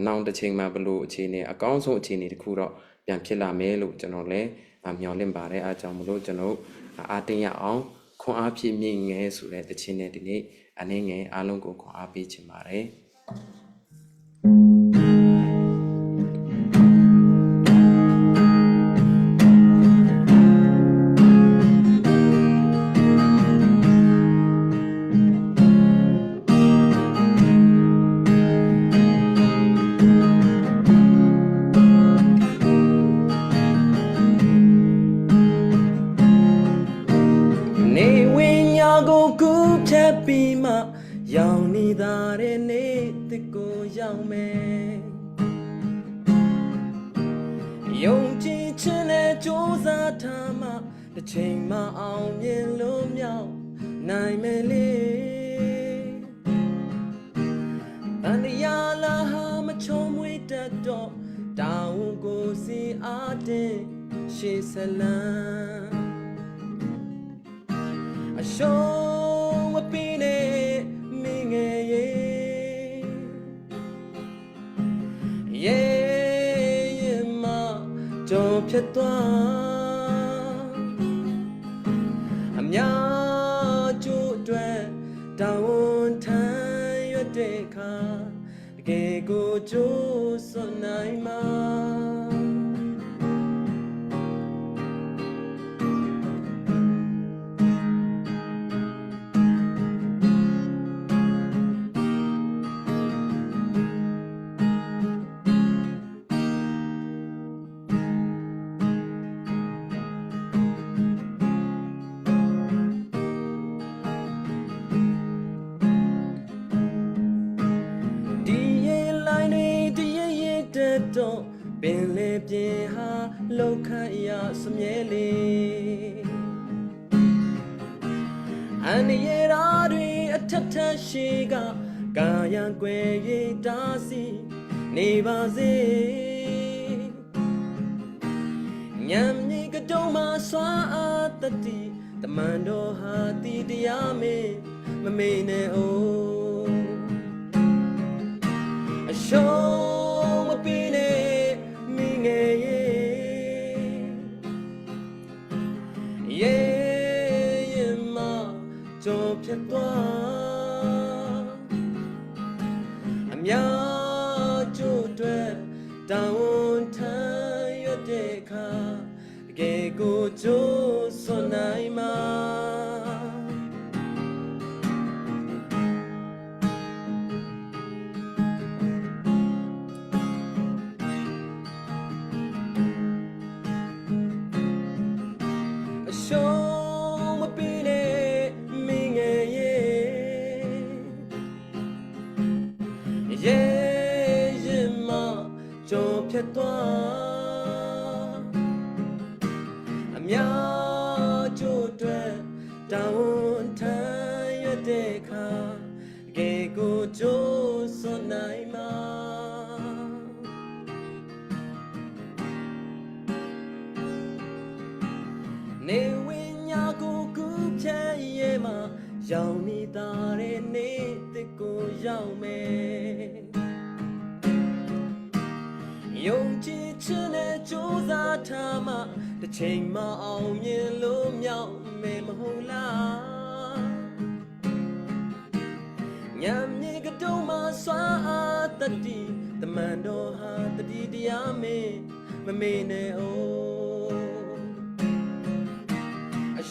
နောက်တစ်ချိန်မှာဘလို့အခြေအနေအကောင်းဆုံးအခြေအနေတစ်ခုတော့ပြန်ဖြစ်လာမယ်လို့ကျွန်တော်လည်းမျှော်လင့်ပါတယ်အဲဒါကြောင့်မလို့ကျွန်တော်အားတင်းရအောင်ခွန်အားဖြည့်မြင့်ငယ်ဆိုတဲ့တခြင်းနဲ့ဒီနေ့အနေငယ်အားလုံးကိုခွန်အားပေးချင်ပါတယ်ပြီးမှရောင်နေတာတဲ့နေ့တစ်ကိုရောက်မယ်ယုံကြည်ခြင်းနဲ့ကြိုးစားထားမှတစ်ချိန်မှအောင်မြင်လို့မြောက်နိုင်မယ်လေတန်တရားလာဟာမချုံမွေးတတ်တော့တောင်းကိုစီအားတင်ရှေ့ဆက်လန်းအရှုံးမပြီးနဲ့မင်းငယ်ရဲ့မကြော်ဖြစ်သွားအများကျိုးအတွက်တောင်းဝန်ထမ်းရွက်တဲ့အခါတကယ်ကိုကျိုးစွနိုင်မှာ smiele Aniyera dwi atata shiga Kaya kwe ye dasi ne ba se Nyam ni ka dong ma swa atati Tamando hati diyame mame ne o Show a pine minge ye ma jo phet twa amya jo twe tawn than yot de kha ke ko jo so nai ma Show me pine minge ye ma jo phet twa amya jo twe tawn than yot de kha ke ko jo so nai maနေဝိညာကိုကူဖြတ်ရဲမှာရောက်နေတာတဲ့နေ့တစ်ကိုရောက်မယ်ယုံကြည်ခြင်းနဲ့ကြိုးစားထားမှတစ်ချိန်မှအောင်မြင်လို့မြောက်မယ်မဟုတ်လားညမြေကတုံးမှာစွာအားတတိတမန်တော်ဟာတတိတရားမေမမေနဲ့အို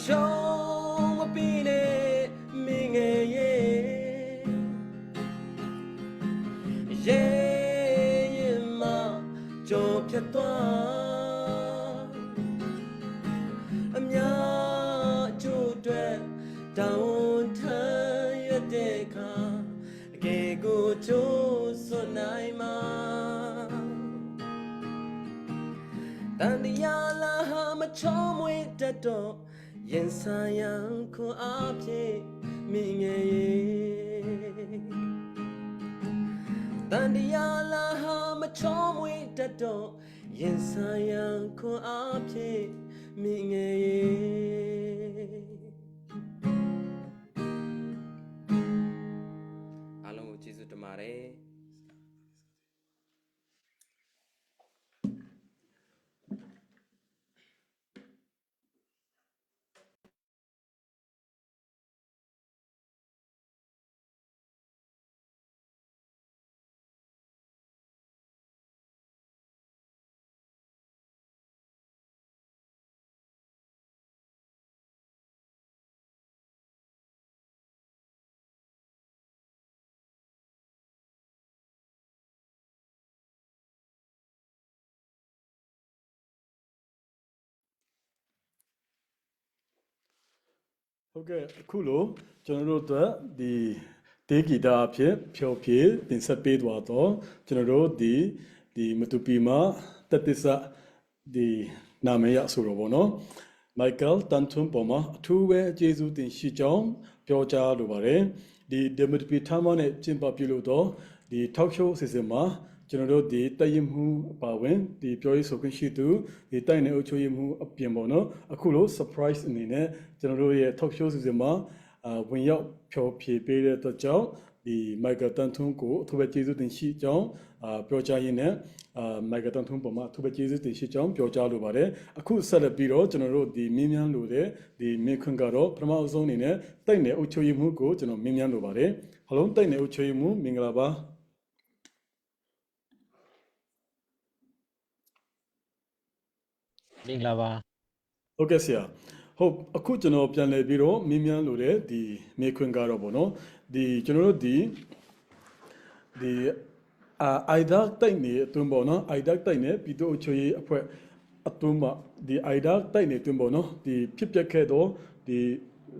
Show a pine minge ye ma jo phet twa amya jo twe tawn than yot de kha ke ko jo so nai ma tan ya la ha ma chom we tat do Yen sayang ko apye minge Tandiya la ha ma chom we tato Yen sayang ko apye minge Along with Jesus tomareဟုတ်ကဲ့အခုလို့ကျွန်တော်တို့အတွက်ဒီဒေဂီတာအဖြစ်ဖြောဖြေတင်ဆက်ပေးသွားတော့ကျွန်တော်တို့ဒီမတူပီမှာတတိစဒီနာမည်ရဆိုတော့ဗောနော်မိုက်ကယ်တန်ထွန်းပေါ်မှာအထူးပဲကျေးဇူးတင်ရှိကြောင်းပြောကြားလိုပါတယ်ဒီမတူပီထားမနဲ့ကျင်းပပြုလို့တော့ဒီထောက်ရှိုးအစီအစဉ်မှာကျွန်တော်တို့ဒီတိုက်ရမှုအပါဝင်ဒီပြောရေးဆိုခွင့်ရှိသူဒီတိုက်နေအုပ်ချုပ်ရေးမှုအပြင်ပေါ့နော်အခုလို့ surprise အနေနဲ့ကျွန်တော်တို့ရဲ့ talk show စီစဉ်မှာဝင်ရောက်ဖြောဖြေပေးတဲ့အတွက်ကြောင့်ဒီမိုက်ကယ်တန်ထွန်းကိုအထူးပဲကျေးဇူးတင်ရှိကြောင်းပြောကြားရင်းနဲ့မိုက်ကယ်တန်ထွန်းပေါ်မှာအထူးပဲကျေးဇူးတင်ရှိကြောင်းပြောကြားလိုပါတယ်အခုဆက်လက်ပြီးတော့ကျွန်တော်တို့ဒီမင်းမြန်းလိုတဲ့ဒီမင်းခွန်းကတော့ပထမအဆုံးအနေနဲ့တိုက်နေအုပ်ချုပ်ရေးမှုကိုကျွန်တော်မင်းမြန်းလိုပါတယ်ဟလုံးတိုက်နေအုပ်ချုပ်ရေးမှုမင်္ဂလာပါမင်္ဂလာပါဟုတ်ကဲ့ဆရာဟုတ်အခုကျွန်တော်ပြန်လည်ပြီးတော့မင်းမြန်းလို့တဲ့ဒီမေခွန်းကတော့ဗောနော်ဒီကျွန်တော်တို့ဒီအိုက်ဒါတိုက်နေအတွင်းပေါ့နော်အိုက်ဒါတိုက်နေပြည်သူ့အချွေအဖွဲ့အတွင်းမှာဒီအိုက်ဒါတိုက်နေအတွင်းပေါ့နော်ဒီဖြစ်ပျက်ခဲ့တော့ဒီ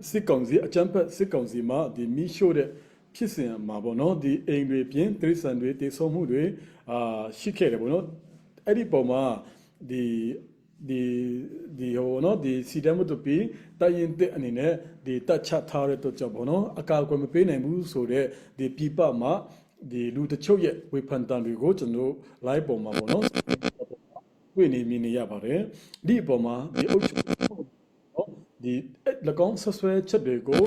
စစ်ကောင်စီအကြမ်းဖက်စစ်ကောင်စီမှာဒီမီရှို့တဲ့ဖြစ်စဉ်မှာပေါ့နော်ဒီအိမ်တွေပြင်တိရစ္ဆာန်တွေတေဆုံးမှုတွေရှိခဲ့တယ်ပေါ့နော်အဲ့ဒီပုံမှာဒီ ဒီဟိုနော်ဒီစီတမ်မတူပီတိုင်ရင်တဲ့အနေနဲ့ဒီတက်ချထားတဲ့တော့ကြောင့်ပေါ့နော်အကာအကွယ်မပေးနိုင်ဘူးဆိုတော့ဒီပြပမှာဒီလူတချို့ရဲ့ဝေဖန်တန်တွေကိုကျွန်တော် live ပေါ်မှာပေါ့နော်တွေ့နေမြင်နေရပါတယ်ဒီအပေါ်မှာဒီအုပ်ချုပ်နော်ဒီ၎င်းဆွဆွဲချက်တွေကို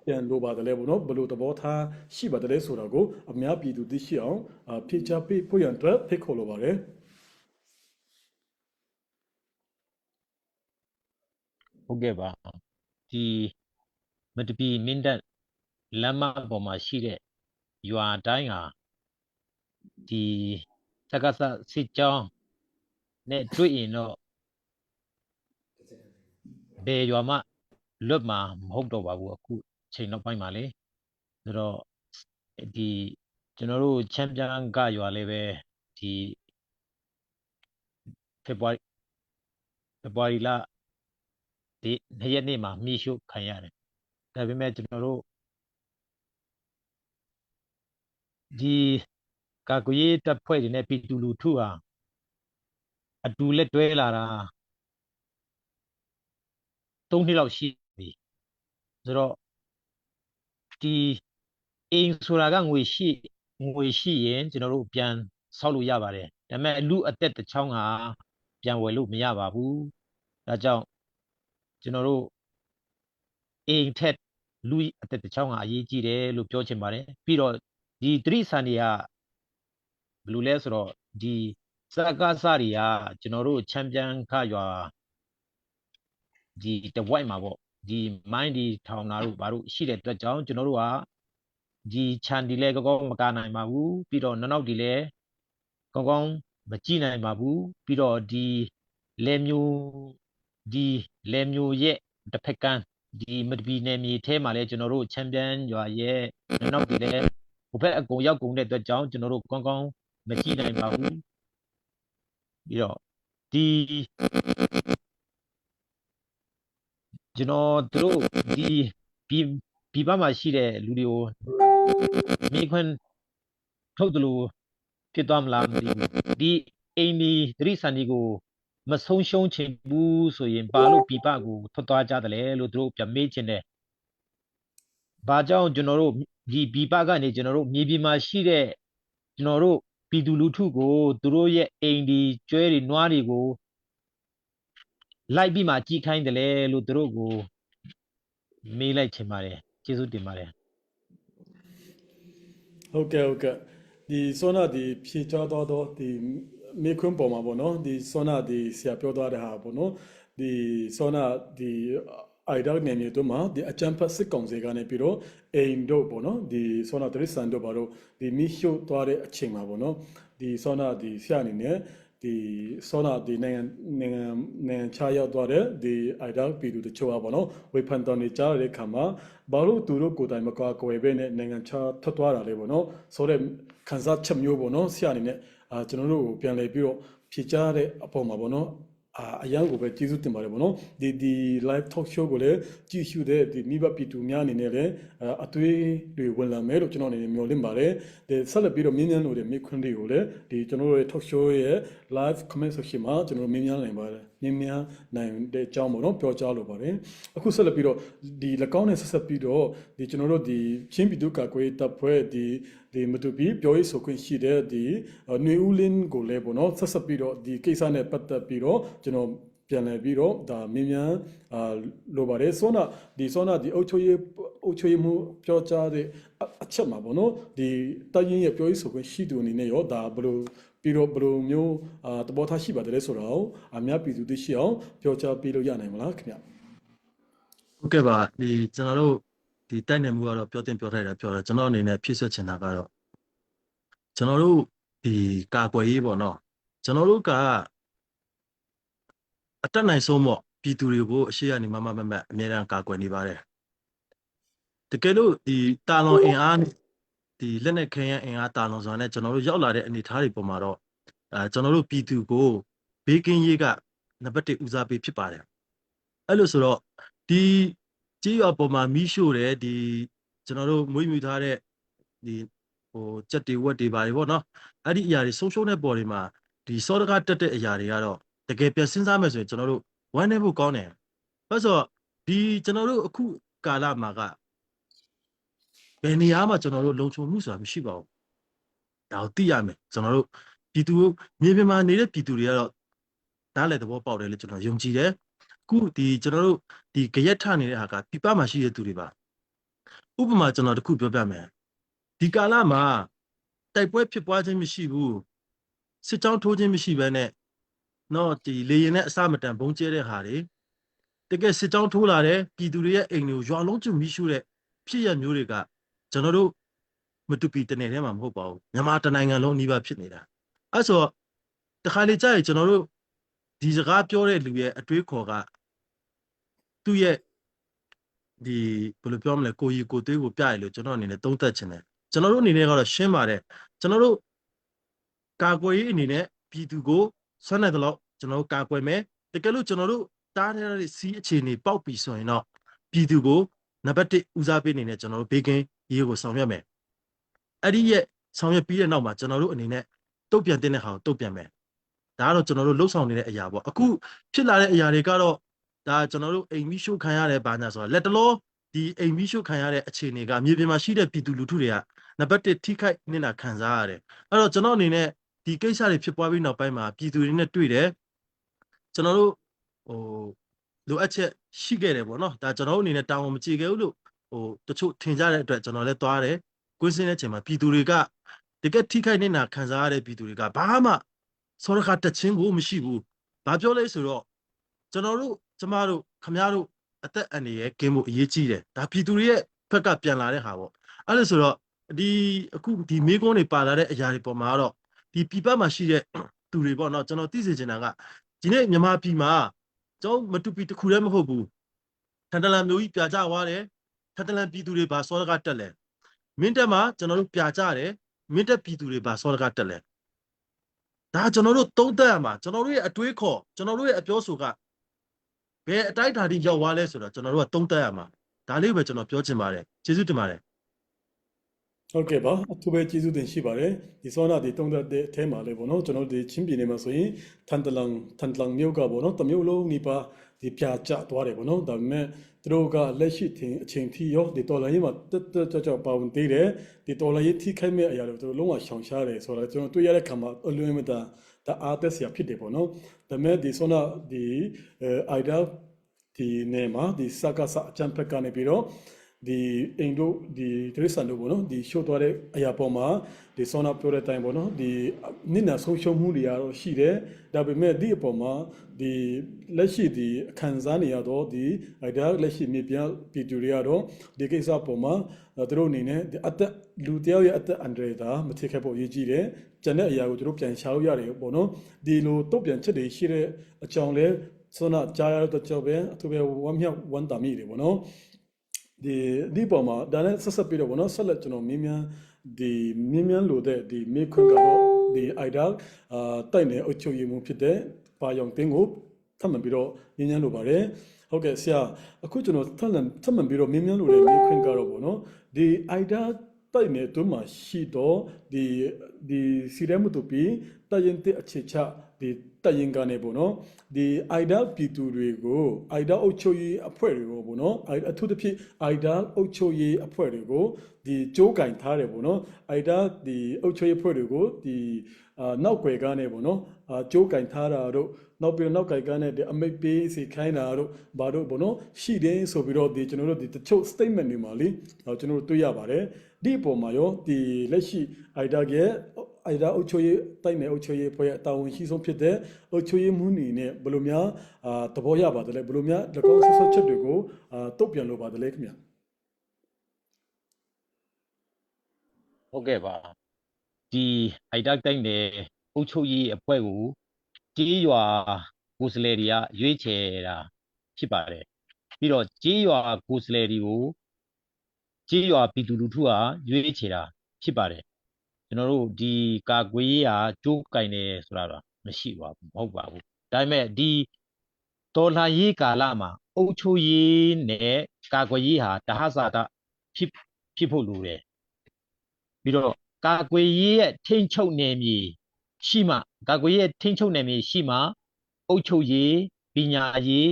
ပြန်လိုပါတယ်လေပေါ့နော်ဘလို့သဘောထားရှိပါတယ်လေဆိုတာကိုအများပြည်သူသိရှိအောင်ဖြေချပေးဖို့ရန်အတွက်ဖိတ်ခေါ်လိုပါတယ် ဟုတ်ကဲ့ပါဒီမတပီမင်းတပ်လမ်းမပေါ်မှာရှိတဲ့ရွာတိုင်းဟာဒီစက္ကစစစ်ကြောင်းနဲ့တွေ့ရင်တော့ဘယ်ရွာမှလွတ်မှာမဟုတ်တော့ပါဘူးအခုချိန်နောက်ပိုင်းမှာလေဆိုတော့ဒီကျွန်တော်တို့ချမ်းပြန်ကရွာလည်းပဲဒီဖေဖော်ဝါရီလဒီ2ရက်နေ့မှာမိရှုခံရတယ်ဒါပေမဲ့ကျွန်တော်တို့ဒီကာကွယ်ရေးတပ်ဖွဲ့တွေနဲ့ပြည်သူလူထုဟာအတူလက်တွဲလာတာ3နှစ်လောက်ရှိပြီဆိုတော့ဒီအိမ်ဆိုတာကငွေရှိရင်ကျွန်တော်တို့ပြန်ဆောက်လို့ရပါတယ်ဒါပေမဲ့လူအသက်တစ်ချောင်းဟာပြန်ဝယ်လို့မရပါဘူးဒါကြောင့်ကျွန်တော်တို့အိမ်ထက်လူအသက်တစ်ချောင်းဟာအရေးကြီးတယ်လို့ပြောချင်ပါတယ်ပြီးတော့ဒီတရိษံတွေကဘယ်လိုလဲဆိုတော့ဒီစကားစားတွေကကျွန်တော်တို့ချမ်းပြန်ခရွာဒီတဝိုက်မှာပေါ့ဒီမိုင်းဒီထောင်နာတို့ဘာလို့ရှိတဲ့အတွက်ကြောင့်ကျွန်တော်တို့ကဒီခြံဒီလဲကောင်းမကနိုင်ပါဘူးပြီးတော့နောက်ဒီလဲကောင်းမကြည့်နိုင်ပါဘူးပြီးတော့ဒီလဲမျိုးရဲ့တစ်ဖက်ကန်းဒီမတပီနယ်မြေထဲမှာလဲကျွန်တော်တို့ချမ်းပြန်ရွာရဲ့နောက်ဒီလဲဟိုဘက်အကုန်ရောက်ကုန်တဲ့အတွက်ကြောင့်ကျွန်တော်တို့ကောင်းမကြည့်နိုင်ပါဘူးပြီးတော့ဒီကျွန်တော်တို့ဒီပြည်ပမှာရှိတဲ့လူတွေကိုမိခွန်းထုတ်တယ်လို့ဖြစ်သွားမလားမသိဘူးဒီအိမ်ဒီတရိษံဒီကိုမဆုံးရှုံးချင်ဘူးဆိုရင်ဘာလို့ပြည်ပကိုထွက်သွားကြတယ်လဲလို့တို့ပြန်မေးချင်တယ်ဘာကြောင့်ကျွန်တော်တို့ဒီပြည်ပကနေကျွန်တော်တို့မြေပြင်မှာရှိတဲ့ကျွန်တော်တို့ပြည်သူလူထုကိုသူတို့ရဲ့အိမ်ဒီကျွဲတွေနွားတွေကိုလိုက်ပြီးမှကြည်ခိုင်းတယ်လေလို့သူတို့ကိုမေးလိုက်ချင်ပါတယ်ကျေးဇူးတင်ပါတယ်ဟုတ်ကဲ့ဒီစောနာဒီဖြေချတော့ဒီမေခွန်းပေါ်မှာပေါ့နော်ဒီစောနာဒီဆရာပြောသွားတဲ့ဟာပေါ့နော်ဒီစောနာဒီအိုက်ဒါနေမြေတို့မှာဒီအချမ်ဖတ်စစ်ကောင်စီကနေပြီးတော့အိမ်တို့ပေါ့နော်ဒီစောနာတရစ်ဆန်တို့ဘာလို့ဒီမီရှို့သွားတဲ့အချိန်မှာပေါ့နော်ဒီစောနာဒီဆရာအနေနဲ့ဒီစောနာဒီနိုင်ငံခြားရောက်သွားတဲ့ဒီအိုက်ဒါပြည်သူတချို့ပါပေါ့နော်ဝေဖန်တော်နေကြတဲ့ခါမှာဘာလို့သူတို့ကိုယ်တိုင်မကွာကွယ်ပဲနဲ့နိုင်ငံခြားထွက်သွားတာလဲပေါ့နော်ဆိုတဲ့ခန်းစားချက်မျိုးပေါ့နော်ဆရာအနေနဲ့ကျွန်တော်တို့ကိုပြန်လည်ပြီးတော့ဖြေကြားတဲ့အပေါ်မှာပေါ့နော်အရန်ကိုပဲကျေးဇူးတင်ပါတယ်ပေါ့နော်ဒီ live talk show ကိုလည်းကြည့်ရှုတဲ့ဒီမိဘပြည်သူများအနေနဲ့လည်းအသွေးတွေဝင်လာမယ်လို့ကျွန်တော်အနေနဲ့မျှော်လင့်ပါတယ်ဒီဆက်လက်ပြီးတော့မြင်းမြန်းလို့တဲ့မိခွန်းတွေကိုလည်းဒီကျွန်တော်တို့ရဲ့ talk show ရဲ့ live comment section မှာကျွန်တော်မြင်းမြန်းနိုင်ပါတယ်မြင်းမြန်းနိုင်တဲ့အကြောင်းပေါ့နော်ပြောကြားလိုပါတယ်အခုဆက်လက်ပြီးတော့ဒီ၎င်းနဲ့ဆက်ဆက်ပြီးတော့ဒီကျွန်တော်တို့ဒီချင်းပြည်သူ့ကာကွယ်တပ်ဖွဲ့ဒီမတူပြီးပြောရေးဆိုခွင့်ရှိတဲ့ဒီຫນွေဦးလင်းကိုလည်းပေါ့နော်ဆက်ဆက်ပြီးတော့ဒီကိစ္စနဲ့ပတ်သက်ပြီးတော့ကျွန်တော်ပြန်လည်ပြီးတော့ဒါမြင်းမြန်လိုပါတယ်စောနာဒီအုတ်ချိုရေးမှုပြောကြားတဲ့အချက်မှာပေါ့နော်ဒီတိုင်းရင်ရဲ့ပြောရေးဆိုခွင့်ရှိသူအနေနဲ့ရောဒါဘယ်လိုပြီးတော့ဘယ်လိုမျိုးသဘောထားရှိပါတယ်လဲဆိုတော့အများပြည်သူသိရှိအောင်ပြောကြားပေးလို့ရနိုင်မလားခင်ဗျဟုတ်ကဲ့ပါဒီကျွန်တော်တို့ဒီတိုက်နယ်မှုကတော့ပြောတင်ပြောထိုက်တာပြောတာကျွန်တော်အနေနဲ့ဖြည့်ဆွတ်ချင်တာကတော့ကျွန်တော်တို့ဒီကာကွယ်ရေးပေါ့နော်ကျွန်တော်တို့ကအတက်နိုင်ဆုံးပေါ့ပြည်သူတွေကိုအရှိရနေမမမအမြဲတမ်းကာကွယ်နေပါတယ်တကယ်လို့ဒီတာလွန်အင်အားဒီလက်နက်ခဲယမ်းအင်အားတာလွန်စွာနဲ့ကျွန်တော်တို့ရောက်လာတဲ့အနေအထားတွေပေါ်မှာတော့ကျွန်တော်တို့ပြည်သူကိုဘေးကင်းရေးကနံပါတ်1ဦးစားပေးဖြစ်ပါတယ်အဲ့လိုဆိုတော့ဒီကြီးရွာပေါ်မှာမီးရှို့တယ်ဒီကျွန်တော်တို့မွေးမြူထားတဲ့ဒီကြက်တွေဝက်တွေပါတယ်ပေါ့နော်အဲ့ဒီအရာတွေဆုံးရှုံးတဲ့ပေါ်တွေမှာဒီစောတကားတက်တဲ့အရာတွေကတော့ တကယ်ပြန်စဉ်းစားမယ်ဆိုရင်ကျွန်တော်တို့ဝမ်းနေဖို့ကောင်းတယ်။ဘာလို့ဆိုတော့ဒီကျွန်တော်တို့အခုကာလမှာကဘယ်နေရာမှာကျွန်တော်တို့လုံခြုံမှုဆိုတာမရှိပါဘူး။ဒါကိုသိရမယ်ကျွန်တော်တို့ပြည်သူမြေပြင်မှာနေတဲ့ပြည်သူတွေကတော့နားလည်သဘောပေါက်တယ်လို့ကျွန်တော်ယုံကြည်တယ်။အခုဒီကျွန်တော်တို့ဒီကြရက်ထနေတဲ့ဟာကပြပမှာရှိတဲ့သူတွေပါ။ဥပမာကျွန်တော်တခုပြောပြမယ်။ဒီကာလမှာတိုက်ပွဲဖြစ်ပွားခြင်းမရှိဘူး။စစ်ကြောင်းထိုးခြင်းမရှိဘဲနဲ့နော်ဒီလေရင်နဲ့အစမတန်ဘုံကျဲတဲ့ဟာတွေတကယ်စစ်ကြောင်းထိုးလာတဲ့ပြည်သူတွေရဲ့အိမ်တွေကိုရွာလုံးကျွမိရှုတဲ့ဖြစ်ရမျိုးတွေကကျွန်တော်တို့မတူပီတနေထဲမှာမဟုတ်ပါဘူးမြန်မာတနိုင်ငံလုံးနှီးပါဖြစ်နေတာအဲ့ဆိုတခါလေကြာရင်ကျွန်တော်တို့ဒီစကားပြောတဲ့လူရဲ့အတွေးခေါ်ကသူ့ရဲ့ဒီဘယ်လိုပြောမလဲကိုကြီးကိုသွေးကိုပြရလို့ကျွန်တော်အနေနဲ့သုံးသပ်ချင်တယ်ကျွန်တော်တို့အနေနဲ့ကတော့ရှင်းပါတယ်ကျွန်တော်တို့ကာကွယ်ရေးအနေနဲ့ပြည်သူကိုဆွမ်းနိုင်တဲ့လောက်ကျွန်တော်တို့ကာကွယ်မယ်တကယ်လို့ကျွန်တော်တို့တားတဲ့စီးအခြေအနေပေါက်ပြီဆိုရင်တော့ပြည်သူကိုနံပါတ်1ဦးစားပေးအနေနဲ့ကျွန်တော်တို့ဘေးကင်းရေးကိုဆောင်ရွက်မယ်အဲ့ဒီရဲ့ဆောင်ရွက်ပြီးတဲ့နောက်မှာကျွန်တော်တို့အနေနဲ့တုတ်ပြန်တဲ့ဟာကိုတုတ်ပြန်မယ်ဒါကတော့ကျွန်တော်တို့လှုပ်ဆောင်နေတဲ့အရာပေါ့အခုဖြစ်လာတဲ့အရာတွေကတော့ဒါကျွန်တော်တို့အိမ်မီးရှို့ခံရတယ်ဘာညာဆိုတာလက်တလောဒီအိမ်မီးရှို့ခံရတဲ့အခြေအနေကမြေပြင်မှာရှိတဲ့ပြည်သူလူထုတွေကနံပါတ်1ထိခိုက်နေတာခံစားရတယ်အဲ့တော့ကျွန်တော်အနေနဲ့ဒီကိစ္စတွေဖြစ်ပွားပြီးနောက်ပိုင်းမှာပြည်သူတွေနဲ့တွေ့တယ်ကျွန်တော်တို့ဟိုလိုအပ်ချက်ရှိခဲ့တယ်ပေါ့နော်ဒါကျွန်တော်တို့အနေနဲ့တောင်းမကြည့်ခဲ့ဘူးလို့တချို့ထင်ကြတဲ့အတွက်ကျွန်တော်လည်းသွားတယ်ကွင်းစင်းတဲ့အချိန်မှာပြည်သူတွေကတကယ်ထိခိုက်နေတာခံစားရတဲ့ပြည်သူတွေကဘာမှစောရခတက်ချင်းကိုမရှိဘူးဘာပြောလဲဆိုတော့ကျွန်တော်တို့ကျမတို့ခမရတို့အသက်အန္တရာယ်ကင်းဖို့အရေးကြီးတယ်ဒါပြည်သူတွေရဲ့ဘက်ကပြန်လာတဲ့ဟာပေါ့အဲ့လိုဆိုတော့ဒီအခုဒီမေးခွန်းတွေပါလာတဲ့အရာတွေပေါ်မှာတော့ဒီပြည်ပမှာရှိတဲ့သူတွေပေါ့နော်ကျွန်တော်သိစေချင်တာကဒီနေ့မြန်မာပြည်မှာကျွန်တော်မတူပီတစ်ခုတည်းမဟုတ်ဘူးထန်တလန်မျိုးကြီးပြကြသွားတယ်ထန်တလန်ပြည်သူတွေဘာစောရကတက်လဲမင်းတက်မှာကျွန်တော်တို့ပြကြတယ်မင်းတက်ပြည်သူတွေဘာစောရကတက်လဲဒါကျွန်တော်တို့သုံးသပ်ရမှာကျွန်တော်တို့ရဲ့အတွေးခေါ်ကျွန်တော်တို့ရဲ့အပြောဆိုကဘယ်အတိုက်ဓာတိရောက်သွားလဲဆိုတော့ကျွန်တော်တို့ကသုံးသပ်ရမှာဒါလေးပဲကျွန်တော်ပြောချင်ပါတယ်ကျေးဇူးတင်ပါတယ်ဟုတ်ကဲ့ပါအထူးပဲကျေးဇူးတင်ရှိပါတယ်ဒီစောနာဒီတုံးတဲ့အထဲမှာလေးပေါ့နော်ကျွန်တော်ဒီချင်းပြည်နယ်မှာဆိုရင်ထန်တလန်မြို့ကပေါ့နော်တမျိုးလုံးနေပါဒီပြကြသွားတယ်ပေါ့နော်ဒါပေမဲ့သူတို့ကလက်ရှိထင်အချိန်ထိရောဒီတော်လိုင်းရေးမှာတက်ကြပါဝင်သေးတယ်ဒီတော်လိုင်းရေးထိခိုက်မဲ့အရာတွေသူတို့လုံးဝရှောင်ရှားတယ်ဆိုတော့ကျွန်တော်တွေ့ရတဲ့ခါမှာအလွန်မတန်ဒါအားသက်စရာဖြစ်တယ်ပေါ့နော်ဒါပေမဲ့ဒီစောနာဒီideaဒီနေမှာဒီစကားစအချမ်းဖက်ကနေပြီးတော့ဒီအိမ်တို့ဒီဒရစ်ဆန်တို့ပေါ့နော်ဒီရှို့သွားတဲ့အရာပေါ်မှာဒီဆောနာပြောတဲ့အတိုင်းပေါ့နော်ဒီနစ်နာဆုံးရှုံးမှုတွေကတော့ရှိတယ်ဒါပေမဲ့ဒီအပေါ်မှာဒီလက်ရှိဒီအခန်းစားနေရတော့ဒီဒါလက်ရှိမြေပြပြည်သူတွေကတော့ဒီကိစ္စပေါ်မှာသူတို့အနေနဲ့အသက်လူတယောက်ရဲ့အသက်အန္တရာယ်ဒါမထိခိုက်ဖို့အရေးကြီးတယ်ကျန်တဲ့အရာကိုသူတို့ပြန်ရှာလို့ရတယ်ပေါ့နော်ဒီလိုတုတ်ပြန်ချက်တွေရှိတဲ့အကြောင်းလဲဆောနာကြားရတဲ့ကြောင့်ပဲအထူးပဲဝမ်းမြောက်ဝမ်းသာမိတယ်ပေါ့နော်ဒီပေါ်မှာဒါနဲ့ဆက်ဆက်ပြီးတော့ဗောနော်ဆက်လက်ကျွန်တော်မြင်းလို့တဲ့ဒီမေခွန်းကတော့ဒီ idol တိုက်နေအုပ်ချုပ်ရေးမှုဖြစ်တဲ့ပါယောင်တင်းကိုထပ်မံပြီးတော့မြင်းလို့ပါတယ်ဟုတ်ကဲ့ဆရာအခုကျွန်တော်ထပ်မံပြီးတော့မြင်းလို့တဲ့မေခွန်းကတော့ဗောနော်ဒီ idol တိုက်နေတို့မှာရှိတော့ဒီစီရဲမှုတူပြီးတိုင်တဲ့အခြေချဒီတိုင်ကနေပေါ့နော်ဒီ idol ပြည်သူတွေကို idol အုပ်ချုပ်ရေးအဖွဲ့တွေကိုပေါ့နော်အထူးသဖြင့် idol အုပ်ချုပ်ရေးအဖွဲ့တွေကိုဒီကြိုးကင်ထားတယ်ပေါ့နော် idol ဒီအုပ်ချုပ်ရေးအဖွဲ့တွေကိုဒီနောက်ွယ်ကနေပေါ့နော်ကြိုးကင်ထားတာတို့နောက်ပြီးနောက်ကင်ကနေဒီအမိတ်ပေးစီခိုင်းတာတို့ဘာတို့ပေါ့နော်ရှိတယ်ဆိုပြီးတော့ဒီကျွန်တော်တို့ဒီတချို့ statement တွေမှာလေကျွန်တော်တို့တွေ့ရပါတယ်ဒီအပေါ်မှာရောဒီလက်ရှိ idol ရဲ့idol အုပ်ချုပ်ရေးတိုက်နယ်အုပ်ချုပ်ရေးဖွဲ့တာဝန်ရှိဆုံးဖြစ်တဲ့အုပ်ချုပ်ရေးမှုနေနဲ့ဘယ်လိုများသဘောရပါတယ်လဲဘယ်လိုများ၎င်းဆက်ချက်တွေကိုတုတ်ပြန်လိုပါတယ်လဲခင်ဗျာဟုတ်ကဲ့ပါဒီအိုက်ဒါတိုက်နယ်အုပ်ချုပ်ရေးအဖွဲ့ကိုကြေးရွာကိုယ်စားလှယ်တွေကရွေးချယ်တာဖြစ်ပါတယ်ပြီးတော့ကြေးရွာကိုယ်စားလှယ်တွေကိုကြေးရွာပြည်သူလူထုကရွေးချယ်တာဖြစ်ပါတယ်ကျွန်တော်တို့ဒီကာကွယ်ရေးဟာကြိုးကင်နေဆိုတာတော့မရှိပါဘူးမဟုတ်ပါဘူးဒါပေမဲ့ဒီတော်လှန်ရေးကာလမှာအုပ်ချုပ်ရေးနဲ့ကာကွယ်ရေးဟာတဟဇာတဖြစ်ဖို့လိုတယ်ပြီးတော့ကာကွယ်ရေးရဲ့ထိန်းချုပ်နယ်မြေရှိမှကာကွယ်ရေးထိန်းချုပ်နယ်မြေရှိမှ အုတ်ချုပ်ရေးပညာရေး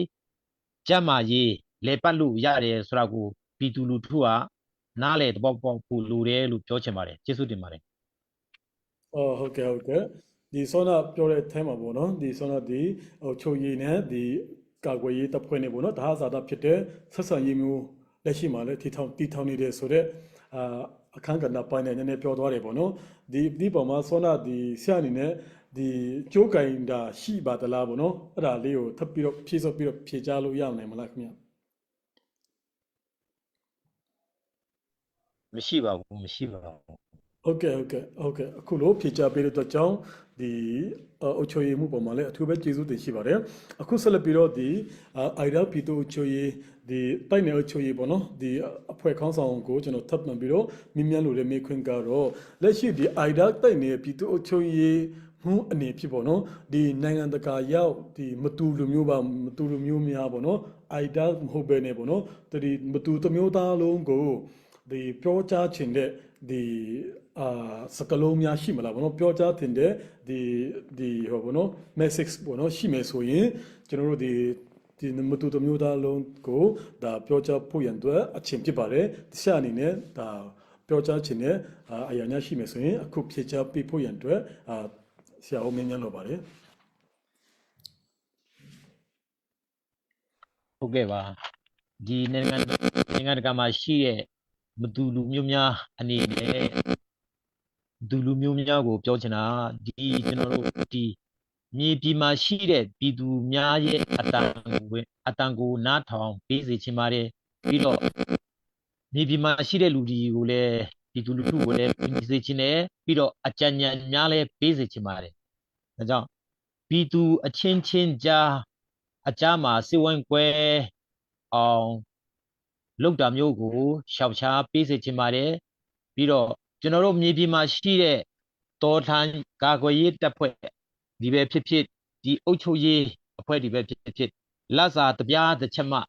ကျန်းမာရေးလဲပတ်လို့ရတယ်ဆိုတာကိုပြည်သူလူထုကနားလေသဘောပေါက်ဖို့လိုတယ်လို့ပြောချင်ပါတယ်ကျေးဇူးတင်ပါတယ် ဟုတ်ကဲ့ဒီဆောနာပြောတဲ့အထဲမှာပေါ့နော်ဒီဆောနာဒီချုပ်ရည်နဲ့ဒီကာကွယ်ရေးတပ်ဖွဲ့နေပေါ့နော်ဒါဟာဇာတာဖြစ်တဲ့ဆက်ဆံရေးမျိုးလက်ရှိမှာလည်းတီထောင်နေတယ်ဆိုတော့အခန်းကဏ္ဍပိုင်းနဲ့နည်းနည်းပြောသွားတယ်ပေါ့နော်ဒီပုံမှာဆောနာဒီဆရာအနေနဲ့ဒီကြိုးကင်တာရှိပါသလားပေါ့နော်အဲ့ဒါလေးကိုထပ်ပြီးတော့ဖြည့်စော့ပြီးတော့ဖြေချလို့ရနိုင်မလားခင်ဗျ မရှိပါဘူးမရှိပါဘူး ဟုတ်ကဲ့အခုလိုဖြေချပေးတဲ့အတွက်ကြောင့်ဒီအုတ်ချိုရည်မှုပုံမှာလည်းအထူးပဲကျေးဇူးတင်ရှိပါတယ်အခုဆက်လက်ပြီးတော့ဒီအိုင်ဒါပီတိုအုတ်ချိုရည်ဒီတိုက်နယ်အုတ်ချိုရည်ပေါ့နော်ဒီအဖွဲ့ခေါင်းဆောင်ကိုကျွန်တော်ထပ်မံပြီးတော့မြင်းမြန်းလို့လည်းမေးခွန်းကတော့လက်ရှိဒီအိုင်ဒါတိုက်နယ်ပီတိုအုတ်ချိုရည်မှုအနေဖြစ်ပေါ့နော်ဒီနိုင်ငံတကာရောက်ဒီမတူလူမျိုးပါမတူလူမျိုးများပေါ့နော်အိုင်ဒါမဟုတ်ဘဲနဲ့ပေါ့နော်ဒီမတူတစ်မျိုးသားလုံးကိုဒီပြောကြားခြင်းတဲ့ဒီစကလုံးများရှိမလားဘောနော်ပြောကြားတင်တဲ့ဒီဟောဘောနော် message ဘောနော်ရှိမယ်ဆိုရင်ကျွန်တော်တို့ဒီမတူတမျိုးသားလုံးကိုဒါပြောကြားဖို့ရန်အတွက်အချင်းဖြစ်ပါတယ်တခြားအနေနဲ့ဒါပြောကြားခြင်းနဲ့အရာများရှိမယ်ဆိုရင်အခုဖြည့်ချပေးဖို့ရန်အတွက်ဆရာအောင်မြင်မြန်လိုပါတယ် ဟုတ်ကဲ့ပါဒီနိုင်ငံတကာမှာရှိတဲ့မတူလူမျိုးများအနေနဲ့ဒူလူမျိုးများကိုပြောချင်တာဒီကျွန်တော်တို့ဒီမြေပြည်မှာရှိတဲ့ပြည်သူများရဲ့အတန်ကိုနားထောင်ပေးစေချင်ပါတယ်ပြီးတော့မြေပြည်မှာရှိတဲ့လူတွေကိုလည်းပြည်သူလူထုကိုလည်းပေးစေချင်တယ်ပြီးတော့အကြံဉာဏ်များလည်းပေးစေချင်ပါတယ်ဒါကြောင့်ပြည်သူအချင်းချင်းကြားအကြားမှာစိတ်ဝမ်းကွဲအောင်လုပ်တာမျိုးကိုရှောက်ရှားပေးစေချင်ပါတယ်ပြီးတော့ကျွန်တော်တို့မြေပြင်မှာရှိတဲ့တော်ထန်ကာကွယ်ရေးတပ်ဖွဲ့ဒီပဲဖြစ်ဖြစ်ဒီအုပ်ချုပ်ရေးအဖွဲ့ဒီပဲဖြစ်ဖြစ်လက်စာတပြားတစ်ချက်မှ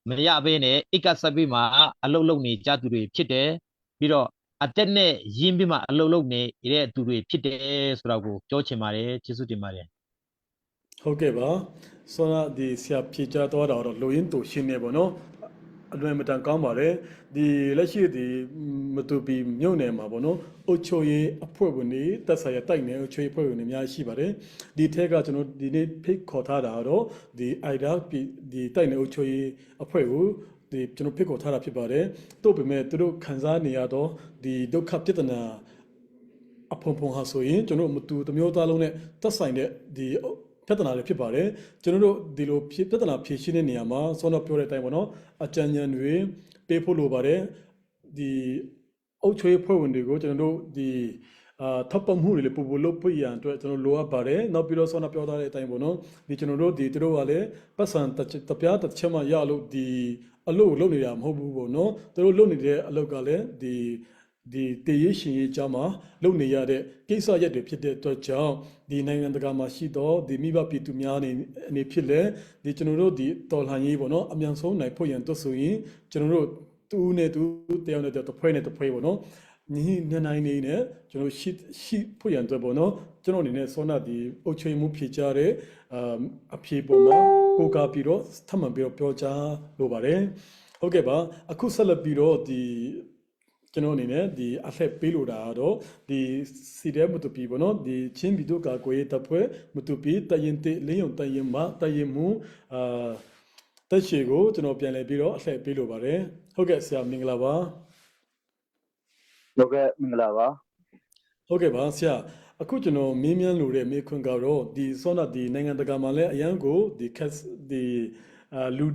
မရဘဲနဲ့အိတ်ကဆက်ပြီးမှအလုတ်လုံနေကြသူတွေဖြစ်တယ်ပြီးတော့အတက်နဲ့ရင်းပြီးမှအလုတ်လုံနေတဲ့သူတွေဖြစ်တယ်ဆိုတော့ကိုပြောချင်ပါတယ်ကျေးဇူးတင်ပါတယ် ဟုတ်ကဲ့ပါဆောနာဒီဆရာဖြေချသွားတာတော့လိုရင်းတူရှင်းနေပေါ့နော်အလွယ်မတန်ကောင်းပါတယ်ဒီလက်ရှိဒီမတူပီမြို့နယ်မှာပေါ့နော်အုတ်ချိုရေးအဖွဲ့ဝင်တွေတက်ဆိုင်ရတိုက်နယ်အုတ်ချိုရေးအဖွဲ့ဝင်တွေအများကြီးရှိပါတယ်ဒီထက်ကကျွန်တော်ဒီနေ့ဖိတ်ခေါ်ထားတာတော့ဒီအိုင်ဒါဒီတိုက်နယ်အုတ်ချိုရေးအဖွဲ့ကိုဒီကျွန်တော်ဖိတ်ခေါ်ထားတာဖြစ်ပါတယ်တို့ပေမဲ့သူတို့ခံစားနေရတော့ဒီဒုက္ခပြဿနာအဖုံဟာဆိုရင်ကျွန်တော်မတူတမျိုးသားလုံးနဲ့တက်ဆိုင်တဲ့ဒီပြဿနာတွေဖြစ်ပါတယ်ကျွန်တော်တို့ဒီလိုပြဿနာဖြေရှင်းတဲ့နေရာမှာဆောင်းတော့ပြောတဲ့အတိုင်းပေါ့နော်အကြံဉာဏ်တွေပေးဖို့လိုပါတယ်ဒီအုတ်ချွေးဖွဲ့ဝင်တွေကိုကျွန်တော်တို့ဒီထောက်ပံ့မှုတွေလည်းပို့လို့ပြရန်အတွက်ကျွန်တော်လိုအပ်ပါတယ်နောက်ပြီးတော့ဆောင်းတော့ပြောထားတဲ့အတိုင်းပေါ့နော်ဒီကျွန်တော်တို့ဒီတို့ကလည်းပတ်စံတပြားတစ်ချက်မှရလို့ဒီအလုပ်လုပ်နေတာမဟုတ်ဘူးပေါ့နော်တို့လုပ်နေတဲ့အလုပ်ကလည်းဒီတည်ရရှင်ရေးကြမှာလုပ်နေရတဲ့ကိစ္စရက်တွေဖြစ်တဲ့အတွက်ကြောင့်ဒီနိုင်ငံတကာမှာရှိတော့ဒီမိဘပြည်သူများအနေဖြစ်လဲဒီကျွန်တော်တို့ဒီတော်လှန်ရေးပေါ့နော်အမြန်ဆုံးနိုင်ဖို့ရန်အတွက်ဆိုရင်ကျွန်တော်တို့တူနဲ့တူတယောက်နဲ့တယောက်တစ်ဖွဲ့ပေါ့နော်ညီနိုင်နေနဲ့ကျွန်တော်ရှိဖို့ရန်အတွက်ပေါ့နော်ကျွန်တော်အနေနဲ့ဆောနာဒီအုတ်ချွေမှုဖြေကြတဲ့အဖြေပေါ်မှာကိုကာပြီးတော့ထပ်မံပြီးတော့ပြောကြားလိုပါတယ်ဟုတ်ကဲ့ပါအခုဆက်လက်ပြီးတော့ဒီကျွန်တော်အနေနဲ့ဒီအလှည့်ပေးလို့တာတော့ဒီစီရဲမတူပီပေါ့နော်ဒီချင်းဘီတို့ကာကိုရေးတပ်ဖွဲ့မတူပီတရင်တေလင်းယုံတရင်မတရင်မူတက်ရှိကိုကျွန်တော်ပြန်လည်ပြီးတော့အလှည့်ပေးလို့ပါတယ်ဟုတ်ကဲ့ဆရာမင်္ဂလာပါဟုတ်ကဲ့မင်္ဂလာပါ ဟုတ်ကဲ့ပါဆရာအခုကျွန်တော်မေးမြန်းလို့တဲ့မေးခွန်းကတော့ဒီဆောနာဒီနိုင်ငံတကာမှာလည်းအရန်ကိုဒီလူ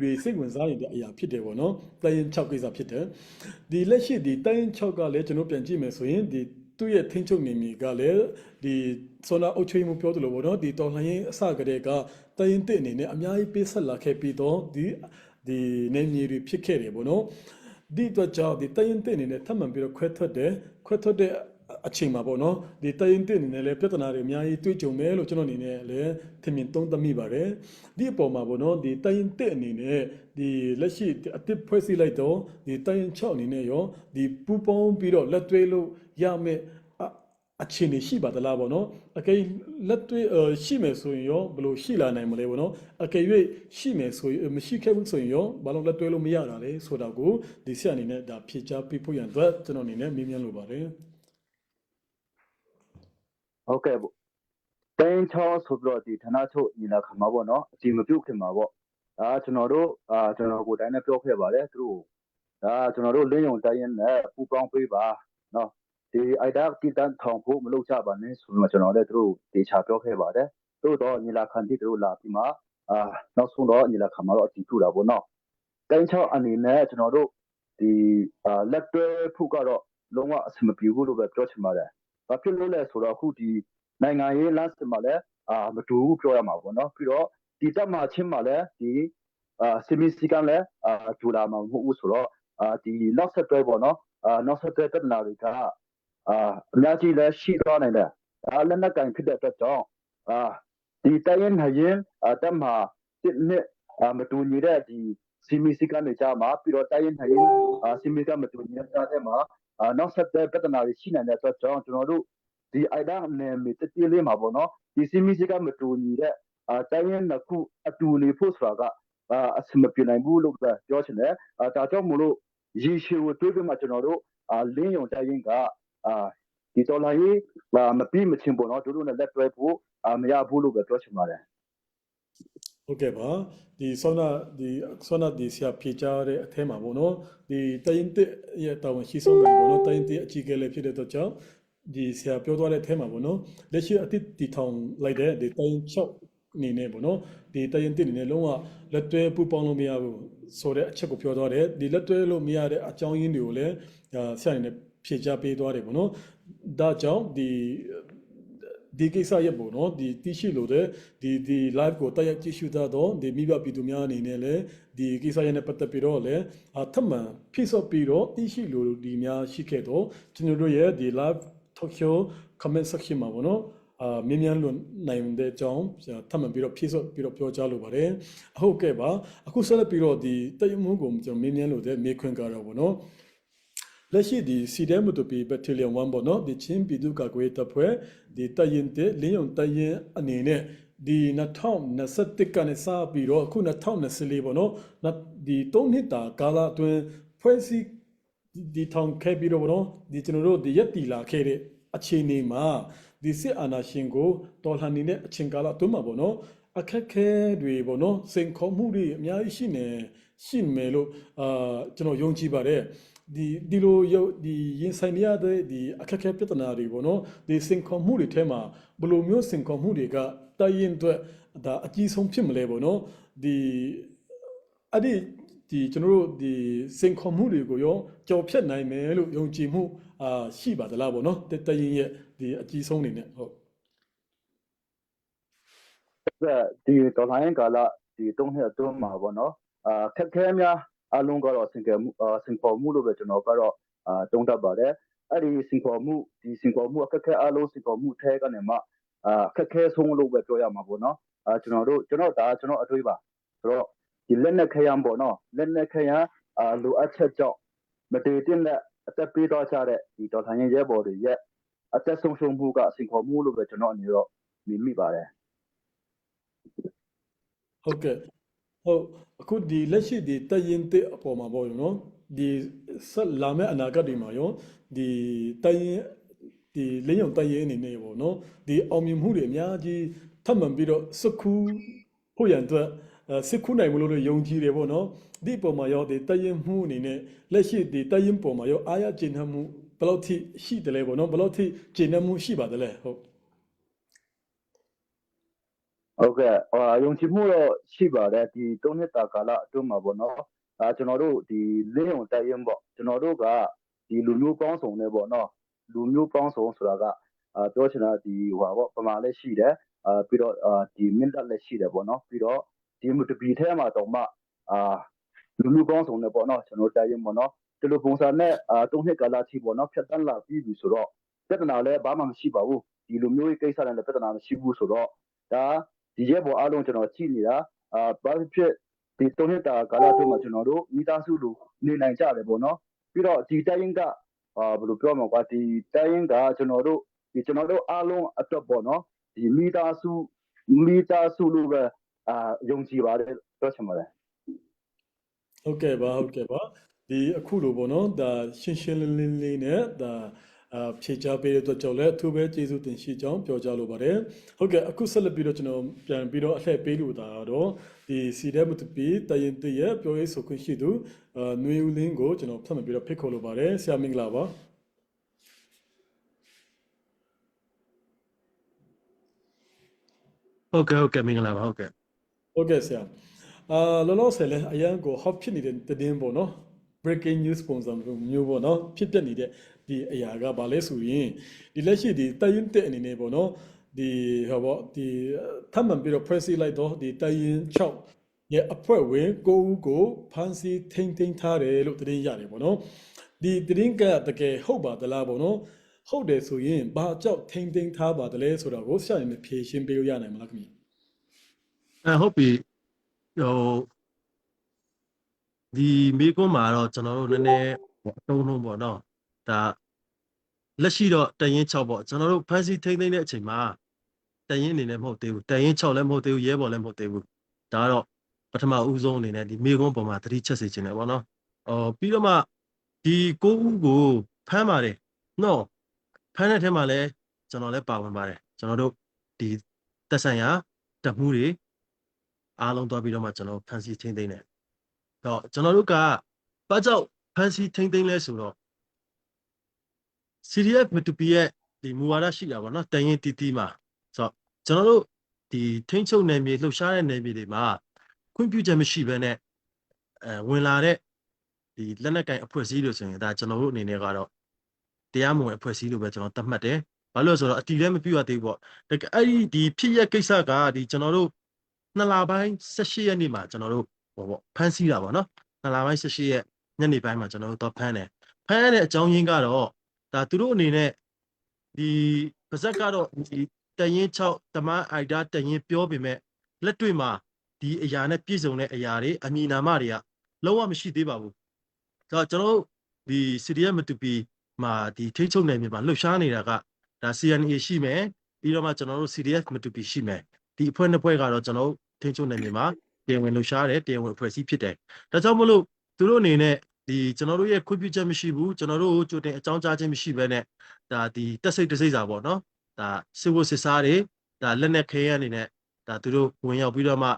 တွေစိတ်ဝင်စားနေတဲ့အရာဖြစ်တယ်ပေါ့နော်တိုင်းရင်6ကိစ္စဖြစ်တယ်ဒီလက်ရှိဒီတိုင်းရင်6ကလည်းကျွန်တော်ပြန်ကြည့်မယ်ဆိုရင်ဒီသူ့ရဲ့ထင်းချုပ်နေမီကလည်းဒီဆောနာအုတ်ချွေးမှုပြောသလိုပေါ့နော်ဒီတော်လှန်ရေးအစကတည်းကတိုင်းရင်တစ်အနေနဲ့အများကြီးပေးဆက်လာခဲ့ပြီးတော့ဒီနေမြေတွေဖြစ်ခဲ့တယ်ပေါ့နော်ဒီတော့ကြောင့်ဒီတိုင်းရင်တစ်အနေနဲ့ထပ်မံပြီးတော့ခွဲထွက်တဲ့အချိန်မှာပေါ့နော်ဒီတိုင်းရင်တစ်အနေနဲ့လည်းပြဿနာတွေအများကြီးတွေ့ကြုံမယ်လို့ကျွန်တော်အနေနဲ့လည်းထင်မြင်သုံးသပ်မိပါတယ်ဒီအပေါ်မှာပေါ့နော်ဒီတိုင်းရင်တစ်အနေနဲ့ဒီလက်ရှိအသစ်ဖွဲ့စည်းလိုက်တော့ဒီတိုင်းရင်6အနေနဲ့ရောဒီပူပေါင်းပြီးတော့လက်တွဲလို့ရမယ် အခြေအနေရှိပါသလားပေါ့နော်အကယ်လက်တွေ့ရှိမယ်ဆိုရင်ရောဘယ်လိုရှိလာနိုင်မလဲပေါ့နော်အကယ်၍ရှိမယ်ဆိုရင်မရှိခဲ့ဘူးဆိုရင်ရောဘာလို့လက်တွေ့လို့မရတာလဲဆိုတာကိုဒီဆက်အနေနဲ့ဒါဖြေချပေးဖို့ရန်အတွက်ကျွန်တော်အနေနဲ့မေးမြန်းလိုပါတယ် ဟုတ်ကဲ့ပေါ့တိုင်းချောဆိုပြီးတော့ဒီဌာနချုပ်ညီလာခံမှာပေါ့နော်အစီမပြုတ်ခင်မှာပေါ့ဒါကျွန်တော်တို့ကျွန်တော်ကိုယ်တိုင်နဲ့ပြောခဲ့ပါတယ်သူတို့ဒါကျွန်တော်တို့လင်းယုံတိုင်းရင်နဲ့ပူပေါင်းပေးပါနော်ဒီအိုက်ဒါတီတန်ထောင်ဖို့မလုပ်ကြပါနဲ့ဆိုတော့ကျွန်တော်လည်းသူတို့တေချာပြောခဲ့ပါတယ်သို့တော့ညီလာခံที่သူတို့လာပြီးမှနောက်ဆုံးတော့ညီလာခံမှာတော့အတီးထူတာပေါ့နော်တိုင်းချောအနေနဲ့ကျွန်တော်တို့ဒီလက်တွဲဖို့ကတော့လုံးဝအဆင်မပြေဘူးလို့ပဲပြောချင်ပါတယ်ဘာဖြစ်လို့လဲဆိုတော့အခုဒီနိုင်ငံရေးလမ်းစဉ်မှာလည်းမတူဘူးပြောရမှာပေါ့နော်ပြီးတော့ဒီတက်မှာချင်းမှာလည်းဒီစီမီစီကလည်းဒူလာမှာမဟုတ်ဘူးဆိုတော့ဒီနောက်ဆက်တွဲပေါ့နော်နောက်ဆက်တွဲပြဿနာတွေကအများကြီးလည်းရှိသွားနိုင်တယ်လက်နက်ကင်ဖြစ်တဲ့အတွက်ကြောင့်ဒီတိုင်းရင်ဟရင်တက်မှာတစ်နှစ်မတူညီတဲ့ဒီစီမီစီကနေကြမှာပြီးတော့တိုင်းရင်ဟရင်စီမီကမတူညီတဲ့ကြားထဲမှာနောက်ဆက်တွဲပြဿနာတွေရှိနိုင်တဲ့အတွက်ကြောင့်ကျွန်တော်တို့ဒီအိုင်ဒါနယ်မြေတတိလေးမှာပေါ့နော်ဒီစီမီစီကမတူညီတဲ့တိုင်းရင်နှစ်ခုအတူနေဖို့ဆိုတာကအဆင်မပြေနိုင်ဘူးလို့ပြောချင်တယ်ဒါကြောင့်မို့လို့ရေရှည်ကိုတွေးပြီးမှကျွန်တော်တို့လင်းယုံတိုင်းရင်ကဒီတော်လာရေးမပြီးမချင်းပေါ့နော်တို့နဲ့လက်တွဲဖို့မရဘူးလို့ပဲပြောချင်ပါတယ်ဟုတ်ကဲ့ပါဒီဆောနာဒီဆရာဖြေချတဲ့အထဲမှာပေါ့နော်ဒီတိုင်းတဲ့ရဲ့တာဝန်ရှိဆုံးတယ်ပေါ့နော်တိုင်းတဲ့အကြီးအကဲလည်းဖြစ်တဲ့အတွက်ကြောင့်ဒီဆရာပြောသွားတဲ့အထဲမှာပေါ့နော်လက်ရှိအတိတ်တီထောင်လိုက်တဲ့ဒီတိုင်း6အနေနဲ့ပေါ့နော်ဒီတိုင်းတဲ့အနေနဲ့လုံးဝလက်တွဲပူပေါင်းလို့မရဘူးဆိုတဲ့အချက်ကိုပြောသွားတယ်ဒီလက်တွဲလို့မရတဲ့အကြောင်းရင်းတွေကိုလည်းဆရာအနေနဲ့ဖြေချပေးသွားတယ်ပေါ့နော်ဒါကြောင့်ဒီကိစ္စရပ်ပေါ့နော်ဒီတိရှိလို့တဲ့ဒီ live ကိုတက်ရောက်ကြည့်ရှုတော့ဒီမိဘပြည်သူများအနေနဲ့လည်းဒီကိစ္စရပ်နဲ့ပတ်သက်ပြီးတော့လည်းထပ်မံဖိစော့ပြီးတော့တိရှိလို့ဒီများရှိခဲ့တော့ကျွန်တော်တို့ရဲ့ဒီ live talk show comment section မှာပေါ့နော်မြင်းမြန်းလွန်နိုင်တဲ့အကြောင်းထပ်မံပြီးတော့ဖိစော့ပြီးတော့ပြောကြားလိုပါတယ်ဟုတ်ကဲ့ပါအခုဆက်လက်ပြီးတော့ဒီတည်မှုကိုကျွန်တော်မြင်းမြန်းလို့တဲ့မေခွန်းကတော့ပေါ့နော်လက်ရှိဒီစီဒဲမတူပီဘက်ထရီလီယံ1ပေါ့နော်ဒီချင်းပြည်သူ့ကာကွယ်တပ်ဖွဲ့ဒီတရင်တဲ့လင်းယုံတရင်အနေနဲ့ဒီ2021ကနေစပြီးတော့အခု2024ပေါ့နော်ဒီ3နှစ်တာကာလအတွင်းဖွဲ့စည်းဒီထောင်ခဲ့ပြီးတော့ပေါ့နော်ဒီကျွန်တော်တို့ဒီရက်တီလာခဲ့တဲ့အခြေအနေမှာဒီစစ်အာဏာရှင်ကိုတော်လှန်နေတဲ့အချိန်ကာလအတွင်းမှာပေါ့နော်အခက်ခဲတွေပေါ့နော်စိန်ခေါ်မှုတွေအများကြီးရှိမယ်လို့ကျွန်တော်ယုံကြည်ပါတယ်ဒီလိုဒီရင်ဆိုင်ရတဲ့ဒီအခက်အခဲပြဿနာတွေပေါ့နော်ဒီစင်ခေါ်မှုတွေထဲမှာဘယ်လိုမျိုးစင်ခေါ်မှုတွေကတိုင်ရင်အတွက်ဒါအကြီးဆုံးဖြစ်မလဲပေါ့နော်ဒီကျွန်တော်တို့ဒီစင်ခေါ်မှုတွေကိုရောကြော်ဖြတ်နိုင်မယ်လို့ယုံကြည်မှုရှိပါသလားပေါ့နော်တိုင်ရင်ရဲ့ဒီအကြီးဆုံးအနေနဲ့ဟုတ်ဒီတော်လိုင်းကာလဒီ3နှစ်အတွင်းမှာပေါ့နော်ခက်ခဲများအလုံးကတော့စင်ခေါ်မှုလို့ပဲကျွန်တော်ကတော့တုံးတတ်ပါတယ်အဲ့ဒီစင်ခေါ်မှုအခက်ခဲအလုံးစင်ခေါ်မှုထဲကနေမှအခက်ခဲဆုံးလို့ပဲပြောရမှာပေါ့နော်ကျွန်တော်အတွေးပါဆိုတော့ဒီလက်နက်ခဲယမ်းပေါ့နော်လက်နက်ခဲယမ်းလိုအပ်ချက်ကြောင့်မတည်တဲ့အသက်ပေးတော့ကြတဲ့ဒီတော်လှန်ရေးရဲဘော်တွေရဲ့အသက်ဆုံးရှုံးမှုကစင်ခေါ်မှုလို့ပဲကျွန်တော်အနေတော့မြင်မိပါတယ်ဟုတ်ကဲ့ဟုတ်အခုဒီလက်ရှိဒီတရင်တဲ့အပေါ်မှာပေါ့နော်ဒီဆက်လာမယ့်အနာဂတ်တွေမှာရောဒီတရင်ဒီလင်းယုံတရင်အနေနဲ့ပေါ့နော်ဒီအောင်မြင်မှုတွေအများကြီးထပ်မံပြီးတော့စကူဖို့ရန်အတွက်စစ်ခုနိုင်မလို့ယုံကြည်တယ်ပေါ့နော်ဒီပုံမှာရောဒီတရင်မှုအနေနဲ့လက်ရှိဒီတရင်ပုံမှာရောအားရကျဉ်းမှုဘယ်လောက်ထိရှိတယ်လဲပေါ့နော်ဘယ်လောက်ထိကျဉ်းမှုရှိပါတယ်လဲဟုတ်ကဲ့ယုံကြည်မှုတော့ရှိပါတယ်ဒီ3နှစ်တာကာလအတွင်းမှာပေါ့နော်ကျွန်တော်တို့ဒီလင်းုံတိုင်ရင်ပေါ့ကျွန်တော်တို့ကဒီလူမျိုးပေါင်းစုံနဲ့ပေါ့နော်လူမျိုးပေါင်းစုံဆိုတာကပြောချင်တာဒီပေါ့ပမာလည်းရှိတယ်ပြီးတော့ဒီမင်းတပ်လည်းရှိတယ်ပေါ့နော်ပြီးတော့ဒီမူတပီထဲမှာတော့မှလူမျိုးပေါင်းစုံနဲ့ပေါ့နော်ကျွန်တော်တိုင်ရင်ပေါ့နော်ဒီလိုပုံစံနဲ့3နှစ်ကာလထိပေါ့နော်ဖြတ်တန်းလာပြီးပြီဆိုတော့ပြဿနာလည်းဘာမှမရှိပါဘူးဒီလူမျိုးရေးကိစ္စနဲ့ပြဿနာမရှိဘူးဆိုတော့ဒါဒီရဲဘော်အားလုံးကျွန်တော်ကြည့်နေတာဘာဖြစ်ဒီ3နှစ်တာကာလအတွင်းမှာကျွန်တော်တို့မိသားစုလိုနေနိုင်ကြတယ်ပေါ့နော်ပြီးတော့ဒီတိုင်းရင်ကဘယ်လိုပြောမလဲကွာဒီတိုင်းရင်ကကျွန်တော်တို့ဒီ ဒီကျွန်တော်တို့အားလုံးအတွက်ပေါ့နော်ဒီမိသားစုလို့ပဲယုံကြည်ပါတယ်ပြောချင်ပါတယ် ဟုတ်ကဲ့ပါဒီအခုလိုပေါ့နော်ဒါရှင်းရှင်းလင်းလင်းလေးနဲ့ဒါဖြေချပေးတဲ့အတွက်ကြောင့်လည်းအထူးပဲကျေးဇူးတင်ရှိကြောင်းပြောကြားလိုပါတယ်ဟုတ်ကဲ့အခုဆက်လက်ပြီးတော့ကျွန်တော်ပြန်ပြီးတော့အလှည့်ပေးလို့တာတော့ဒီစီတဲ့မတူပီတရင်တရဲ့ပြောရေးဆိုခွင့်ရှိသူနွေဦးလင်းကိုကျွန်တော်ဖတ်မှပြီးတော့ဖိတ်ခေါ်လိုပါတယ်ဆရာမင်္ဂလာပါ ဟုတ်ကဲ့မင်္ဂလာပါဟုတ်ကဲ့ ဟုတ်ကဲ့ဆရာလောလောဆယ်လဲအရန်ကို hot ဖြစ်နေတဲ့သတင်းပေါ့နော် breaking news ပုံစံမျိုးပေါ့နော်ဖြစ်ပျက်နေတဲ့ဒီအရာကဘာလဲဆိုရင်ဒီလက်ရှိဒီတိုင်ရင်တဲ့အနေနဲ့ပေါ့နော်ဒီဟောပေါ့ဒီထပ်မံပြီးတော့ press လိုက်တော့ဒီတိုင်ရင်6ရဲ့အဖွဲ့ဝင်9ဦးကိုဖမ်းဆီးထိန်းသိမ်းထားတယ်လို့သတင်းရတယ်ပေါ့နော်ဒီသတင်းကတကယ်ဟုတ်ပါသလားပေါ့နော်ဟုတ်တယ်ဆိုရင်ဘာကြောင့်ထိန်းသိမ်းထားပါတယ်လဲဆိုတော့ကိုဆရာအနေနဲ့ဖြေရှင်းပေးလို့ရနိုင်မလားခင်ဗျ ဟုတ်ပြီဟိုဒီမိကွန်းမှာတော့ကျွန်တော်တို့နည်းနည်းအတုံးလုံးပေါ့နော်ဒါလက်ရှိတော့တရင်6ပေါ့ကျွန်တော်တို့ဖန်စီထိမ့်သိမ့်တဲ့အချိန်မှာတရင်အနေနဲ့မဟုတ်သေးဘူးတရင်6လည်းမဟုတ်သေးဘူးရဲဘော်လည်းမဟုတ်သေးဘူးဒါကတော့ပထမဦးဆုံးအနေနဲ့ဒီမိကွန်းပေါ်မှာသတိချက်စေချင်တယ်ပေါ့နော်ပြီးတော့မှဒီ9ဦးကိုဖမ်းပါတယ်နော်ဖမ်းတဲ့ထဲမှာလည်းကျွန်တော်လည်းပါဝင်ပါတယ်ကျွန်တော်တို့ဒီသက်ဆိုင်ရာတပ်မှုတွေအားလုံးသွားပြီးတော့မှကျွန်တော်ဖန်စီထိမ့်သိမ့်တယ်တော့ကျွန်တော်တို့ကဘာကြောင့်ဖန်စီထိမ့်သိမ့်လဲဆိုတော့ CDF မတူပီရဲ့ဒီမူဝါဒရှိတာပေါ့နော်တန်ရင်တီတီမှာဆိုတော့ကျွန်တော်တို့ဒီထိန်းချုပ်နယ်မြေလှုပ်ရှားတဲ့နယ်မြေတွေမှာခွင့်ပြုချက်မရှိဘဲနဲ့ဝင်လာတဲ့ဒီလက်နက်ကင်အဖွဲ့အစည်းလို့ဆိုရင်ဒါကျွန်တော်တို့အနေနဲ့ကတော့တရားမဝင်အဖွဲ့အစည်းလို့ပဲကျွန်တော်သတ်မှတ်တယ်ဘာလို့လဲဆိုတော့အတီလည်းမပြုတ်ရသေးဘူးပေါ့အဲ့ဒီဖြစ်ရကိစ္စကဒီကျွန်တော်တို့2လပိုင်း18ရက်နေ့မှာကျွန်တော်တို့ပေါ့ဖမ်းဆီးတာပေါ့နော်2လပိုင်း18ရက်ညနေပိုင်းမှာကျွန်တော်တို့တော့ဖမ်းရတဲ့အကြောင်းရင်းကတော့ဒါသူတို့အနေနဲ့ဒီပါဇက်ကတော့ဒီတရင်6တမန်အိုက်ဒါတရင်ပြောပေမဲ့လက်တွေ့မှာဒီအရာနဲ့ပြည့်စုံတဲ့အရာတွေအမည်နာမတွေကလုံးဝမရှိသေးပါဘူးဆိုတော့ကျွန်တော်တို့ဒီ CDF မတူပီမှာဒီထိချုပ်နယ်မြေမှာလှုပ်ရှားနေတာကဒါ CNA ရှိမယ်ပြီးတော့မှကျွန်တော်တို့ CDF မတူပီရှိမယ်ဒီအဖွဲ့နှစ်ဖွဲ့ကတော့ကျွန်တော်တို့ထိချုပ်နယ်မြေမှာတရားဝင်လှုပ်ရှားတယ်တရားဝင်အဖွဲ့အစည်းဖြစ်တယ်ဒါကြောင့်မလို့သူတို့အနေနဲ့ဒီကျွန်တော်တို့ရဲ့ခွင့်ပြုချက်မရှိဘူးကျွန်တော်တို့ကြိုတင်အကြောင်းကြားခြင်းမရှိဘဲနဲ့ဒါဒီတက်စိတ်တစိတ်စာပေါ့နော်ဒါစစ်ဝတ်စစ်စားတွေဒါလက်နက်ခဲယမ်းအနေနဲ့ဒါသူတို့ဝင်ရောက်ပြီးတော့မှ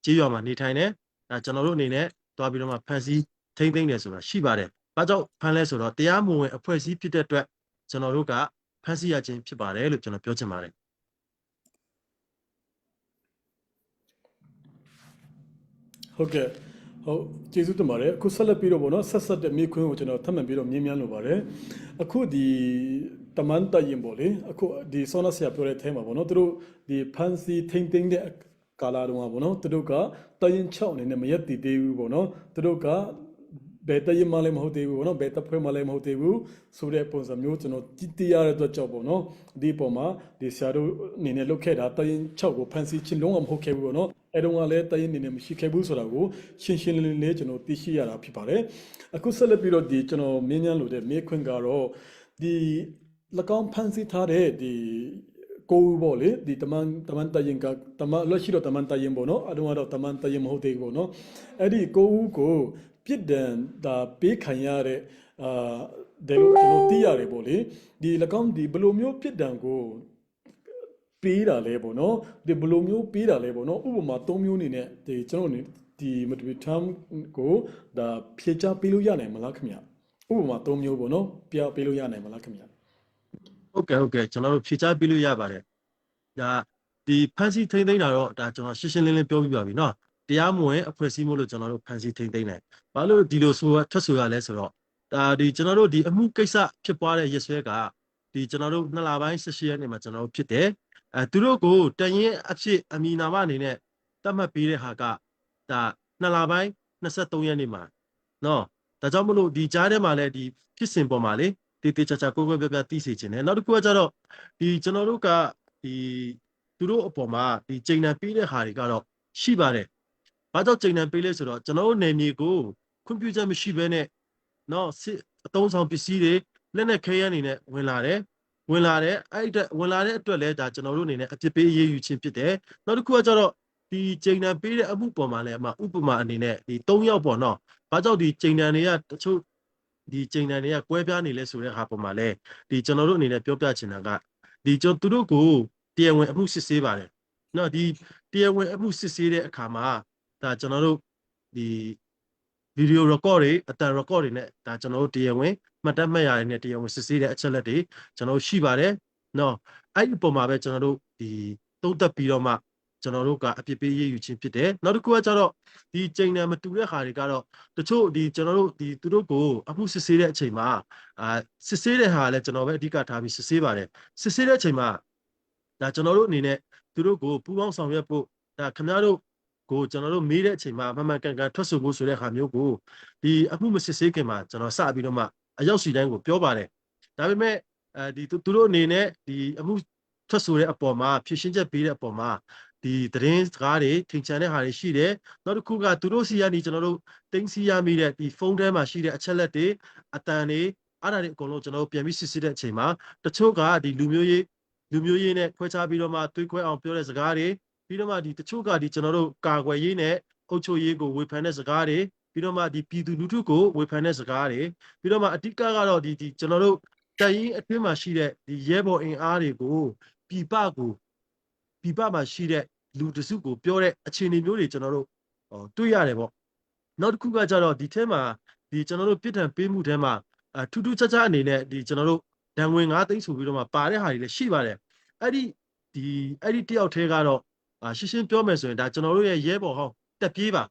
ကြေးရွာမှာနေထိုင်တယ်ဒါကျွန်တော်တို့အနေနဲ့တွားပြီးတော့မှဖန်ဆီးထိမ့်သိမ့်တယ်ဆိုတာရှိပါတယ်ဘာကြောင့်ဖမ်းလဲဆိုတော့တရားမဝင်အဖွဲ့အစည်းဖြစ်တဲ့အတွက်ကျွန်တော်တို့ကဖမ်းဆီးရခြင်းဖြစ်ပါတယ်လို့ကျွန်တော်ပြောချင်ပါတယ်ဟုတ်ကဲ့ဟုတ်ကျေးဇူးတင်ပါတယ်အခုဆက်လက်ပြီးတော့ဗောနော်ဆက်တဲ့မိခွန်းကိုကျွန်တော်ထပ်မံပြီးတော့မြင်းမြန်းလိုပါတယ်အခုဒီတမန်တရင်ဗောလေအခုဒီဆောနာဆရာပြောတဲ့အထဲမှာဗောနော်သူတို့ဒီဖန်စီထိမ့်သိမ့်တဲ့ကာလာတုန်းကဗောနော်သူတို့ကတရင်6အနေနဲ့မရက်တည်သေးဘူးဗောနော်သူတို့ကဘယ်တရင်မှလည်းမဟုတ်သေးဘူးဗောနော်ဘယ်တဖွဲမှလည်းမဟုတ်သေးဘူးဆိုတဲ့ပုံစံမျိုးကျွန်တော်တည်ရတဲ့အတွက်ကြောင့်ဗောနော်ဒီပုံမှာဒီဆရာတို့အနေနဲ့လုပ်ခဲ့တာတရင်6ကိုဖန်စီချင်းလုံးဝမဟုတ်ခဲ့ဘူးဗောနော်အဲ့တုန်းကလည်းတရင်နေနဲ့မရှိခဲ့ဘူးဆိုတာကိုရှင်းရှင်းလင်းလင်းလေးကျွန်တော်သိရှိရတာဖြစ်ပါတယ်အခုဆက်လက်ပြီးတော့ဒီကျွန်တော်မြင်းမြန်းလို့တဲ့မေးခွန်းကတော့ဒီ၎င်းဖန်စီထားတဲ့ဒီကိုယ်ပေါ့လေဒီတမန်တရင်ကတမန်လက်ရှိတော့တမန်တရင်ပေါ့နော်အတုန်းကတော့တမန်တရင်မဟုတ်သေးဘူးပေါ့နော်အဲ့ဒီကိုဦးကိုပြစ်ဒဏ်ဒါပေးခံရတဲ့ဒါလို့ကျွန်တော်သိရတယ်ပေါ့လေဒီ၎င်းဒီဘယ်လိုမျိုးပြစ်ဒဏ်ကိုပေးတာလဲပေါ့နော်ဒီဘယ်လိုမျိုးပေးတာလဲပေါ့နော်ဥပမာ၃မျိုးအနေနဲ့ဒီကျွန်တော်ဒီမတူထမ်ကိုဒါဖြေချပေးလို့ရနိုင်မလားခင်ဗျဥပမာ၃မျိုးပေါ့နော်ပြပေးလို့ရနိုင်မလားခင်ဗျဟုတ်ကဲ့ကျွန်တော်တို့ဖြေချပေးလို့ရပါတယ်ဒါဒီဖန်စီထိမ့်သိမ့်တာတော့ဒါကျွန်တော်ရှင်းရှင်းလင်းလင်းပြောပြပါပြီနော်တရားမဝင်အဖွဲ့အစည်းမို့လို့ကျွန်တော်တို့ဖန်စီထိမ့်သိမ့်တယ်ဘာလို့ဒီလိုဆိုထွက်ဆိုရလဲဆိုတော့ဒါဒီကျွန်တော်တို့ဒီအမှုကိစ္စဖြစ်ပွားတဲ့ရက်စွဲကဒီကျွန်တော်တို့2လပိုင်း18ရက်နေ့မှာကျွန်တော်တို့ဖြစ်တယ်သူတို့ကိုတရင်အဖြစ်အမီနာမအနေနဲ့တတ်မှတ်ပေးတဲ့ဟာကဒါ2လပိုင်း23ရက်နေ့မှာနော်ဒါကြောင့်မလို့ဒီကြားထဲမှာလည်းဒီဖြစ်စဉ်ပေါ်မှာလေတေချာချာကိုယ်ပြသိစေချင်တယ်နောက်တစ်ခုကကျတော့ဒီကျွန်တော်တို့ကဒီသူတို့အပေါ်မှာဒီချိန်တန်ပေးတဲ့ဟာတွေကတော့ရှိပါတယ်ဘာကြောင့်ချိန်တန်ပေးလဲဆိုတော့ကျွန်တော်တို့နယ်မြေကိုခွင့်ပြုချက်မရှိဘဲနဲ့နော်စစ်အသုံးဆောင်ပစ္စည်းတွေလက်နက်ခဲယမ်းတွေနဲ့ဝင်လာတယ် ဝင်လာတယ်အဲ့အတွက်ဝင်လာတဲ့အတွက်လည်းဒါကျွန်တော်တို့အနေနဲ့အပြစ်ပေးအရေးယူခြင်းဖြစ်တယ်နောက်တစ်ခုကကျတော့ဒီချိန်တန်ပေးတဲ့အမှုပေါ်မှာလည်းဥပမာအနေနဲ့ဒီ3ယောက်ပေါ့နော်ဘာကြောင့်ဒီချိန်တန်တွေကတချို့ဒီချိန်တန်တွေကကွဲပြားနေလဲဆိုတဲ့ဟာပေါ်မှာလည်းဒီကျွန်တော်တို့အနေနဲ့ပြောပြချင်တာကဒီကျွန်တော်တို့ကိုတရားဝင်အမှုစစ်ဆေးပါတယ်နော်ဒီတရားဝင်အမှုစစ်ဆေးတဲ့အခါမှာဒါကျွန်တော်တို့ဒီ video record တွေအတန် record တွေနဲ့ဒါကျွန်တော်တို့တရားဝင်မှတ်တမ်းမှတ်ရတွေနဲ့တရားဝင်စစ်ဆေးတဲ့အချက်လက်တွေကျွန်တော်တို့ရှိပါတယ်နော်အဲ့ဒီပုံမှာပဲကျွန်တော်တို့ဒီသုံးသပ်ပြီးတော့မှကျွန်တော်တို့ကအပြစ်ပေးရေးယူခြင်းဖြစ်တယ်နောက်တစ်ခုကကျတော့ဒီချိန်နယ်မတူတဲ့ဟာတွေကတော့တချို့ဒီကျွန်တော်တို့ဒီသူတို့ကိုအမှုစစ်ဆေးတဲ့အချိန်မှာစစ်ဆေးတဲ့ဟာလည်းကျွန်တော်ပဲအဓိကထားပြီးစစ်ဆေးပါတယ်စစ်ဆေးတဲ့အချိန်မှာဒါကျွန်တော်တို့အနေနဲ့သူတို့ကိုပူးပေါင်းဆောင်ရွက်ဖို့ဒါခင်ဗျားတို့ကိုကျွန်တော်တို့မေးတဲ့အချိန်မှာမှန်ကန်ထွက်ဆိုဖို့ဆိုတဲ့ဟာမျိုးကိုဒီအမှုမစစ်ဆေးခင်မှာကျွန်တော်စပြီးတော့မှအရောက်စီတိုင်းကိုပြောပါတယ်ဒါပေမဲ့ဒီသူတို့အနေနဲ့ဒီအမှုထွက်ဆိုတဲ့အပေါ်မှာဖြည့်ရှင်းချက်ပေးတဲ့အပေါ်မှာဒီသတင်းစကားတွေထင်ချန်တဲ့ဟာတွေရှိတယ်နောက်တစ်ခုကသူတို့စီကနေကျွန်တော်တို့တင်းစီရမိတဲ့ဒီဖုန်းထဲမှာရှိတဲ့အချက်လက်တွေအတန်တွေအဲ့ဒါတွေအကုန်လုံးကျွန်တော်တို့ပြန်ပြီးစစ်ဆေးတဲ့အချိန်မှာတချို့ကဒီလူမျိုးရေးနဲ့ခွဲခြားပြီးတော့မှသွေးခွဲအောင်ပြောတဲ့စကားတွေပြီးတော့မှဒီတချို့ကဒီကျွန်တော်တို့ကာကွယ်ရေးနဲ့အုပ်ချုပ်ရေးကိုဝေဖန်တဲ့စကားတွေပြီးတော့မှဒီပြည်သူလူထုကိုဝေဖန်တဲ့စကားတွေပြီးတော့မှအဓိကကတော့ဒီကျွန်တော်တို့တိုင်ရင်အတွင်းမှာရှိတဲ့ဒီရဲဘော်အင်အားတွေကိုပြည်ပမှာရှိတဲ့လူတစုကိုပြောတဲ့အခြေအနေမျိုးတွေကျွန်တော်တို့တွေ့ရတယ်ပေါ့နောက်တစ်ခုကကြတော့ဒီထဲမှာဒီကျွန်တော်တို့ပြစ်ဒဏ်ပေးမှုထဲမှာထူးထူးခြားခြားအနေနဲ့ဒီကျွန်တော်တို့ဒဏ်ငွေ9သိန်းဆိုပြီးတော့မှပါတဲ့ဟာတွေလည်းရှိပါတယ်အဲ့ဒီတယောက်ထဲကတော့ရှင်းရှင်းပြောမယ်ဆိုရင်ဒါကျွန်တော်တို့ရဲ့ရဲဘော်ဟောင်းတက်ပြေးပါ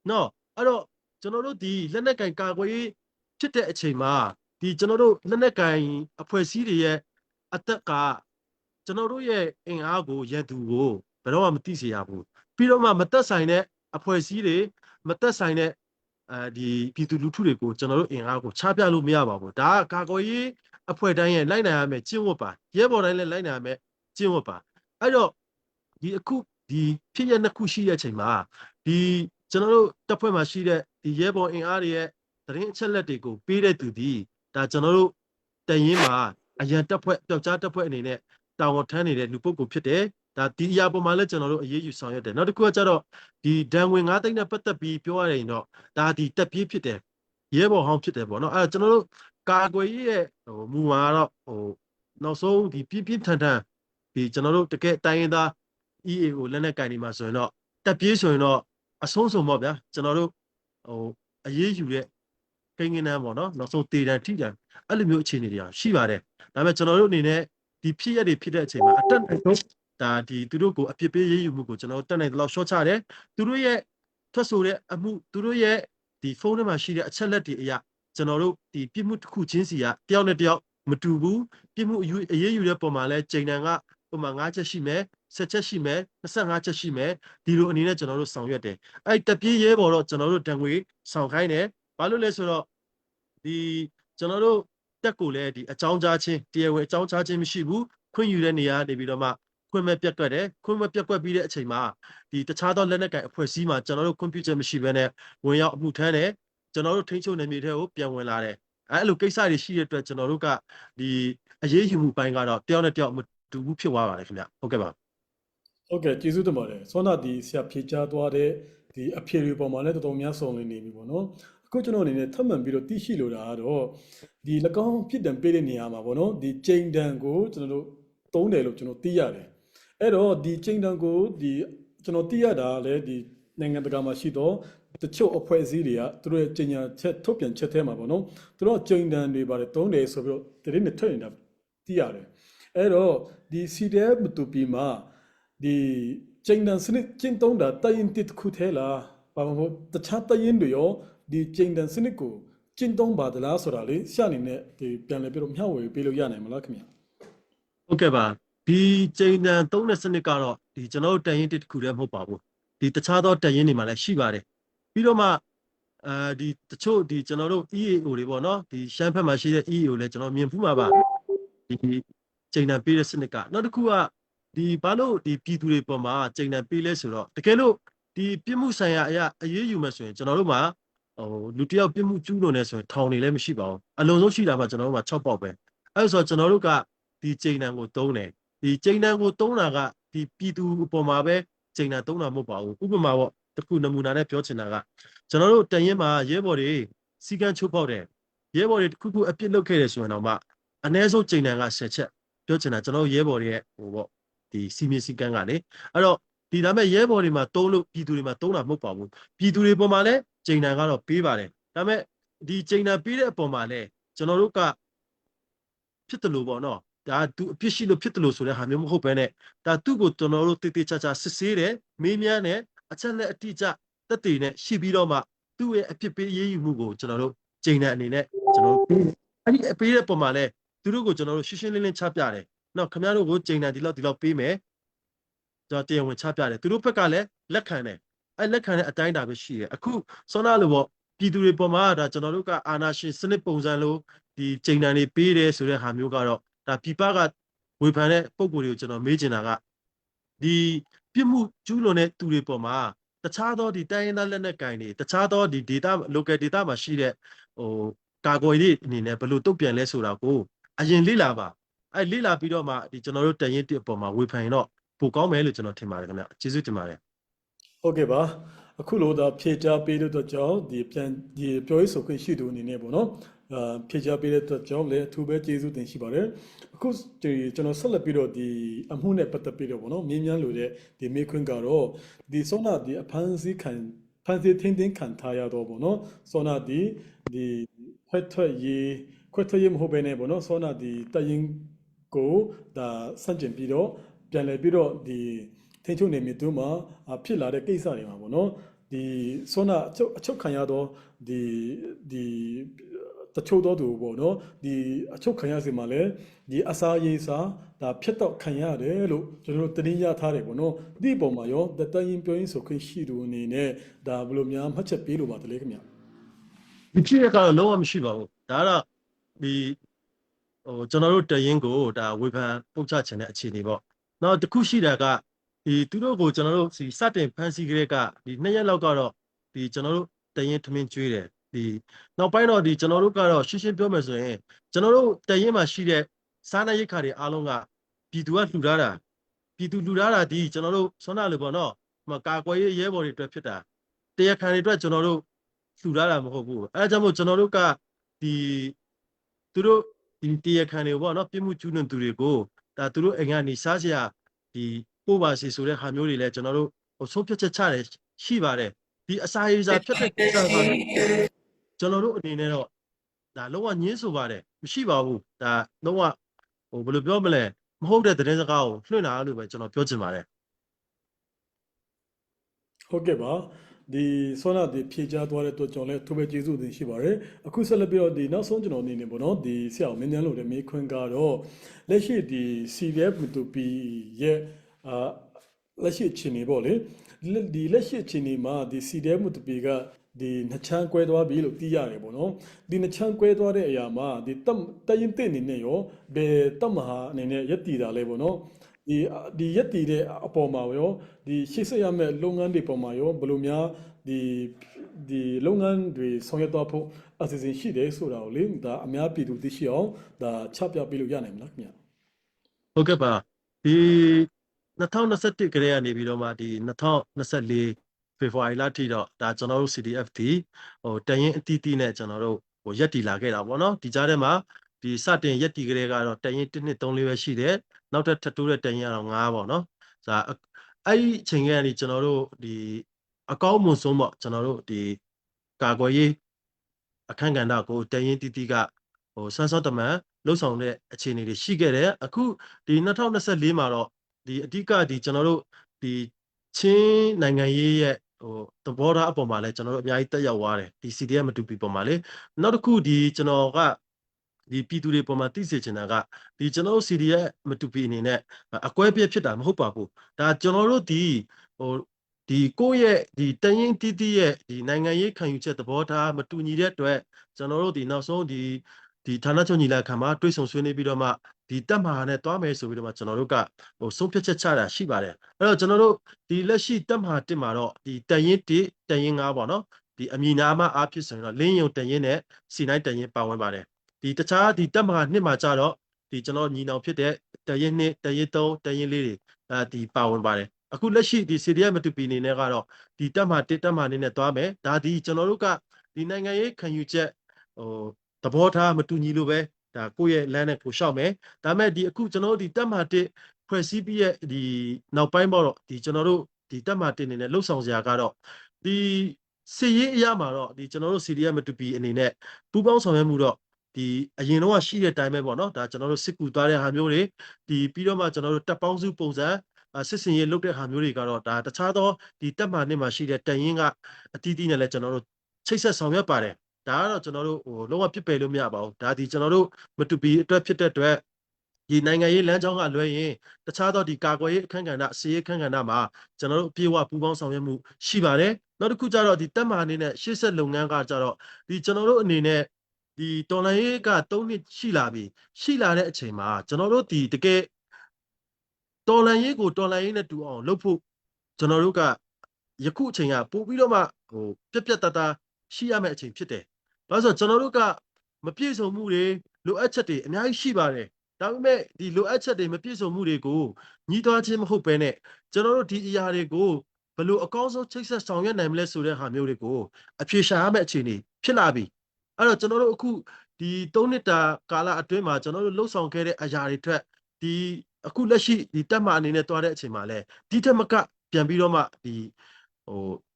နော်အဲ့တော့ကျွန်တော်တို့ဒီလက်နက်ကင်ကာကွယ်ရေးဖြစ်တဲ့အချိန်မှာဒီကျွန်တော်တို့လက်နက်ကင်အဖွဲ့အစည်းတွေရဲ့အသက်ကကျွန်တော်တို့ရဲ့အင်အားကိုရန်သူကိုဘယ်တော့မှမသိစေရဘူးပြီးတော့မှမသက်ဆိုင်တဲ့အဖွဲ့အစည်းတွေမသက်ဆိုင်တဲ့ဒီပြည်သူလူထုတွေကိုကျွန်တော်တို့အင်အားကိုချပြလို့မရပါဘူးဒါကကာကွယ်ရေးအဖွဲ့တိုင်းရဲ့လိုက်နိုင်ရမယ်ကျင့်ဝတ်ပါရဲဘော်တိုင်းလည်းလိုက်နိုင်ရမယ်ကျင့်ဝတ်ပါအဲ့တော့ဒီအခုဒီဖြစ်ရနှစ်ခုရှိတဲ့အချိန်မှာဒီကျွန်တော်တို့တပ်ဖွဲ့မှာရှိတဲ့ဒီရဲဘော်အင်အားတွေရဲ့သတင်းအချက်လက်တွေကိုပေးတဲ့သူဒီဒါကျွန်တော်တို့တရင်မှာအရန်တပ်ဖွဲ့ပျောက်ကြားတပ်ဖွဲ့အနေနဲ့တာဝန်ထမ်းနေတဲ့လူပုဂ္ဂိုလ်ဖြစ်တယ်ဒါဒီအရာပေါ်မှာလည်းကျွန်တော်တို့အရေးယူဆောင်ရွက်တယ်နောက်တစ်ခုကကျတော့ဒီဒဏ်ငွေ9သိန်းနဲ့ပတ်သက်ပြီးပြောရရင်တော့ဒါဒီတက်ပြေးဖြစ်တယ်ရဲဘော်ဟောင်းဖြစ်တယ်ပေါ့နော်အဲကျွန်တော်တို့ကာကွယ်ရေးရဲ့မူမှာတော့နောက်ဆုံးဒီပြင်းထန်ဒီကျွန်တော်တို့တကယ်တိုင်းရင်းသား EAO လက်နက်ကင်နေမှာဆိုရင်တော့တက်ပြေးဆိုရင်တော့အဆုံးစုံပေါ့ဗျာကျွန်တော်တို့အရေးယူတဲ့ကိန်းဂဏန်းပေါ့နော်နောက်ဆုံးတေတံထိတံအဲ့လိုမျိုးအခြေအနေတွေရှိပါတယ်ဒါပေမဲ့ကျွန်တော်တို့အနေနဲ့ဒီဖြစ်ရတွေဖြစ်တဲ့အချိန်မှာအတက်နိုင်ဆုံးဒါဒီသူတို့ကိုအပြစ်ပေးရေးယူမှုကိုကျွန်တော်တို့တက်နိုင်တော့ရှော့ချတယ်သူတို့ရဲ့ထွက်ဆိုတဲ့အမှုသူတို့ရဲ့ဒီဖုန်းထဲမှာရှိတဲ့အချက်လက်တွေအရာကျွန်တော်တို့ဒီပြစ်မှုတစ်ခုချင်းစီကတယောက်နဲ့တယောက်မတူဘူးပြစ်မှုအရေးယူတဲ့ပုံမှာလဲချိန်တန်ကပုံမှာ9ချက်ရှိမယ်10ချက်ရှိမယ်25ချက်ရှိမယ်ဒီလိုအနေနဲ့ကျွန်တော်တို့ဆောင်ရွက်တယ်အဲ့တပြေးရဲပေါ်တော့ကျွန်တော်တို့တံငွေဆောင်ခိုင်းတယ်ဘာလို့လဲဆိုတော့ဒီကျွန်တော်တို့တက်ကိုလည်းဒီအကြောင်းကြားခြင်းတရားဝင်အကြောင်းကြားခြင်းမရှိဘူးခွင့်ယူတဲ့နေရာနေပြီးတော့မှခွင့်မဲ့ပြက်ကွက်တယ်ခွင့်မဲ့ပြက်ကွက်ပြီးတဲ့အချိန်မှာဒီတခြားသောလက်နက်ကင်အဖွဲ့အစည်းမှာကျွန်တော်တို့ကွန်ပျူတာမရှိဘဲနဲ့ဝင်ရောက်အမှုထမ်းတယ်ကျွန်တော်တို့ထိန်းချုပ်နယ်မြေထဲကိုပြန်ဝင်လာတယ်အဲ့လိုကိစ္စတွေရှိတဲ့အတွက်ကျွန်တော်တို့ကဒီအရေးယူမှုပိုင်းကတော့တယောက်နဲ့တယောက်မတူဘူးဖြစ်သွားပါတယ်ခင်ဗျဟုတ်ကဲ့ပါဟုတ်ကဲ့ကျေးဇူးတင်ပါတယ်စောနာဒီဆရာဖြေကြားသွားတဲ့ဒီအဖြေတွေပေါ်မှာလည်းတော်တော်များစုံလင်နေပြီပေါ့နော်အခုကျွန်တော်အနေနဲ့ထပ်မံပြီးတော့သိရှိလိုတာကတော့ဒီ၎င်းဖြစ်တံပေးတဲ့နေရာမှာပေါ့နော်ဒီချိန်တန်ကိုကျွန်တော်တို့သုံးတယ်လို့ကျွန်တော်သိရတယ်အဲ့တော့ဒီချိန်တန်ကိုဒီကျွန်တော်သိရတာလည်းဒီနိုင်ငံတကာမှာရှိတော့တချို့အဖွဲ့အစည်းတွေကသူတို့ရဲ့ချိန်ညာချက်ထုတ်ပြန်ချက်ထဲမှာပေါ့နော်သူတို့ချိန်တန်တွေပါတယ်သုံးတယ်ဆိုပြီးတော့တရင်နဲ့ထွက်နေတာသိရတယ်အဲ့တော့ဒီ CDF မတူပြီးမှဒီချိန်တန်စနစ်ကျင့်သုံးတာတိုင်တစ်ခုထဲလားဘာလို့တခြားတိုင်တွေရောဒီချိန်တန်စနစ်ကိုကျင့်သုံးပါသလားဆိုတာလေဆရာအနေနဲ့ဒီပြန်လည်ပြီးတော့မျှဝေပေးလို့ရနိုင်မလားခင်ဗျာဟုတ်ကဲ့ပါဒီချိန်တန်သုံးတဲ့စနစ်ကတော့ဒီကျွန်တော်တို့တိုင်ရင်တစ်ခုတည်းမဟုတ်ပါဘူးဒီတခြားသောတိုင်ရင်တွေမှာလည်းရှိပါတယ်ပြီးတော့မှဒီတချို့ဒီကျွန်တော်တို့ EAO တွေပေါ့နော်ဒီရှမ်းဘက်မှာရှိတဲ့ EAO လည်းကျွန်တော်မြင်ဖူးမှာပါဒီချိန်တန်ပေးတဲ့စနစ်ကနောက်တစ်ခုကဒီဘာလို့ဒီပြည်သူတွေပေါ်မှာချိန်တန်ပေးလဲဆိုတော့တကယ်လို့ဒီပြစ်မှုဆိုင်ရာအရေးယူမယ်ဆိုရင်ကျွန်တော်တို့မှာလူတယောက်ပြစ်မှုကျူးလွန်နေဆိုရင်ထောင်နေလည်းမရှိပါဘူးအလုံးစုံရှိတာမှကျွန်တော်တို့မှာ6ပေါက်ပဲအဲ့ဆိုကျွန်တော်တို့က ဒီချိန်တန်ကိုသုံးတယ်ဒီချိန်တန်ကိုသုံးတာကဒီပြည်သူအပေါ်မှာပဲချိန်တန်သုံးတာမဟုတ်ပါဘူးဥပမာပေါ့တခုနမူနာနဲ့ပြောချင်တာကကျွန်တော်တို့တန်ရင်မှာရဲဘော်တွေစီကံချုပ်ပေါက်တယ်ရဲဘော်တွေတခုခုအပြစ်လုပ်ခဲ့တယ်ဆိုရင်တော့မှအ ਨੇ ဆုံးချိန်တန်က10ချက်ပြောချင်တာကျွန်တော်ရဲဘော်တွေရဲ့ဟိုပေါ့ဒီစီမင်းစီကံကလေအဲ့တော့ဒီဒါမဲ့ရဲဘော်တွေမှာသုံးလို့ပြည်သူတွေမှာသုံးတာမဟုတ်ပါဘူးပြည်သူတွေပေါ်မှာလည်းချိန်တန်ကတော့ပေးပါတယ်ဒါမဲ့ဒီချိန်တန်ပေးတဲ့အပေါ်မှာလည်းကျွန်တော်တို့ကဖြစ်တယ်လို့ပေါ့နော်ဒါသူအပြစ်ရှိလို့ဖြစ်တယ်လို့ဆိုတဲ့ဟာမျိုးမဟုတ်ဘဲနဲ့ဒါသူ့ကိုကျွန်တော်တို့တေးသေးချာချာစစ်ဆေးတယ်မေးမြန်းတယ်အချက်လက်အတိအကျတက်တည်နဲ့ရှိပြီးတော့မှသူ့ရဲ့အဖြစ်ပေးရေးယူမှုကိုကျွန်တော်တို့ချိန်တန်အနေနဲ့ကျွန်တော်တို့အဲ့ဒီအပေးတဲ့ပုံမှာလဲသူတို့ကိုကျွန်တော်တို့ရှင်းရှင်းလင်းလင်းချပြတယ်နော်ခင်ဗျားတို့ကိုချိန်တန်ဒီလောက်ပေးမယ်ကျွန်တော်တရားဝင်ချပြတယ်သူတို့ဘက်ကလည်းလက်ခံတယ်အဲ့လက်ခံတဲ့အတိုင်းအတာပဲရှိတယ်အခုစောနာလို့ပေါ့ပြည်သူတွေပေါ်မှာဒါကျွန်တော်တို့ကအာဏာရှင်စနစ်ပုံစံလို့ဒီချိန်တန်တွေပေးတယ်ဆိုတဲ့ဟာမျိုးကတော့ဒါပြပကဝေဖန်တဲ့ပုံကိုယ်တွေကိုကျွန်တော်မေးချင်တာကဒီပြစ်မှုကျူးလွန်တဲ့သူတွေပေါ်မှာတခြားသောဒီတိုင်းရင်းသားလက်နက်ကင်တွေတခြားသောဒီ data local data မှာရှိတဲ့ဟိုကာကွယ်ရေးအနေနဲ့ဘယ်လိုတုတ်ပြန်လဲဆိုတာကိုအရင်လေ့လာပါအဲ့လေ့လာပြီးတော့မှဒီကျွန်တော်တို့တန်ရင်တစ်အပေါ်မှာဝေဖန်ရင်တော့ပိုကောင်းမယ်လို့ကျွန်တော်ထင်ပါတယ်ခင်ဗျကျေးဇူးတင်ပါတယ် ဟုတ်ကဲ့ပါအခုလိုဒါဖြေချပေးတဲ့အတွက်ကြောင့်ဒီပြန်ဒီပြောရေးဆိုခွင့်ရှိသူအနေနဲ့ပေါ့နော်ဖြေချပေးတဲ့အတွက်ကြောင့်လည်းအထူးပဲကျေးဇူးတင်ရှိပါတယ်အခုဒီကျွန်တော်ဆက်လက်ပြီးတော့ဒီအမှုနဲ့ပတ်သက်ပြီးတော့ပေါ့နော်မြင်းမြန်းလို့တဲ့ဒီမေခွန်းကတော့ဒီစောနာဒီအဖမ်းဆီးခံဖမ်းဆီးထင်းထင်းခံထားရတော့ပေါ့နော်စောနာဒီခွဲထွက်ရေးမဟုတ်ဘဲနဲ့ပေါ့နော်စောနာဒီတရင်ကိုဒါစန့်ကျင်ပြီးတော့ပြန်လည်ပြီးတော့ဒီထိန်းချုပ်နေမြစ်တို့မှာဖြစ်လာတဲ့ကိစ္စတွေမှာပေါ့နော်ဒီစောနာအချုပ်ခံရတော့ဒီတချို့တော့သူပေါ့နော်ဒီအချုပ်ခံရစီမှာလည်းဒီအစာရေးစာဒါဖြတ်တော့ခံရတယ်လို့ကျွန်တော်တို့တင်ရထားတယ်ပေါ့နော်ဒီပုံမှာရောတတရင်ပြောရင်းဆိုခွင့်ရှိသူအနေနဲ့ဒါဘယ်လိုများမှတ်ချက်ပေးလို့ပါတယ်ခင်ဗျဒီဖြစ်ရကတော့လုံးဝမရှိပါဘူးဒါကတော့ဒီဟိုကျွန်တော်တို့တရင်ကိုဒါဝေဖန်ပုတ်ချခြင်းတဲ့အခြေအနေပေါ့နောက်တစ်ခုရှိတာကဒီသူတို့ကိုကျွန်တော်တို့စတင်ဖန်ဆီးကြတဲ့ကဒီ2ရက်လောက်ကတော့ဒီကျွန်တော်တို့တရင်ထမင်းကျွေးတယ်ဒီနောက်ပိုင်းတော့ဒီကျွန်တော်တို့ကတော့ရှင်းရှင်းပြောမယ်ဆိုရင်ကျွန်တော်တို့တရင်မှာရှိတဲ့စားနပ်ရိက္ခာတွေအားလုံးကပြည်သူကလှူထားတာပြည်သူလှူထားတာဒီကျွန်တော်တို့ဆွမ်းနာလို့ပေါ့နော်ကာကွယ်ရေးရဲဘော်တွေအတွက်ဖြစ်တာတရားခံတွေအတွက်ကျွန်တော်တို့လှူထားတာမဟုတ်ဘူးအဲဒါကြောင့်မို့ကျွန်တော်တို့ကဒီသူတို့ဒီတရားခံတွေပေါ့နော်ပြစ်မှုကျူးလွန်သူတွေကိုဒါသူတို့အိမ်ကနေစားစရာဒီပို့ပါစီဆိုတဲ့ဟာမျိုးတွေလည်းကျွန်တော်တို့ဆုံးဖြတ်ချက်ချတယ်ရှိပါတယ်ဒီအစာရေစာဖြတ်တဲ့ကိစ္စကကျွန်တော်တို့အနေနဲ့တော့ဒါလုံးဝညှင်းဆိုပါတယ်မရှိပါဘူးဒါလုံးဝဘယ်လိုပြောမလဲမဟုတ်တဲ့သတင်းစကားကိုလွှင့်တာလို့ပဲကျွန်တော်ပြောချင်ပါတယ်ဟုတ်ကဲ့ပါဒီဆောနာဒီဖြေချသွားတဲ့အတွက်ကြောင့်လည်းသူပဲကျေးဇူးတင်ရှိပါတယ်အခုဆက်လက်ပြီးတော့ဒီနောက်ဆုံးကျွန်တော်အနေနဲ့ပေါ့နော်ဒီဆရာမင်းမြန်းလို့တဲ့မေးခွန်းကတော့လက်ရှိဒီ CDF တူပီရဲ့လက်ရှိအခြေအနေပေါ့လေဒီလက်ရှိအခြေအနေမှာဒီ CDF တူပီကဒီနှစ်ချမ်းကွဲသွားပြီလို့သိရတယ်ပေါ့နော်ဒီနှစ်ချမ်းကွဲသွားတဲ့အရာမှာဒီတရင်တဲ့အနေနဲ့ရောဘယ်တမဟာအနေနဲ့ရက်တည်တာလဲပေါ့နော်ဒီရက်တည်တဲ့အပေါ်မှာရောဒီရှေ့ဆက်ရမယ့်လုပ်ငန်းတွေပေါ်မှာရောဘယ်လိုများဒီလုပ်ငန်းတွေဆောင်ရွက်သွားဖို့အစီအစဉ်ရှိတယ်ဆိုတာကိုလေဒါအများပြည်သူသိရှိအောင်ဒါချပြပေးလို့ရနိုင်မလားခင်ဗျဟုတ်ကဲ့ပါဒီ2021ကလေးကနေပြီးတော့မှဒီ2024ဖေဖော်ဝါရီလထိတော့ဒါကျွန်တော်တို့ CDF ဒီတရင်အတီးတီးနဲ့ကျွန်တော်တို့ရက်တည်လာခဲ့တာပေါ့နော်ဒီကြားထဲမှာဒီစတင်ရက်တည်ကလေးကတော့တရင်1 2 3 4ပဲရှိတယ်နောက်ထပ်တိုးတဲ့တရင်ကတော့9ပေါ့နော်ဒါအဲ့ဒီအချိန်ကနေကျွန်တော်တို့ဒီအကောင်းမွန်ဆုံးပေါ့ကျွန်တော်တို့ဒီကာကွယ်ရေးအခန့်ကဏ္ဍကိုတရင်တီးတီးကဆန်းစောတမန်လှုပ်ဆောင်တဲ့အခြေအနေတွေရှိခဲ့တယ်အခုဒီ2024မှာတော့ဒီအဓိကဒီကျွန်တော်တို့ဒီချင်းနိုင်ငံရေးရဲ့သဘောထားအပေါ်မှာလည်းကျွန်တော်တို့အများကြီးတက်ရောက်သွားတယ်ဒီ CDF မတူပီပေါ်မှာလေနောက်တစ်ခုဒီကျွန်တော်ကဒီပြည်သူတွေပေါ်မှာသိစေချင်တာကဒီကျွန်တော်တို့ CDF မတူပီအနေနဲ့အကွဲပြက်ဖြစ်တာမဟုတ်ပါဘူးဒါကျွန်တော်တို့ဒီကိုယ့်ရဲ့ဒီတရင်တီးတီးရဲ့ဒီနိုင်ငံရေးခံယူချက်သဘောထားမတူညီတဲ့အတွက်ကျွန်တော်တို့ဒီနောက်ဆုံးဒီဌာနချုပ်ညီလာခံမှာတွဲဆုံဆွေးနွေးပြီးတော့မှဒီတက်မှာနဲ့တွားမယ်ဆိုပြီးတော့မှကျွန်တော်တို့ကဆုံးဖြတ်ချက်ချတာရှိပါတယ်အဲ့တော့ကျွန်တော်တို့ဒီလက်ရှိတက်မှာတင်မှာတော့ဒီတရင်1တရင်9ပေါ့နော်ဒီအမည်နာမအားဖြစ်ဆိုရင်တော့လင်းယုံတရင်နဲ့စီနိုင်တရင်ပါဝင်ပါတယ်ဒီတခြားဒီတက်မှာနှစ်မှာကြတော့ဒီ ဒီကျွန်တော်ညီနောင်ဖြစ်တဲ့တရင်နှစ်တရင်သုံးတရင်လေးတွေဒီပါဝင်ပါတယ်အခုလက်ရှိဒီ CDF မတူပီနေနဲ့ကတော့ဒီတက်မှာတက်မှာနေနဲ့သွားမယ်ဒါဒီကျွန်တော်တို့ကဒီနိုင်ငံရေးခံယူချက်သဘောထားမတူညီလို့ပဲဒါကိုယ့်ရဲ့လမ်းနဲ့ကိုရှောက်မယ်ဒါမဲ့ဒီအခုကျွန်တော်တို့ဒီတက်မှာတက်ဖွဲ့စည်းပြီးရဲ့ဒီနောက်ပိုင်းပေါ့တော့ဒီကျွန်တော်တို့ဒီတက်မှာတက်နေနဲ့လှုပ်ဆောင်စရာကတော့ဒီစီရေးအရာမှာတော့ဒီကျွန်တော်တို့ CDF မတူပီအနေနဲ့ပူးပေါင်းဆောင်ရွက်မှုတော့ဒီအရင်တော့ရှိတဲ့အတိုင်းပဲပေါ့နော်ဒါကျွန်တော်တို့စစ်ကူသွားတဲ့ဟာမျိုးတွေဒီပြီးတော့မှကျွန်တော်တို့တပ်ပေါင်းစုပုံစံစစ်စင်ရေးလုပ်တဲ့ဟာမျိုးတွေကတော့ဒါတခြားသောဒီတက်မှာနှစ်မှာရှိတဲ့တန်ရင်ကအတီးတီးနဲ့လည်းကျွန်တော်တို့ချိတ်ဆက်ဆောင်ရွက်ပါတယ်ဒါကတော့ကျွန်တော်တို့လုံးဝပြစ်ပယ်လို့မရပါဘူးဒါဒီကျွန်တော်တို့မတူပီအတွက်ဖြစ်တဲ့အတွက်ဒီနိုင်ငံရေးလမ်းကြောင်းကလွှဲရင်တခြားသောဒီကာကွယ်ရေးအခမ်းကဏ္ဍစီရေးအခမ်းကဏ္ဍမှာကျွန်တော်တို့အပြည့်အဝပူးပေါင်းဆောင်ရွက်မှုရှိပါတယ်နောက်တစ်ခုကျတော့ဒီတက်မှာအနေနဲ့ရှေ့ဆက်လုပ်ငန်းကကျတော့ဒီကျွန်တော်တို့အနေနဲ့ဒီတော်လိုင်းရေးက3နှစ်ရှိလာပြီရှိလာတဲ့အချိန်မှာကျွန်တော်တို့ဒီတကယ်တော်လိုင်းရေးကိုတော်လိုင်းရေးနဲ့တူအောင်လုပ်ဖို့ကျွန်တော်တို့ကယခုအချိန်ကပို့ပြီးတော့မှပြက်ပြက်တသားရှိရမယ့်အချိန်ဖြစ်တယ်။ဒါဆိုကျွန်တော်တို့ကမပြည့်စုံမှုတွေလိုအပ်ချက်တွေအများကြီးရှိပါတယ်။ဒါပေမဲ့ဒီလိုအပ်ချက်တွေမပြည့်စုံမှုတွေကိုညီးတွားခြင်းမဟုတ်ဘဲနဲ့ကျွန်တော်တို့ဒီအရာတွေကိုဘယ်လိုအကောင်းဆုံးချိတ်ဆက်ဆောင်ရွက်နိုင်မလဲဆိုတဲ့ဟာမျိုးတွေကိုအဖြေရှာရမယ့်အခြေအနေဖြစ်လာပြီ။အဲ့တော့ကျွန်တော်တို့အခုဒီ3နှစ်တာကာလအတွင်းမှာကျွန်တော်တို့လှုပ်ဆောင်ခဲ့တဲ့အရာတွေအတွက်ဒီအခုလက်ရှိဒီတက်မှအနေနဲ့တွားတဲ့အချိန်မှာလဲဒီထက်မကပြန်ပြီးတော့မှဒ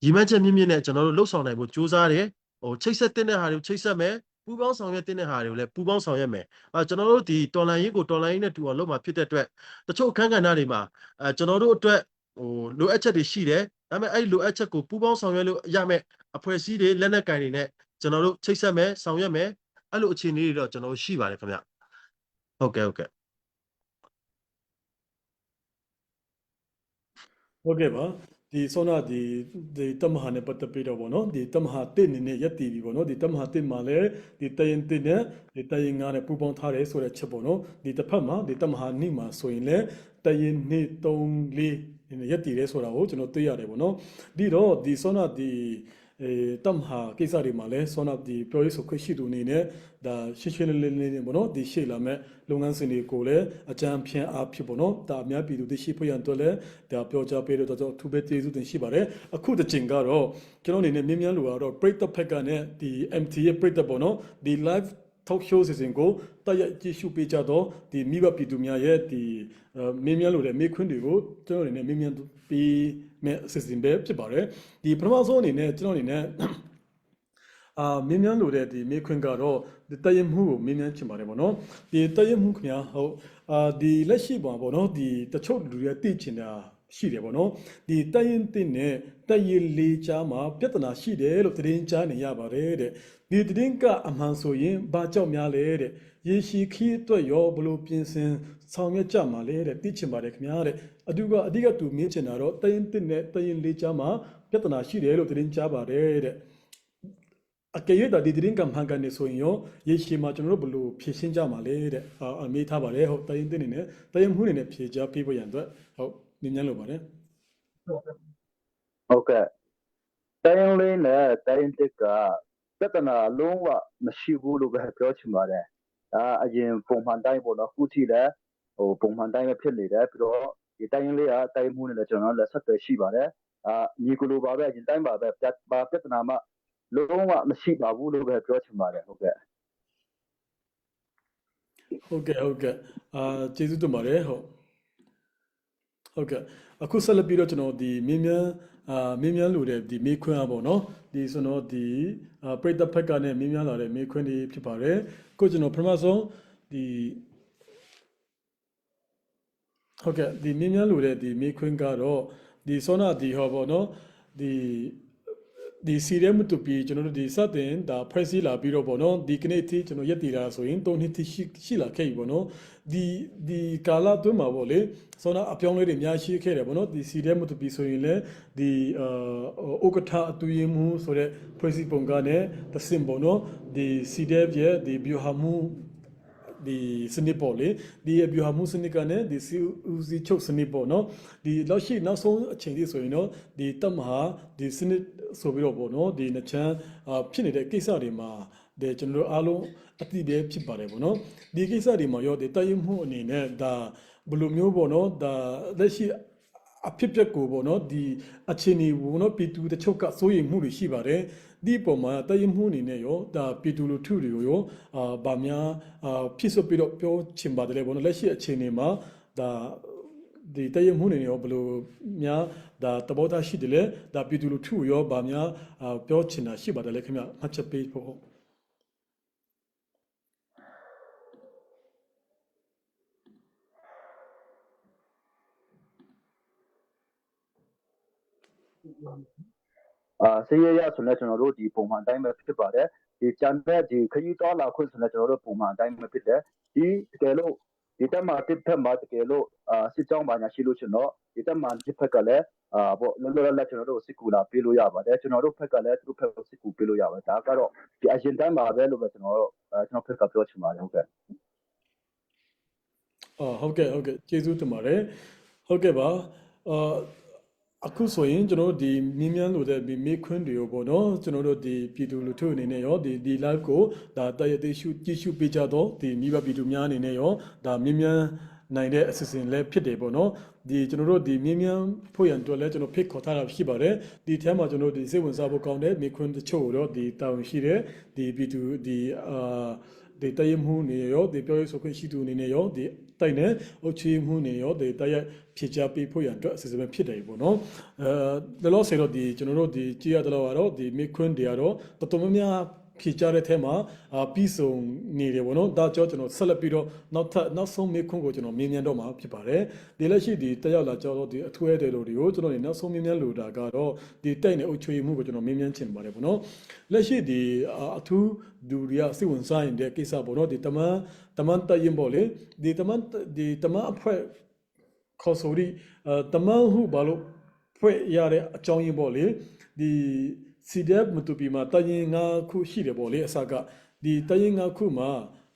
ီရီမန်းချက်မြင့်မြင့်နဲ့ကျွန်တော်တို့လှုပ်ဆောင်နိုင်ဖို့ကြိုးစားတယ်ချိတ်ဆက်တဲ့ဟာတွေကိုချိတ်ဆက်မယ်ပူပေါင်းဆောင်ရွက်တဲ့ဟာတွေကိုလည်းပူပေါင်းဆောင်ရွက်မယ်ကျွန်တော်တို့ဒီတော်လိုင်းရေးကိုတော်လိုင်းရေးနဲ့တူအောင်လုပ်မှာဖြစ်တဲ့အတွက်တချို့အခန်းကဏ္ဍတွေမှာကျွန်တော်တို့အတွက်လိုအပ်ချက်တွေရှိတယ်ဒါပေမဲ့အဲ့လိုအပ်ချက်ကိုပူပေါင်းဆောင်ရွက်လို့ရမယ်အဖွဲ့အစည်းတွေလက်နက်ကင်တွေနဲ့ကျွန်တော်တို့ချိတ်ဆက်မယ်ဆောင်ရွက်မယ်အဲ့လိုအခြေအနေတွေတော့ကျွန်တော်ရှိပါတယ်ခင်ဗျဟုတ်ကဲ့ဟုတ်ကဲ့ပါဒီဆောနာဒီတမဟာနဲ့ပတ်သက်ပြီးတော့ဗောနော်ဒီတမဟာတစ်နေနဲ့ရက်တည်ပြီဗောနော်ဒီတမဟာတစ်မှာလည်းဒီတရင်တစ်နဲ့ဒီတရင်ငါးနဲ့ပူပေါင်းထားတယ်ဆိုတဲ့ချက်ဗောနော်ဒီတစ်ဖက်မှာဒီတမဟာနိမှာဆိုရင်လည်းတရင်နှစ်3 4ရက်တည်တယ်ဆိုတာကိုကျွန်တော်သိရတယ်ဗောနော်ဒီတော့ဒီဆောနာဒီတမဟာကိစ္စတွေမှာလည်းဆောနာဒီပြောရေးဆိုခွင့်ရှိသူအနေနဲ့ဒါရှင်းရှင်းလင်းလင်းပေါ့နော်ဒီရှေ့လာမဲ့လုပ်ငန်းစဉ်တွေကိုလည်းအကြံဖြန့်အားဖြစ်ပေါ့နော်ဒါအများပြည်သူသိရှိဖို့ရန်အတွက်လည်းဒါပြောကြားပေးတော့သူပဲကျေးဇူးတင်ရှိပါတယ်အခုတစ်ချိန်ကတော့ကျွန်တော်အနေနဲ့မြင်းမြန်းလူကတော့ပရိသတ်ဖက်ကနဲ့ဒီ MT ရဲ့ပရိသတ်ပေါ့နော်ဒီ live talk show စီစဉ်ကိုတက်ရကြည့်ရှုပေးကြတော့ဒီမိဘပြည်သူများရဲ့ဒီမြင်းမြန်းလူတဲ့မိခွန်းတွေကိုကျွန်တော်အနေနဲ့မြင်းမြန်းပြီးမဲ့အစီအစဉ်ပဲဖြစ်ပါတယ်ဒီပထမဆုံးအနေနဲ့ကျွန်တော်အနေနဲ့မြင်းမြန်းလို့တဲ့ဒီမိခွန်းကတော့ဒီတရင်မှုကိုမြင်းမြန်းချင်ပါတယ်ဗောနော်ဒီတရင်မှုခင်ဗျာဟုတ်ဒီလက်ရှိပေါ့ဗောနော်ဒီတချို့လူတွေသိချင်တာရှိတယ်ဗောနော်ဒီတရင်တင်နဲ့တရင်လေးချာမှာပြဿနာရှိတယ်လို့သတင်းကြားနေရပါတယ်တဲ့ဒီသတင်းကအမှန်ဆိုရင်ဘာကြောင့်များလဲတဲ့ရေရှည်ခီးအတွက်ရောဘလို့ပြင်ဆင်ဆောင်ရွက်ကြမှာလဲတဲ့သိချင်ပါတယ်ခင်ဗျာတဲ့အဓိကသူမြင်ချင်တာတော့တရင်တင်နဲ့တရင်လေးချာမှာပြဿနာရှိတယ်လို့သတင်းကြားပါတယ်တဲ့အကယ်၍ဒါဒီသတင်းကမှန်ကန်နေဆိုရင်ရောရေရှည်မှာကျွန်တော်တို့ဘလို့ဖြည့်ရှင်းကြမှာလဲတဲ့အမေးထားပါတယ်ဟုတ်တရင်တင်နေနဲ့တရင်မှုနေနဲ့ဖြည့်ကြပေးဖို့ရန်အတွက်ဟုတ်နင်းညမ်းလို့ပါတယ်ဟုတ်ကဲ့တရင်လေးနဲ့တရင်တစ်ကပြဿနာလုံးဝမရှိဘူးလို့ပဲပြောချင်ပါတယ်အရင်ပုံမှန်တိုင်းပေါ့နော်ခုထိလည်းပုံမှန်တိုင်းပဲဖြစ်နေတယ်ပြီးတော့ဒီတရင်လေးကတရင်မှုနဲ့လည်းကျွန်တော်လည်းဆက်သွယ်ရှိပါတယ်ညီကလိုပါပဲအရင်တိုင်းပါပဲပြဿနာမှလုံးဝမရှိပါဘူးလို့ပဲပြောချင်ပါတယ်ဟုတ်ကဲ့ကျေးဇူးတင်ပါတယ်ဟုတ်ကဲ့အခုဆက်လက်ပြီးတော့ကျွန်တော်ဒီမင်းမြန်းလို့တဲ့ဒီမေးခွန်းပေါ့နော်ဒီဆိုတော့ဒီပရိသတ်ဖက်ကနဲ့မင်းမြန်းလာတဲ့မေးခွန်းတွေဖြစ်ပါတယ်ကိုကျွန်တော်ပထမဆုံးဒီဟုတ်ကဲ့ဒီမင်းမြန်းလို့တဲ့ဒီမေးခွန်းကတော့ဒီဆောနာဒီဟောပေါ့နော်ဒီစီရဲမတူပြီးကျွန်တော်တို့ဒီစတင်ဒါဖွဲ့စည်းလာပြီးတော့ပေါ့နော်ဒီကနေ့ထိကျွန်တော်ရက်တည်လာဆိုရင်3နှစ်ထိရှိလာခဲ့ပြီပေါ့နော်ဒီကာလအတွင်းမှာပေါ့လေဆောနာအပြောင်းလဲတွေအများရှိခဲ့တယ်ပေါ့နော်ဒီစီရဲမတူပြီးဆိုရင်လည်းဒီဥက္ကဋ္ဌအတူရမှုဆိုတဲ့ဖွဲ့စည်းပုံကနဲ့တစင်ပေါ့နော်ဒီစီရဲရဲ့ဒီဘီယိုဟာမှုဒီစနစ်ပေါ့လေဒီဘီယိုဟာမှုစနစ်ကနဲ့ဒီစီဦးစီးချုပ်စနစ်ပေါ့နော်ဒီလောက်ရှိနောက်ဆုံးအချိန်လေးဆိုရင်တော့ဒီတမဟာဒီစနစ်ဆိုပြီးတော့ပေါ့နော်ဒီနှစ်ချမ်းဖြစ်နေတဲ့ကိစ္စတွေမှာ တဲ့ကျွန်တော်တို့အားလုံးအတိပဲဖြစ်ပါတယ်ပေါ့နော်ဒီကိစ္စတွေမှာရောတဲ့တိုင်းမှုအနေနဲ့ဒါဘယ်လိုမျိုးပေါ့နော်ဒါလက်ရှိအဖြစ်ပြက်ကိုပေါ့နော်ဒီအခြေအနေပေါ့နော်ပြည်သူတချို့ကစိုးရိမ်မှုတွေရှိပါတယ်ဒီပုံမှာတိုင်းမှုအနေနဲ့ရောဒါပြည်သူလူထုတွေကိုရောဗာများဖြစ်ဆိုပြီးတော့ပြောချင်ပါတယ်ပေါ့နော်လက်ရှိအခြေအနေမှာဒါဒီတိုင်းမှုအနေနဲ့ရောဘယ်လိုများဒါတဘောသားရှိတယ်လေဒါပြည်သူလူထုရောဗာများပြောချင်တာရှိပါတယ်လေခင်ဗျမှတ်ချက်ပေးဖို့ ဆေးရရဆိုလည်းကျွန်တော်တို့ဒီပုံမှန်အတိုင်းပဲဖြစ်ပါတယ်ဒီကြံတဲ့ဒီခရီးသွားလာခွင့်ဆိုလည်းကျွန်တော်တို့ပုံမှန်အတိုင်းပဲဖြစ်တယ်ဒီတကယ်လို့ဒီတက်မှာတစ်ဖက်မှာတကယ်လို့စစ်ကြောင်းပါညာရှိလို့ရှင်တော့ဒီတက်မှာတစ်ဖက်ကလည်းပေါ့လောလောလတ်ကျွန်တော်တို့စစ်ကူလာပေးလို့ရပါတယ်ကျွန်တော်တို့ဖက်ကလည်းသူတို့ဖက်ကိုစစ်ကူပေးလို့ရပါတယ်ဒါကတော့ဒီအရင်တိုင်းမှာပဲလို့ပဲကျွန်တော်ဖက်ကပြောချင်ပါတယ်ဟုတ်ကဲ့ဟုတ်ကဲ့ကျေးဇူးတင်ပါတယ်ဟုတ်ကဲ့ပါအခုဆိုရင်ကျွန်တော်တို့ဒီမြင်းမြန်းလို့တဲ့မိခွန်းတွေကိုပေါ့နော်ကျွန်တော်တို့ဒီပြည်သူလူထုအနေနဲ့ရောဒီ live ကိုဒါတရသေးရှုကြည့်ရှုပေးကြတော့ဒီမိဘပြည်သူများအနေနဲ့ရောဒါမြင်းမြန်းနိုင်တဲ့အစီအစဉ်လည်းဖြစ်တယ်ပေါ့နော်ဒီကျွန်တော်တို့ဒီမြင်းမြန်းဖို့ရန်အတွက်လည်းကျွန်တော်ဖိတ်ခေါ်ထားတာရှိပါတယ်ဒီထဲမှာကျွန်တော်တို့ဒီစိတ်ဝင်စားဖို့ကောင်းတဲ့မိခွန်းတချို့တော့ဒီတာဝန်ရှိတဲ့ဒီပြည်သူဒီဒီတရမှုနေရောဒီပြောရေးဆိုခွင့်ရှိသူအနေနဲ့ရောဒီတိုင်နဲ့အုတ်ချီမှုနေရောဒီတရဖြည့်ချပေးဖို့ရန်အတွက်အစီအစဉ်ဖြစ်တယ်ပေါ့နော်လောလောဆယ်တော့ဒီကျွန်တော်တို့ဒီကြည့်ရတော့ကတော့ဒီမိခွန်းတွေကတော့တော်တော်များများဖြည့်ချတဲ့ထဲမှာပြီးဆုံးနေတယ်ပေါ့နော်ဒါကြောင့်ကျွန်တော်ဆက်လက်ပြီးတော့နောက်ဆုံးမိခွန်းကိုကျွန်တော်မြင်မြန်တော့မှာဖြစ်ပါတယ်ဒီလက်ရှိဒီတက်ရောက်လာကြတော့ဒီအထွေတဲ့လူတွေကိုကျွန်တော်နောက်ဆုံးမြင်မြန်လိုတာကတော့ဒီတိုက်နဲ့အုတ်ချွေမှုကိုကျွန်တော်မြင်မြန်ချင်ပါတယ်ပေါ့နော်လက်ရှိဒီအထူးဒူရီယာစိဝင်ဆိုင်တဲ့ကိစ္စပေါ့နော်ဒီတမန်တရင်ပေါ့လေဒီတမန်အဖွဲ့ခေါ်ဆိုရီတမန်ဟုဘာလို့ဖွဲ့ရတဲ့အကြောင်းရင်းပေါ့လေဒီ CDF မတူပီမှာတရင်၅ခုရှိတယ်ပေါ့လေအစကဒီတရင်၅ခုမှာ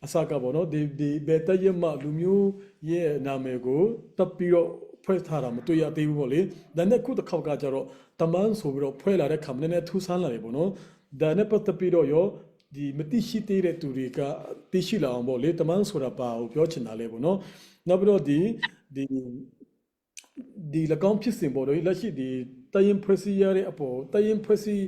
အစကပေါ့နော်ဒီဘယ်တရင်မှလူမျိုးရဲ့နာမည်ကိုတပ်ပြီးတော့ဖွဲ့ထားတာမတွေ့ရသေးဘူးပေါ့လေဒါနဲ့ခုတစ်ခေါက်ကကျတော့တမန်ဆိုပြီးတော့ဖွဲ့လာတဲ့ခါနဲ့ထူးဆန်းလာတယ်ပေါ့နော်ဒါနဲ့ပတ်သက်ပြီးတော့ရောဒီမတိရှိသေးတဲ့သူတွေကသိရှိလာအောင်ပေါ့လေတမန်ဆိုတာပါကိုပြောချင်တာလေပေါ့နော်နောက်ပြီးတော့ဒီ၎င်းဖြစ်စဉ်ပေါ့လေလက်ရှိဒီတရင်ဖွဲ့စည်းရတဲ့အပေါ်တရင်ဖွဲ့စည်း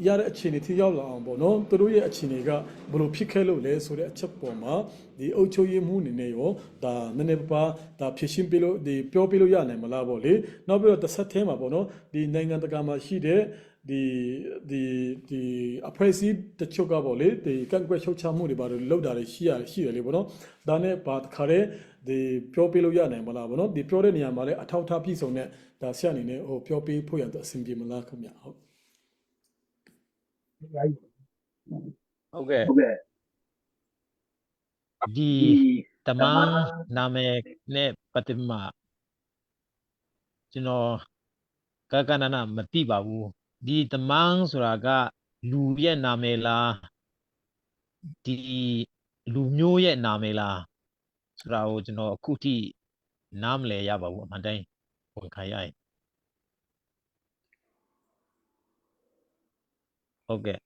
ရတဲ့အခြေအနေထိရောက်လာအောင်ပေါ့နော်သူတို့ရဲ့အခြေအနေကဘယ်လိုဖြစ်ခဲ့လို့လဲဆိုတဲ့အချက်ပေါ်မှာဒီအုပ်ချုပ်ရေးမှုအနေနဲ့ရောဒါနည်းနည်းပါးဒါဖြစ်ရှင်းပြလို့ဒီပြောပြလို့ရနိုင်မလားပေါ့လေနောက်ပြီးတော့တစ်ဆက်တည်းမှာပေါ့နော်ဒီနိုင်ငံတကာမှာရှိတဲ့ဒီအဖွဲ့အစည်းတချို့ကပေါ့လေဒီကန့်ကွက်ရှုတ်ချမှုတွေပါလို့လောက်တာတွေရှိတယ်လေပေါ့နော်ဒါနဲ့ဘာတခါတည်းဒီပြောပြလို့ရနိုင်မလားပေါ့နော်ဒီပြောတဲ့နေရာမှာလည်းအထောက်အထားပြည့်စုံတဲ့ဒါဆရာအနေနဲ့ဟိုပြောပြဖို့ရတဲ့အဆင်ပြေမလားခင်ဗျဟုတ်ဟုတ်ကဲ့ဒီတမန်နာမည်နဲ့ပတ်သက်မှာကျွန်တော်ကနနာမသိပါဘူးဒီတမန်ဆိုတာကလူရဲ့နာမည်လားဒီလူမျိုးရဲ့နာမည်လားဆိုတာကိုကျွန်တော်အခုထိနားမလည်ရပါဘူးအမှန်တိုင်းဝန်ခံရရင်ဟုတ်ကဲ့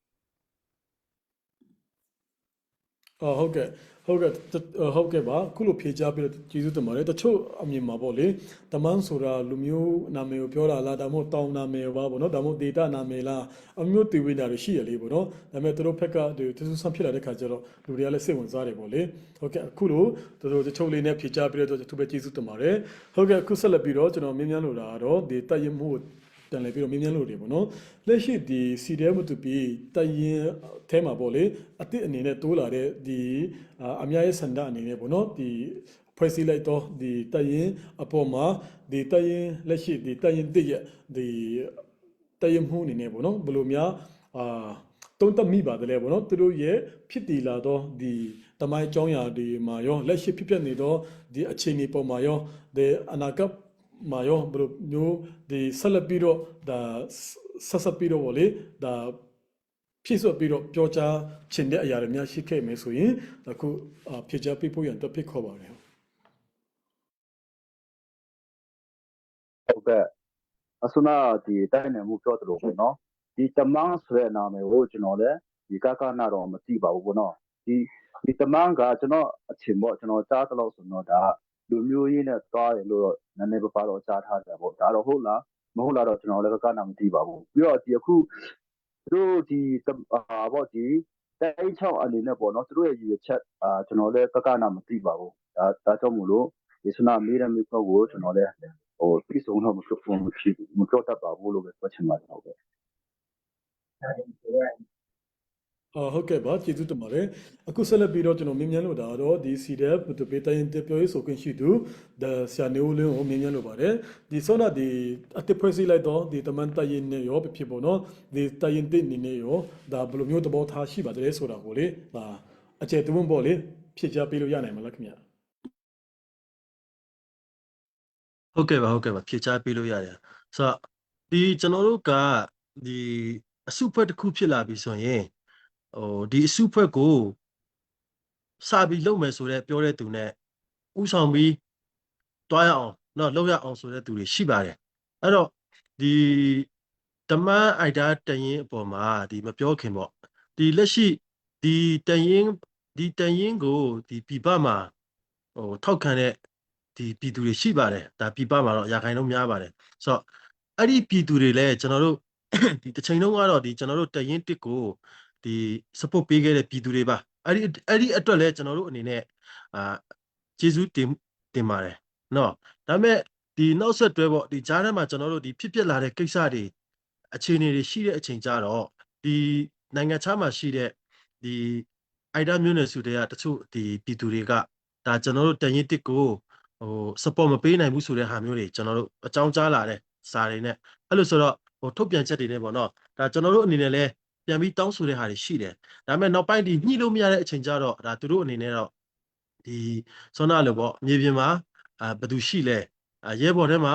ဟုတ်ကဲ့ပါခုလိုဖြေချပြီးတော့ကျေးဇူးတင်ပါတယ်တချို့အမြင်မှာပေါ့လေတမန်ဆိုတာလူမျိုးနာမည်ကိုပြောတာလားဒါမှမဟုတ်တောင်နာမည်ပါပေါ့နော်ဒါမှမဟုတ်ဒေတာနာမည်လားအမျိုးတည်ဝိနာတွေရှိရလေပေါ့နော်ဒါပေမဲ့သူတို့ဖက်ကဒီတဆူဆန်းဖြစ်လာတဲ့ခါကျတော့လူတွေကလည်းစိတ်ဝင်စားတယ်ပေါ့လေဟုတ်ကဲ့အခုလိုတို့တချို့လေးနဲ့ဖြေချပြီးတော့သူပဲကျေးဇူးတင်ပါတယ်ဟုတ်ကဲ့အခုဆက်လက်ပြီးတော့ကျွန်တော်မြင်မြန်လို့တာကတော့ဒီတရင်မှုတန်လည်းပြီးတော့မြင်းမြန်းလို့တွေပေါ့နော်လက်ရှိဒီ CDF မတူပြီးတရင်အဲမှာပေါ့လေအစ်အနေနဲ့တိုးလာတဲ့ဒီအများရဲ့စန္ဒအနေနဲ့ပေါ့နော်ဒီဖွဲ့စည်းလိုက်တော့ဒီတရင်အပေါ်မှာဒီတရင်လက်ရှိဒီတရင်တည့်ရဒီတရင်မှုအနေနဲ့ပေါ့နော်ဘယ်လိုများတုံးတက်မိပါတယ်လေပေါ့နော်သူတို့ရဲ့ဖြစ်တည်လာတော့ဒီတမိုင်းအကြောင်းအရာတွေမှာရောလက်ရှိဖြစ်ပျက်နေတော့ဒီအခြေအနေပေါ်မှာရောဒီအနာဂတ်မှာရောဘယ်လိုမျိုးဒီဆက်လက်ပြီးတော့ဒါဆက်ပြီးတော့ဗောလေဒါဖြစ်ဆိုပြီးတော့ပြောကြားချင်တဲ့အရာတွေများရှိခဲ့မယ်ဆိုရင်အခုဖြစ်ကြပြဖို့ရန်တော့ဖိတ်ခေါ်ပါတယ်ဟုတ်ကဲ့အစနာဒီတိုင်းနယ်မှုပြောသလိုပေါ့နော်ဒီတမန်ဆိုတဲ့နာမည်ကိုကျွန်တော်လည်း ဒီကကနာတော့မသိပါဘူးပေါ့နော်ဒီတမန်ကကျွန်တော်အချင်းပေါ့ကျွန်တော်ကြားတလို့ဆိုတော့ဒါလူမျိုးရေးနဲ့သွားတယ်လို့တော့နည်းနည်းပါးပါတော့ကြားထားတယ်ပေါ့ဒါတော့ဟုတ်လားမဟုတ်လားတော့ကျွန်တော်လည်းကနာမသိပါဘူးပြီးတော့ဒီအခုတို့ဒီပေါ့ဒီတိုင်းချောင်းအနေနဲ့ပေါ့နော်သူတို့ရဲ့ရည်ရွယ်ချက်ကျွန်တော်လည်းကနာမသိပါဘူးဒါကြောင့်မို့လို့ဒီစနာမေးတဲ့မျိုးကိုကျွန်တော်လည်းပြီးဆုံးတော့မပြောတတ်ပါဘူးလို့ပဲပြောချင်ပါတယ်ဟုတ်ကဲ့ ဟုတ်ကဲ့ပါကျေးဇူးတင်ပါတယ်အခုဆက်လက်ပြီးတော့ကျွန်တော်မြင်မြန်လို့ဒါတော့ဒီ CDF တူပေးတိုင်းတပြောရေးဆိုခွင့်ရှိသူဒါဆရာနေဦးလင်းကိုမြင်မြန်လို့ပါတယ်ဒီဆောနာဒီအတစ်ဖွဲ့စည်းလိုက်တော့ဒီတမန်တရင်နဲ့ရောဖြစ်ပေါ့နော်ဒီတရင်တဲ့နေနဲ့ရောဒါဘယ်လိုမျိုးသဘောထားရှိပါတယ်ဆိုတာကိုလေအကျယ်တုံးပေါ့လေဖြည့်ချပေးလို့ရနိုင်မလားခင်ဗျာ ဟုတ်ကဲ့ပါဖြည့်ချပေးလို့ရတယ်ဆိုတော့ဒီကျွန်တော်တို့ကဒီအစုဖွဲ့တစ်ခုဖြစ်လာပြီဆိုရင်ဒီအစုဖွဲ့ကိုစပြီးလုပ်မယ်ဆိုတဲ့ပြောတဲ့သူနဲ့ဥဆောင်ပြီးတွားရအောင်နော်လုပ်ရအောင်ဆိုတဲ့သူတွေရှိပါတယ်အဲ့တော့ဒီတမန်အိုက်ဒါတရင်အပေါ်မှာဒီမပြောခင်ပေါ့ဒီလက်ရှိဒီတရင်ကိုဒီပြပမှာထောက်ခံတဲ့ဒီပြည်သူတွေရှိပါတယ်ဒါပြပမှာတော့ရာခိုင်နှုန်းများပါတယ်ဆိုတော့အဲ့ဒီပြည်သူတွေလည်းကျွန်တော်တို့ဒီတစ်ချိန်လုံးကတော့ဒီကျွန်တော်တို့တရင်တစ်ကိုဒီ support ပေးခဲ့တဲ့ပြည်သူတွေပါအဲ့ဒီအတွက်လည်းကျွန်တော်တို့အနေနဲ့ကျေးဇူးတင်ပါတယ်နော်ဒါပေမဲ့ဒီနောက်ဆက်တွဲပေါ့ဒီကြားထဲမှာကျွန်တော်တို့ဒီဖြစ်ပျက်လာတဲ့ကိစ္စတွေအခြေအနေတွေရှိတဲ့အချိန်ကြတော့ဒီနိုင်ငံခြားမှာရှိတဲ့ဒီအိုက်ဒါမျိုးနယ်စုတွေကတချို့ဒီပြည်သူတွေကဒါကျွန်တော်တို့တရင်တစ်ကိုsupport မပေးနိုင်ဘူးဆိုတဲ့ဟာမျိုးတွေကျွန်တော်တို့အကြောင်းကြားလာတဲ့စာတွေနဲ့အဲ့လိုဆိုတော့ထုတ်ပြန်ချက်တွေနဲ့ပေါ့နော်ဒါကျွန်တော်တို့အနေနဲ့လည်းပြန်ပြီးတောင်းဆိုတဲ့ဟာတွေရှိတယ်ဒါပေမဲ့နောက်ပိုင်းဒီညှိလို့မရတဲ့အချိန်ကြတော့ဒါသူတို့အနေနဲ့တော့ဒီဆောနာလို့ပေါ့မြေပြင်မှာဘယ်သူရှိလဲရဲဘော်ထဲမှာ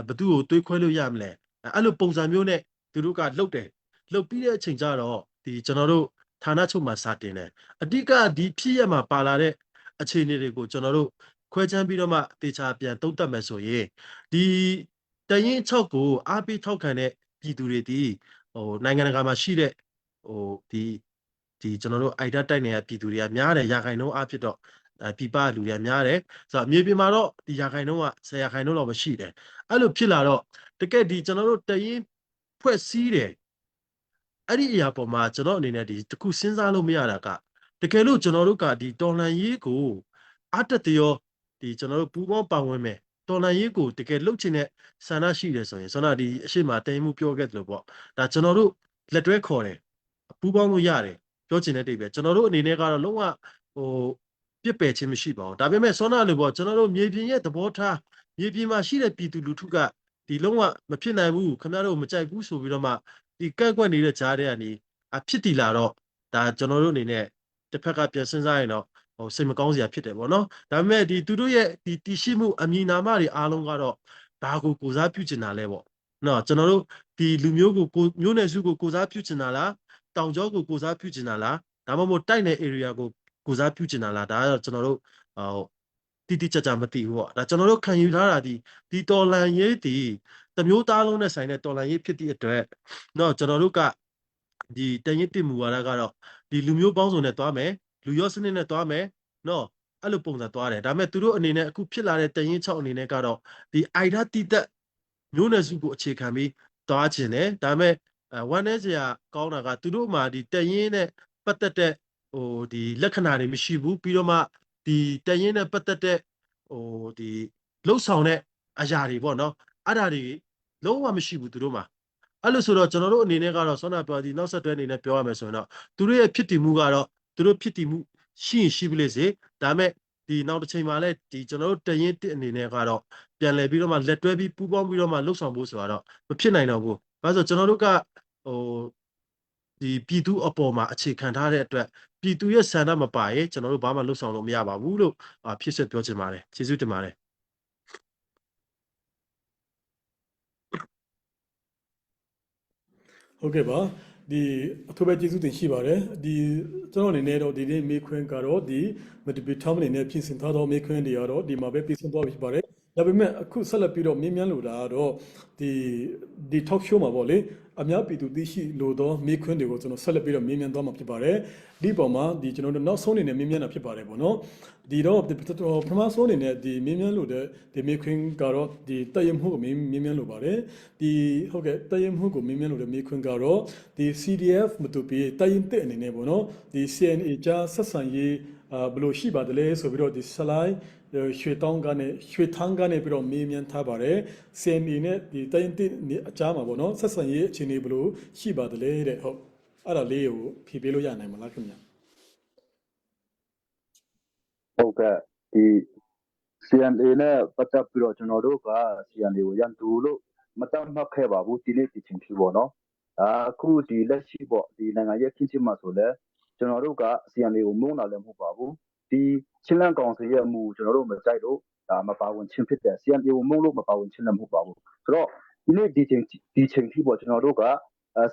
ဘယ်သူကိုတွေးခွဲလို့ရမလဲအဲ့လိုပုံစံမျိုးနဲ့သူတို့ကလှုပ်ပြီးတဲ့အချိန်ကြတော့ဒီကျွန်တော်တို့ဌာနချုပ်မှာစာတင်တယ်အဓိကဒီဖြစ်ရမှာပါလာတဲ့အခြေအနေတွေကိုကျွန်တော်တို့ခွဲခြမ်းပြီးတော့မှတေချာပြန်သုံးသပ်မယ်ဆိုရင်ဒီတရင်6ကိုအားပေးထောက်ခံတဲ့ပြည်သူတွေဒီနိုင်ငံတကာမှာရှိတဲ့ဒီကျွန်တော်တို့အိုက်ဒါတိုက်နေတဲ့ပြည်သူတွေကများတယ်ရာခိုင်နှုန်းအားဖြစ်တော့ပြပလူတွေများတယ်ဆိုတော့မြေပြင်မှာတော့ဒီရာခိုင်နှုန်းက10ရာခိုင်နှုန်းလောက်ပဲရှိတယ်အဲ့လိုဖြစ်လာတော့တကယ်ဒီကျွန်တော်တို့တရင်ဖွဲ့စည်းတယ်အဲ့ဒီအရာပေါ်မှာကျွန်တော်အနေနဲ့ဒီတခုစဉ်းစားလို့မရတာကတကယ်လို့ကျွန်တော်တို့ကဒီတော်လန်ရေးကိုအတတရောဒီကျွန်တော်တို့ပူပေါင်းပါဝင်မယ်တော်လန်ရေးကိုတကယ်လှုပ်ချင်တဲ့ဆန္ဒရှိတယ်ဆိုရင်ဆိုတော့ဒီအရှိမတရင်မှုပြောခဲ့တယ်လို့ပေါ့ဒါကျွန်တော်တို့လက်တွဲခေါ်တယ်ပူပေါင်းလို့ရတယ်ပြောချင်တဲ့တိတ်ပဲကျွန်တော်တို့အနေနဲ့ကတော့လုံးဝပြစ်ပယ်ခြင်းမရှိပါဘူးဒါပေမဲ့ဆောနာလို့ပေါ့ကျွန်တော်တို့မြေပြင်ရဲ့သဘောထားမြေပြင်မှာရှိတဲ့ပြည်သူလူထုကဒီလုံးဝမဖြစ်နိုင်ဘူးခင်ဗျားတို့မကြိုက်ဘူးဆိုပြီးတော့မှဒီကန့်ကွက်နေတဲ့ကြားထဲကနေဖြစ်တည်လာတော့ဒါကျွန်တော်တို့အနေနဲ့တစ်ဖက်ကပြန်စဉ်းစားရင်တော့စိတ်မကောင်းစရာဖြစ်တယ်ပေါ့နော်ဒါပေမဲ့ဒီသူတို့ရဲ့ဒီတည်ရှိမှုအမည်နာမတွေအားလုံးကတော့ဒါကိုစားပြုချင်တာလဲပေါ့နော်ကျွန်တော်တို့ဒီလူမျိုးကိုမျိုးနယ်စုကိုစားပြုချင်တာလားတောင်ကျောကိုစားပြုချင်တာလားဒါမှမဟုတ်တိုက်နယ် area ကိုစားပြုချင်တာလားဒါကတော့ကျွန်တော်တို့တိကျမသိဘူးပေါ့ဒါကျွန်တော်တို့ခံယူထားတာဒီတော်လန်ရေးဒီတမျိုးသားလုံးနဲ့ဆိုင်တဲ့တော်လန်ရေးဖြစ်တဲ့အတွက်နော်ကျွန်တော်တို့ကဒီတရင်တစ်မူဝါဒကတော့ဒီလူမျိုးပေါင်းစုံနဲ့သွားမယ်လူရောစနစ်နဲ့သွားမယ်နော်အဲ့လိုပုံစံသွားတယ်ဒါပေမဲ့သူတို့အနေနဲ့အခုဖြစ်လာတဲ့တရင်6အနေနဲ့ကတော့ဒီအိုက်ဒါတိတက်မျိုးနယ်စုကိုအခြေခံပြီးသွားခြင်းတယ်ဒါပေမဲ့ဝမ်းနည်းစရာကောင်းတာကသူတို့မှာဒီတရင်နဲ့ပတ်သက်တဲ့ဒီလက္ခဏာတွေမရှိဘူးပြီးတော့မှဒီတရင်နဲ့ပတ်သက်တဲ့ဒီလှုပ်ဆောင်တဲ့အရာတွေပေါ့နော်အဲ့ဒါတွေလုံးဝမရှိဘူးသူတို့မှာအဲ့လိုဆိုတော့ကျွန်တော်တို့အနေနဲ့ကတော့ဆောနာပြောဒီနောက်ဆက်တွဲအနေနဲ့ပြောရမယ်ဆိုရင်တော့သူတို့ရဲ့ဖြစ်တည်မှုကတော့သူတို့ဖြစ်တည်မှုရှိရင်ရှိပလိစေဒါပေမဲ့ဒီနောက်တစ်ချိန်မှာလည်းဒီကျွန်တော်တို့တရင်တစ်အနေနဲ့ကတော့ပြန်လည်ပြီးတော့မှလက်တွဲပြီးပူးပေါင်းပြီးတော့မှလှုပ်ဆောင်ဖို့ဆိုတော့မဖြစ်နိုင်တော့ဘူးဘာလို့ဆိုကျွန်တော်တို့ကဒီပြည်သူအပေါ်မှာအခြေခံထားတဲ့အတွက်ပြည်သူရဲ့ဆန္ဒမပါရင်ကျွန်တော်တို့ဘာမှလှုပ်ဆောင်လို့မရပါဘူးလို့ဖြစ်ဆက်ပြောချင်ပါတယ်ကျေးဇူးတင်ပါတယ်ဟုတ်ကဲ့ပါဒီအထူးပဲကျေးဇူးတင်ရှိပါတယ်ဒီကျွန်တော်အနေနဲ့တော့ဒီနေ့မေခွန်းကတော့ဒီမတီပီထောင်းအနေနဲ့ပြင်ဆင်ထားသောမေခွန်းတွေကတော့ဒီမှာပဲပြည့်စုံသွားပြီဖြစ်ပါတယ် ဒါပေမဲ့အခုဆက်လက်ပြီးတော့မြင်းမြန်းလို့တာကတော့ဒီ talk show မှာပေါ့လေအများပြည်သူသိရှိလို့တော့မိခွန်းတွေကိုကျွန်တော်ဆက်လက်ပြီးတော့မြင်းမြန်းသွားမှာဖြစ်ပါတယ်ဒီပုံမှာဒီကျွန်တော်တို့နောက်ဆုံးအနေနဲ့မြင်းမြန်းတာဖြစ်ပါတယ်ပေါ့နော်ဒီတော့ပထမဆုံးအနေနဲ့ဒီမြင်းမြန်းလို့တဲ့ဒီမိခွန်းကတော့ဒီတယမှုကိုမြင်းမြန်းလို့ပါတယ်ဒီဟုတ်ကဲ့တယမှုကိုမြင်းမြန်းလို့တဲ့မိခွန်းကတော့ဒီ CDF မတူပြီးတရင်တဲ့အနေနဲ့ပေါ့နော်ဒီ CNA ကြားဆက်ဆံရေးဘယ်လိုရှိပါသလဲဆိုပြီးတော့ဒီ slide ရွှေတောင်းကနေရွှေထန်းကနေပြီးတော့မေးမြန်းထားပါတယ် CNA နဲ့ဒီတိုင်းတဲ့အကြားမှာပေါ့နော်ဆက်ဆံရေးအခြေအနေဘယ်လိုရှိပါသလဲတဲ့ဟုတ်အဲ့ဒါလေးကိုဖြေပေးလို့ရနိုင်မလားခင်ဗျာဟုတ်ကဲ့ဒီ CNA နဲ့ပတ်သက်ပြီးတော့ကျွန်တော်တို့က CNA ကိုရန်သူလို့မတတ်မှတ်ခဲ့ပါဘူးဒီနေ့ဒီချိန်ထိပေါ့နော်အခုဒီလက်ရှိပေါ့ဒီနိုင်ငံရဲ့ဖြစ်ချင်းမှာဆိုလဲကျွန်တော်တို့က CNA ကိုမုန်းတာလည်းမဟုတ်ပါဘူးဒီချင်းလန်းကောင်စီရဲ့အမှုကျွန်တော်တို့မကြိုက်လို့ဒါမပါဝင်ချင်းဖြစ်တယ် CNA ကိုမုန်းလို့မပါဝင်ချင်းလည်းမဟုတ်ပါဘူးဆိုတော့ဒီနေ့ဒီချိန်ထိပေါ့ကျွန်တော်တို့က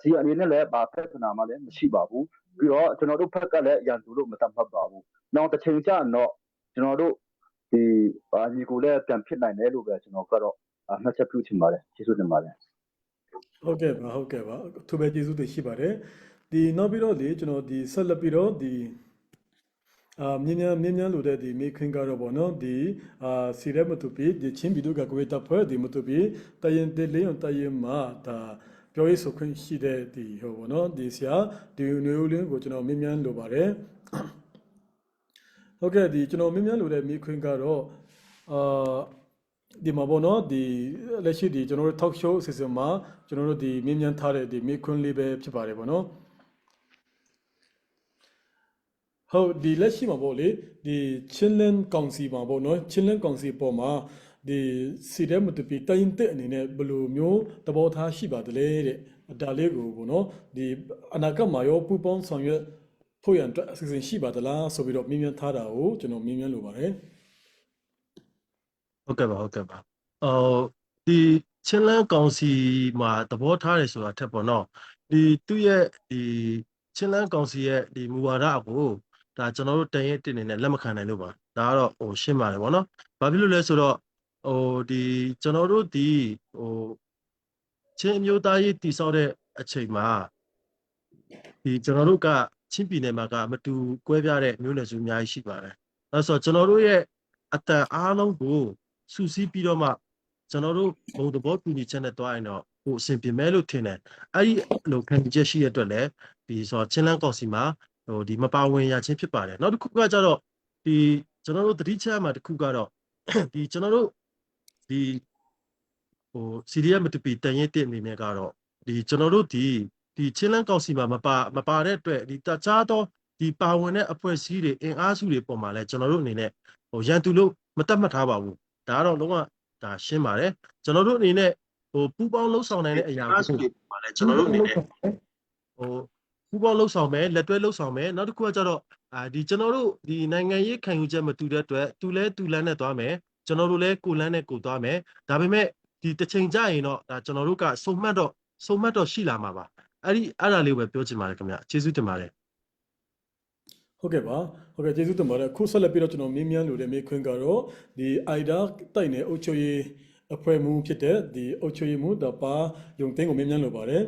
CNA နဲ့လည်းဘာပြဿနာမှလည်းမရှိပါဘူးပြီးတော့ကျွန်တော်တို့ဘက်ကလည်းရန်သူလို့မတတ်မှတ်ပါဘူးနောက်တစ်ချိန်ကျတော့ကျွန်တော်တို့ဒီညီကိုလည်းပြန်ဖြစ်နိုင်တယ်လို့ပဲကျွန်တော်ကတော့မှတ်ချက်ပြုချင်ပါတယ်ကျေးဇူးတင်ပါတယ်ဟုတ်ကဲ့ပါသူပဲကျေးဇူးတင်ရှိပါတယ်ဒီနောက်ပြီးတော့ဒီကျွန်တော်ဒီဆက်လက်ပြီးတော့ဒီမြင်းမြန်းလို့တဲ့ဒီမိခင်ကတော့ပေါ့နော်ဒီစီရဲမတူပြီးဒီချင်းဗီဒီယိုကကွေးတပ်ဖွဲ့ဒီမတူပြီးတရင်တလေးတရင်မှာဒါပြောရေးဆိုခွင့်ရှိတဲ့ဒီဟိုပေါ့နော်ဒီဆရာဒီနွေဦးလင်းကိုကျွန်တော်မြင်းမြန်းလိုပါတယ်ဟုတ်ကဲ့ဒီကျွန်တော်မြင်းမြန်းလိုတဲ့မိခင်ကတော့ဒီမှာပေါ့နော်ဒီလက်ရှိဒီကျွန်တော်တို့ talk show အစီအစဉ်မှာကျွန်တော်တို့ဒီမြင်းမြန်းထားတဲ့ဒီမိခွန်းလေးပဲဖြစ်ပါတယ်ပေါ့နော်ဟုတ်ဒီလက်ရှိမှာပေါ့လေဒီချင်းလန်ကောင်စီမှာပေါ့နော်ချင်းလန်ကောင်စီပေါ်မှာဒီစီရဲမတူပီတိုင်းတဲ့အနေနဲ့ဘယ်လိုမျိုးသဘောထားရှိပါသလဲတဲ့ဒါလေးကိုပေါ့နော်ဒီအနာဂတ်မှာရောပူပေါင်းဆောင်ရွက်ဖို့ရန်အတွက်အစီအစဉ်ရှိပါသလားဆိုပြီးတော့မြင်းမြန်းထားတာကိုကျွန်တော်မြင်းမြန်းလိုပါတယ်ဟုတ်ကဲ့ပါဒီချင်းလန်းကောင်စီမှာသဘောထားတယ်ဆိုတာထက်ပေါ့နော်ဒီသူ့ရဲ့ဒီချင်းလန်းကောင်စီရဲ့ဒီမူဝါဒကိုဒါကျွန်တော်တို့တရင်တင်နေနဲ့လက်မခံနိုင်လို့ပါဒါကတော့ဟိုရှင်းပါတယ်ပေါ့နော်ဘာဖြစ်လို့လဲဆိုတော့ဒီကျွန်တော်တို့ဒီချင်းအမျိုးသားရေးတည်ဆောက်တဲ့အချိန်မှာဒီကျွန်တော်တို့ကချင်းပြည်နယ်မှာကမတူကွဲပြားတဲ့မျိုးနွယ်စုအများကြီးရှိပါတယ်အဲဆိုကျွန်တော်တို့ရဲ့အတန်အားလုံးကိုစုစည်းပြီးတော့မှကျွန်တော်တို့ဘုံသဘောတူညီချက်နဲ့တွားရင်တော့ဟိုအဆင်ပြေမယ်လို့ထင်တယ်အဲ့ဒီလိုခံယူချက်ရှိရတဲ့အတွက်လည်းဒီဆိုချင်းလန်းကောင်စီမှာဟိုဒီမပါဝင်ရချင်းဖြစ်ပါတယ်နောက်တစ်ခုကကြတော့ဒီကျွန်တော်တို့တတိချမှာတစ်ခုကတော့ဒီကျွန်တော်တို့ဒီဟိုစီရီယမတူပီတန်ရင်တဲ့အနေနဲ့ကတော့ဒီကျွန်တော်တို့ဒီချင်းလန်းကောင်စီမှာမပါတဲ့အတွက်ဒီတခြားသောဒီပါဝင်တဲ့အဖွဲ့အစည်းတွေအင်အားစုတွေပုံမှာလဲကျွန်တော်တို့အနေနဲ့ဟိုရန်သူလို့မတတ်မှတ်ထားပါဘူးဒါကတော့လုံးဝဒါရှင်းပါတယ်ကျွန်တော်တို့အနေနဲ့ဟိုပူပေါင်းလှုပ်ဆောင်နိုင်တဲ့အရာတွေပုံမှာလဲကျွန်တော်တို့အနေနဲ့ဟိုပူပေါင်းလှုပ်ဆောင်မယ်လက်တွဲလှုပ်ဆောင်မယ်နောက်တစ်ခုကကျတော့ဒီကျွန်တော်တို့ဒီနိုင်ငံရေးခံယူချက်မတူတဲ့အတွက်သူလဲသူလန်းနဲ့သွားမယ်ကျွန်တော်တို့လဲကိုလန်းနဲ့ကိုသွားမယ်ဒါပေမဲ့ဒီတစ်ချိန်ကြရင်တော့ဒါကျွန်တော်တို့ကစုံမှတ်တော့ရှိလာမှာပါအဲ့ဒါလေးပဲပြောချင်ပါတယ်ခင်ဗျကျေးဇူးတင်ပါတယ်ဟုတ်ကဲ့ပါဟုတ်ကဲ့ကျေးဇူးတင်ပါတယ်ခုဆက်လက်ပြီးတော့ကျွန်တော်မြင်းမြန်းလို့တဲ့မိခွန်းကတော့ဒီ IDA တိုက်နယ်အုပ်ချုပ်ရေးအဖွဲ့မှုဖြစ်တဲ့ဒီအုပ်ချုပ်ရေးမှုတပါယုံသိန်းကိုမြင်းမြန်းလို့ပါတယ်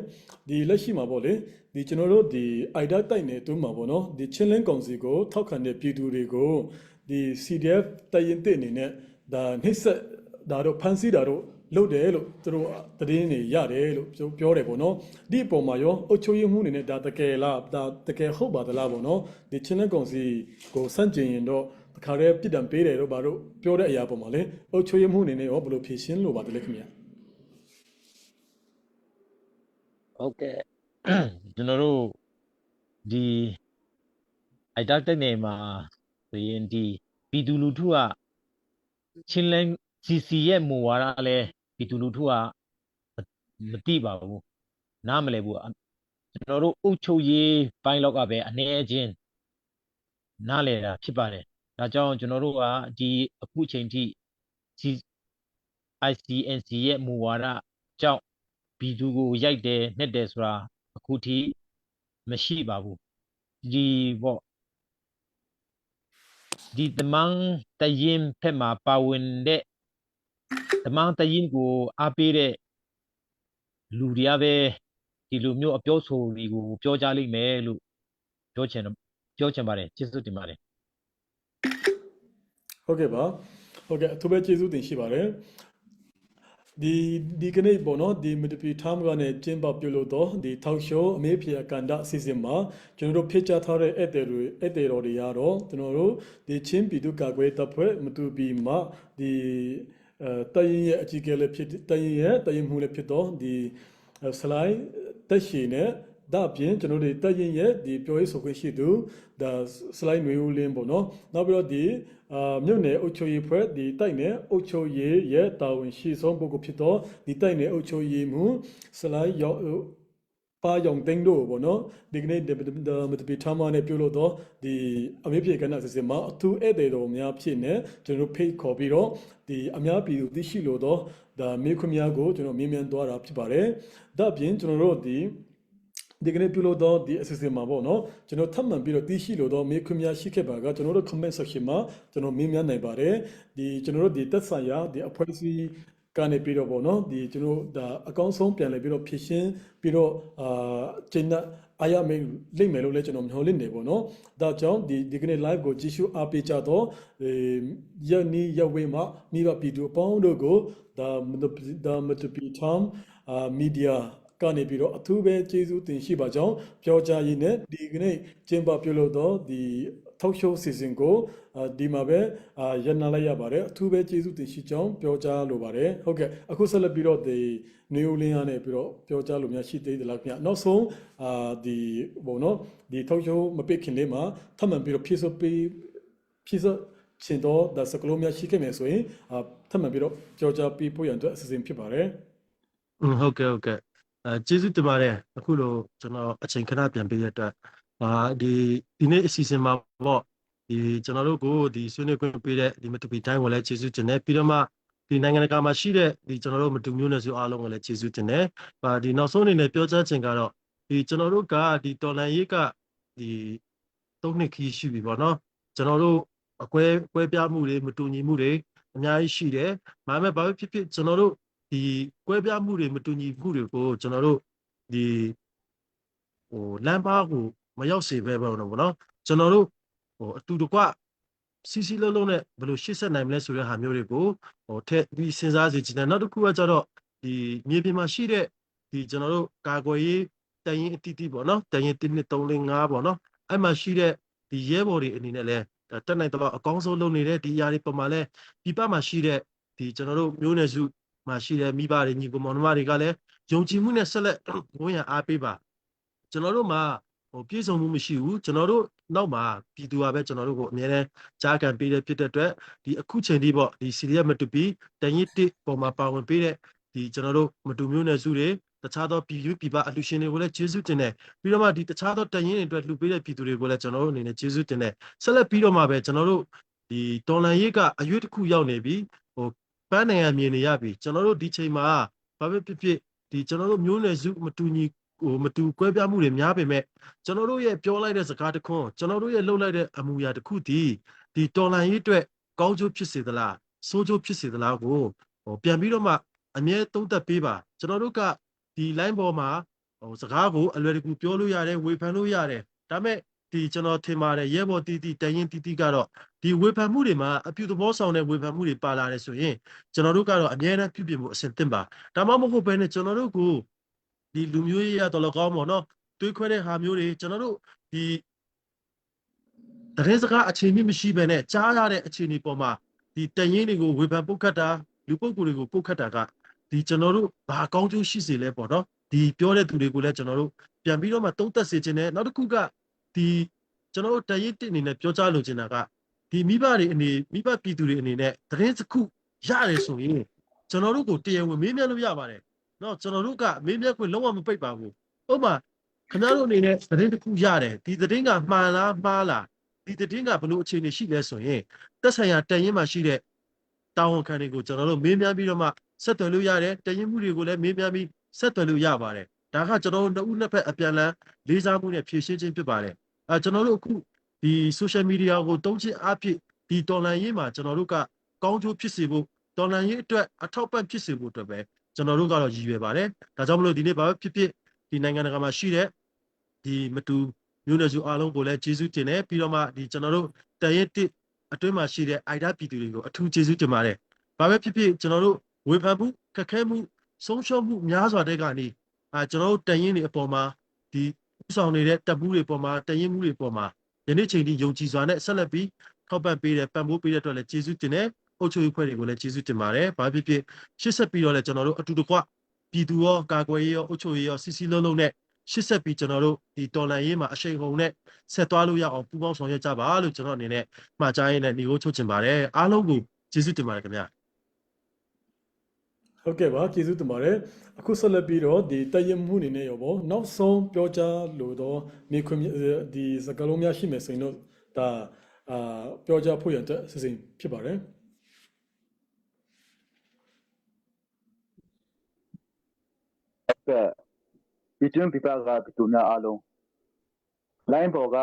ဒီလက်ရှိမှာပေါ့လေဒီကျွန်တော်တို့ဒီ IDA တိုက်နယ်တွင်းမှာပေါ့နော်ဒီချင်းလင်းကောင်စီကိုထောက်ခံတဲ့ပြည်သူတွေကိုဒီ CDF တိုင်ရင်တဲ့အနေနဲ့ဒါနှိမ့်ဆက်ဒါတော့ဖန်ဆီးတာတော့လုပ်တယ်လို့သူတို့တည်င်းနေရတယ်လို့ပြောတယ်ပေါ့နော်ဒီအပေါ်မှာရောအုပ်ချုပ်ရေးမှုအနေနဲ့ဒါတကယ်လားဒါတကယ်ဟုတ်ပါသလားပေါ့နော်ဒီချင်းလက်ကောင်စီကိုစန့်ကျင်ရင်တော့တခါတည်းပြည်တံပေးတယ်တော့ဘာလို့ပြောတဲ့အရာပေါ်မှာလဲအုပ်ချုပ်ရေးမှုအနေနဲ့ရောဘယ်လိုဖြေရှင်းလို့ပါတလဲခင်ဗျာဟုတ်ကဲ့ကျွန်တော်တို့ဒီအိုက်တာတက်နေမှာဆိုရင်ဒီပြည်သူလူထုကချင်းလန်း CC ရဲ့မူဝါဒလဲပြည်သူလူထုကမသိပါဘူးနားမလဲဘူးကျွန်တော်တို့အုပ်ချုပ်ရေးပိုင်းလောက်ကပဲအနေအချင်းနားလဲတာဖြစ်ပါတယ်ဒါကြောင့်ကျွန်တော်တို့ကဒီအခုချိန်ထိ ICNC ရဲ့မူဝါဒကြောင့်ပြည်သူကိုရိုက်တယ်နှက်တယ်ဆိုတာအခုထိမရှိပါဘူးဒီပေါ့ဒီတမန်တရင်ဖက်မှာပါဝင်တဲ့ ဓမ္မတရင်ကိုအားပေးတဲ့လူတွေကပဲဒီလိုမျိုးအပြောဆိုတွေကိုပြောကြလိမ့်မယ်လို့ပြောချင်ပါတယ်ကျေးဇူးတင်ပါတယ် ဟုတ်ကဲ့ပါဟုတ်ကဲ့အထူးပဲကျေးဇူးတင်ရှိပါတယ်ဒီကနေ့ပေါ့နော်ဒီမတူပီထမ်ကနေကျင်းပပြုလုပ်တော့ဒီထောက်ရှိုးအမေးဖြေအကန်ဒအစီအစဉ်မှာကျွန်တော်တို့ဖိတ်ကြားထားတဲ့ဧည့်သည်တော်တွေကတော့ကျွန်တော်တို့ဒီချင်းပြည်သူ့ကာကွယ်တပ်ဖွဲ့မတူပီမှာဒီတရင်ရဲ့အကြီးအကဲလည်းဖြစ်တရင်ရဲ့တရင်မှုလည်းဖြစ်တော့ဒီစလိုင်းတက်ရှိနဲ့ဒါပြင်ကျွန်တော်တို့တရင်ရဲ့ဒီပြောရေးဆိုခွင့်ရှိသူဒါစလိုင်းနွေဦးလင်းပေါ့နော်နောက်ပြီးတော့ဒီမြို့နယ်အုပ်ချုပ်ရေးဖွဲ့ဒီတိုက်နယ်အုပ်ချုပ်ရေးရဲ့တာဝန်ရှိဆုံးပုဂ္ဂိုလ်ဖြစ်တော့ဒီတိုက်နယ်အုပ်ချုပ်ရေးမှုစလိုင်းရောက်ပါယောင်တင်းတို့ပေါ့နော်ဒီကနေ့မတပီထမနဲ့ပြုလို့တော့ဒီအမေပြေကနအစစ်မှာအထူးဧည့်သည်တော်များဖြစ်နေကျွန်တော်ဖိတ်ခေါ်ပြီးတော့ဒီအများပြည်သူသိရှိလို့တော့ဒါမေခွန်များကိုကျွန်တော်မြင်မြန်သွားတာဖြစ်ပါတယ်ဒါအပြင်ကျွန်တော်တို့ဒီကနေ့ပြုလို့တော့ဒီအစီအစဉ်မှာပေါ့နော်ကျွန်တော်ထပ်မံပြီးတော့သိရှိလို့တော့မေခွန်များရှိခဲ့ပါကကျွန်တော်တို့ comment section မှာကျွန်တော်မြင်မြန်နိုင်ပါတယ်ဒီကျွန်တော်တို့ဒီသက်ဆိုင်ရာဒီအဖွဲ့အစည်းကနေပြီးတော့ပေါ့နော်ဒီကျွန်တော်ဒါအကောင့်ဆုံးပြန်လဲပြီးတော့ဖြစ်ရှင်းပြီးတော့ကျင်းအားရမယ်လိမ့်မယ်လို့လည်းကျွန်တော်မျှော်လင့်နေပေါ့နော်ဒါကြောင့်ဒီကနေ့ live ကိုကြည့်ရှုအားပေးကြတော့ယနေ့ရဝေးမှာမိဘပြည်သူအပေါင်းတို့ကိုဒါမတူပီထမ်မီဒီယာကနေပြီးတော့အထူးပဲကျေးဇူးတင်ရှိပါကြောင်းပြောကြားရင်းနဲ့ဒီကနေ့ကျင်းပပြုလုပ်တော့ဒီထောက်ရှိုးစီစဉ်ကိုဒီမှာပဲရန်နာလိုက်ရပါတယ်အထူးပဲကျေးဇူးတင်ရှိကြောင်းပြောကြားလိုပါတယ်ဟုတ်ကဲ့အခုဆက်လက်ပြီးတော့ဒီနေဦးလင်းရနဲ့ပြီးတော့ပြောကြားလို့များရှိသေးတယ်လားခင်ဗျနောက်ဆုံးဒီဘုံနော်ဒီထောက်ရှိုးမပိတ်ခင်လေးမှာထပ်မံပြီးတော့ဖြည့်စွက်ချင်တော့ဒါစကလုံးများရှိခဲ့မယ်ဆိုရင်ထပ်မံပြီးတော့ပြောကြားပြီးဖို့ရန်အတွက်အစီအစဉ်ဖြစ်ပါတယ်ဟုတ်ကဲ့ကျေးဇူးတင်ပါတယ်အခုလိုကျွန်တော်အချိန်ခဏပြန်ပေးရတဲ့ဒီနေ့အစီအစဉ်မှာပေါ့ဒီကျွန်တော်တို့ကိုဒီဆွေးနွေးခွင့်ပေးတဲ့ဒီမတူပီတိုင်းကိုလည်းကျေးဇူးတင်တယ်ပြီးတော့မှဒီနိုင်ငံတကာမှာရှိတဲ့ဒီကျွန်တော်တို့မတူမျိုးနွယ်စုအားလုံးကိုလည်းကျေးဇူးတင်တယ်ဒီနောက်ဆုံးအနေနဲ့ပြောကြားချင်ကတော့ဒီကျွန်တော်တို့ကဒီတော်လန်ရေးကဒီ၃နှစ်ခီးရှိပြီပေါ့နော်ကျွန်တော်တို့အကွဲပြားမှုတွေမတူညီမှုတွေအများကြီးရှိတယ်ဒါပေမဲ့ဘာဖြစ်ဖြစ်ကျွန်တော်တို့ဒီကွဲပြားမှုတွေမတူညီမှုတွေကိုကျွန်တော်တို့ဒီလမ်းပါကိုမရောက်စေပဲပေါ့နော်ကျွန်တော်တို့အတူတကွစီစီလုံးလုံးနဲ့ဘယ်လိုရှေ့ဆက်နိုင်မလဲဆိုတဲ့ဟာမျိုးတွေကိုထည့်ပြီးစဉ်းစားစေချင်တယ်နောက်တစ်ခုကကျတော့ဒီမြေပြင်မှာရှိတဲ့ဒီကျွန်တော်တို့ကာကွယ်ရေးတရင်အတီးတီးပေါ့နော်တရင်1 2 3 4 5ပေါ့နော်အဲ့မှာရှိတဲ့ဒီရဲဘော်တွေအနေနဲ့လဲတက်နိုင်တော့အကောင်းဆုံးလုပ်နေတဲ့ဒီအရာတွေပုံမှန်လဲပြပမှာရှိတဲ့ဒီကျွန်တော်တို့မျိုးနယ်စုမှာရှိတဲ့မိဘတွေညီကိုမောင်နှမတွေကလည်းယုံကြည်မှုနဲ့ဆက်လက်ဝန်ရအားပေးပါကျွန်တော်တို့မှာပြည့်စုံမှုမရှိဘူးကျွန်တော်တို့နောက်မှာပြည်သူကပဲကျွန်တော်တို့ကိုအများနဲ့ကြားကန်ပေးတဲ့ဖြစ်တဲ့အတွက်ဒီအခုချိန်ထိပေါ့ဒီစီရီယက်မတူပီတန်ရစ်တစ်ပုံမှာပါဝင်ပေးတဲ့ဒီကျွန်တော်တို့မတူမျိုးနယ်စုတွေတခြားသောပြည်ပအလှူရှင်တွေကိုလည်းကျေးဇူးတင်တယ်ပြီးတော့မှဒီတခြားသောတန်ရင်တွေအတွက်လှူပေးတဲ့ပြည်သူတွေကိုလည်းကျွန်တော်တို့အနေနဲ့ကျေးဇူးတင်တယ်ဆက်လက်ပြီးတော့မှပဲကျွန်တော်တို့ဒီတော်လန်ရေးကအရွေးတစ်ခုရောက်နေပြီပန်းနိုင်ငံမြင်နေရပြီကျွန်တော်တို့ဒီချိန်မှာဘာဖြစ်ဖြစ်ဒီကျွန်တော်တို့မျိုးနယ်စုမတူညီမတူကွဲပြားမှုတွေများပေမဲ့ကျွန်တော်တို့ရဲ့ပြောလိုက်တဲ့စကားတစ်ခွန်းကျွန်တော်တို့ရဲ့လှုပ်လိုက်တဲ့အမူအရာတစ်ခုဒီတော်လန်ရေးအတွက်ကောင်းကျိုးဖြစ်စေသလားဆိုးကျိုးဖြစ်စေသလားကိုပြန်ပြီးတော့မှအမြဲသုံးသပ်ပေးပါကျွန်တော်တို့ကဒီ line ပေါ်မှာစကားကိုအလွယ်တကူပြောလို့ရတယ်ဝေဖန်လို့ရတယ်ဒါပေမဲ့ဒီကျွန်တော်ထင်ပါတယ်ရဲဘော်တီတီတရင်တီတီကတော့ဒီဝေဖန်မှုတွေမှာအပြုသဘောဆောင်တဲ့ဝေဖန်မှုတွေပါလာတယ်ဆိုရင်ကျွန်တော်တို့ကတော့အမြဲတမ်းပြုပြင်မှုအဆင်သင့်ပါဒါမှမဟုတ်ဘဲနဲ့ကျွန်တော်တို့ကိုဒီလူမျိုးရေးရတော့လကောင်းပေါ့နော်တွေးခွဲတဲ့ဟာမျိုးတွေကျွန်တော်တို့ဒီတရင်စကားအခြေအမြစ်မရှိဘဲနဲ့ကြားရတဲ့အခြေအနေပေါ်မှာဒီတရင်တွေကိုဝေဖန်ပုတ်ခတ်တာလူပုဂ္ဂိုလ်တွေကိုပုတ်ခတ်တာကဒီကျွန်တော်တို့ဘာကောင်းကျိုးရှိစေလဲပေါ့နော်ဒီပြောတဲ့သူတွေကိုလည်းကျွန်တော်တို့ပြန်ပြီးတော့မှသုံးသပ်စေချင်တယ်နောက်တစ်ခုကဒီကျွန်တော်တို့တရင်တစ်အနေနဲ့ပြောကြားလိုချင်တာကဒီမိဘပြည်သူတွေအနေနဲ့တရင်စခုရတယ်ဆိုရင်ကျွန်တော်တို့ကိုတရားဝင်မေးမြန်းလို့ရပါတယ်နော်ကျွန်တော်တို့ကမေးမြန်းခွင့်လုံးဝမပိတ်ပါဘူးဥပမာခင်ဗျားတို့အနေနဲ့သတင်းတစ်ခုရတယ်ဒီသတင်းကမှန်လားမှားလားဒီသတင်းကဘယ်လိုအခြေအနေရှိလဲဆိုရင်သက်ဆိုင်ရာတရင်မှာရှိတဲ့တာဝန်ခံတွေကိုကျွန်တော်တို့မေးမြန်းပြီးတော့မှဆက်သွယ်လို့ရတယ်တရင်မှုတွေကိုလည်းမေးမြန်းပြီးဆက်သွယ်လို့ရပါတယ်ဒါကကျွန်တော်တို့နှစ်ဦးနှစ်ဖက်အပြန်အလှန်လေးစားမှုနဲ့ဖြည့်ရှင်းခြင်းဖြစ်ပါတယ်ကျွန်တော်တို့အခုဒီ social media ကိုတုံးချအားဖြင့်ဒီတော်လန်ရေးမှာကျွန်တော်တို့ကကောင်းကျိုးဖြစ်စေဖို့ တော်လှန်ရေးအတွက်အထောက်ပံ့ဖြစ်စေဖို့အတွက်ပဲကျွန်တော်တို့ကတော့ရည်ရွယ်ပါတယ်ဒါကြောင့်မလို့ဒီနေ့ဘာပဲဖြစ်ဖြစ်ဒီနိုင်ငံတကာမှာရှိတဲ့ဒီမတူမျိုးနွယ်စုအားလုံးကိုလည်းကျေးဇူးတင်တယ်ပြီးတော့မှဒီကျွန်တော်တို့တန်ရက်တစ်အတွင်းမှာရှိတဲ့အိုက်ဒါပြည်သူတွေကိုအထူးကျေးဇူးတင်ပါတယ်ဘာပဲဖြစ်ဖြစ်ကျွန်တော်တို့ဝေဖန်မှုခက်ခဲမှုဆုံးရှုံးမှုများစွာတဲ့ကနေကျွန်တော်တို့တန်ရင်တွေအပေါ်မှာဒီဥဆောင်နေတဲ့တပ်မှုတွေပေါ်မှာတန်ရင်မှုတွေပေါ်မှာယနေ့ချိန်ထိယုံကြည်စွာနဲ့ဆက်လက်ပြီးထောက်ပံ့ပေးတဲ့ပံ့ပိုးပေးတဲ့အတွက်လည်းကျေးဇူးတင်တယ်အုပ်ချုပ်ရေးဖွဲ့တွေကိုလည်းကျေးဇူးတင်ပါတယ်ဘာဖြစ်ဖြစ်ရှေ့ဆက်ပြီးတော့လည်းကျွန်တော်တို့အတူတကွပြည်သူရောကာကွယ်ရေးရောအုပ်ချုပ်ရေးရောစီစီလုံးလုံးနဲ့ရှေ့ဆက်ပြီးကျွန်တော်တို့ဒီတော်လှန်ရေးမှာအရှိန်ဟုန်နဲ့ဆက်သွားလို့ရအောင်ပူးပေါင်းဆောင်ရွက်ကြပါလို့ကျွန်တော်အနေနဲ့မှာကြားရင်းနဲ့ညီကိုချုပ်ချင်ပါတယ်အားလုံးကိုကျေးဇူးတင်ပါတယ်ခင်ဗျာဟုတ်ကဲ့ပါကျေးဇူးတင်ပါတယ်အခုဆက်လက်ပြီးတော့ဒီတည်ရမှုအနေနဲ့ရောပေါ့နောက်ဆုံးပြောကြားလို့တော့မိခွင့်ဒီစကားလုံးများရှိမယ်ဆိုရင်တော့ဒါပြောကြားဖို့ရတဲ့အစီအစဉ်ဖြစ်ပါတယ် ကဒီတွင်ပြပကဒီတူနာအားလုံး line ပေါ်က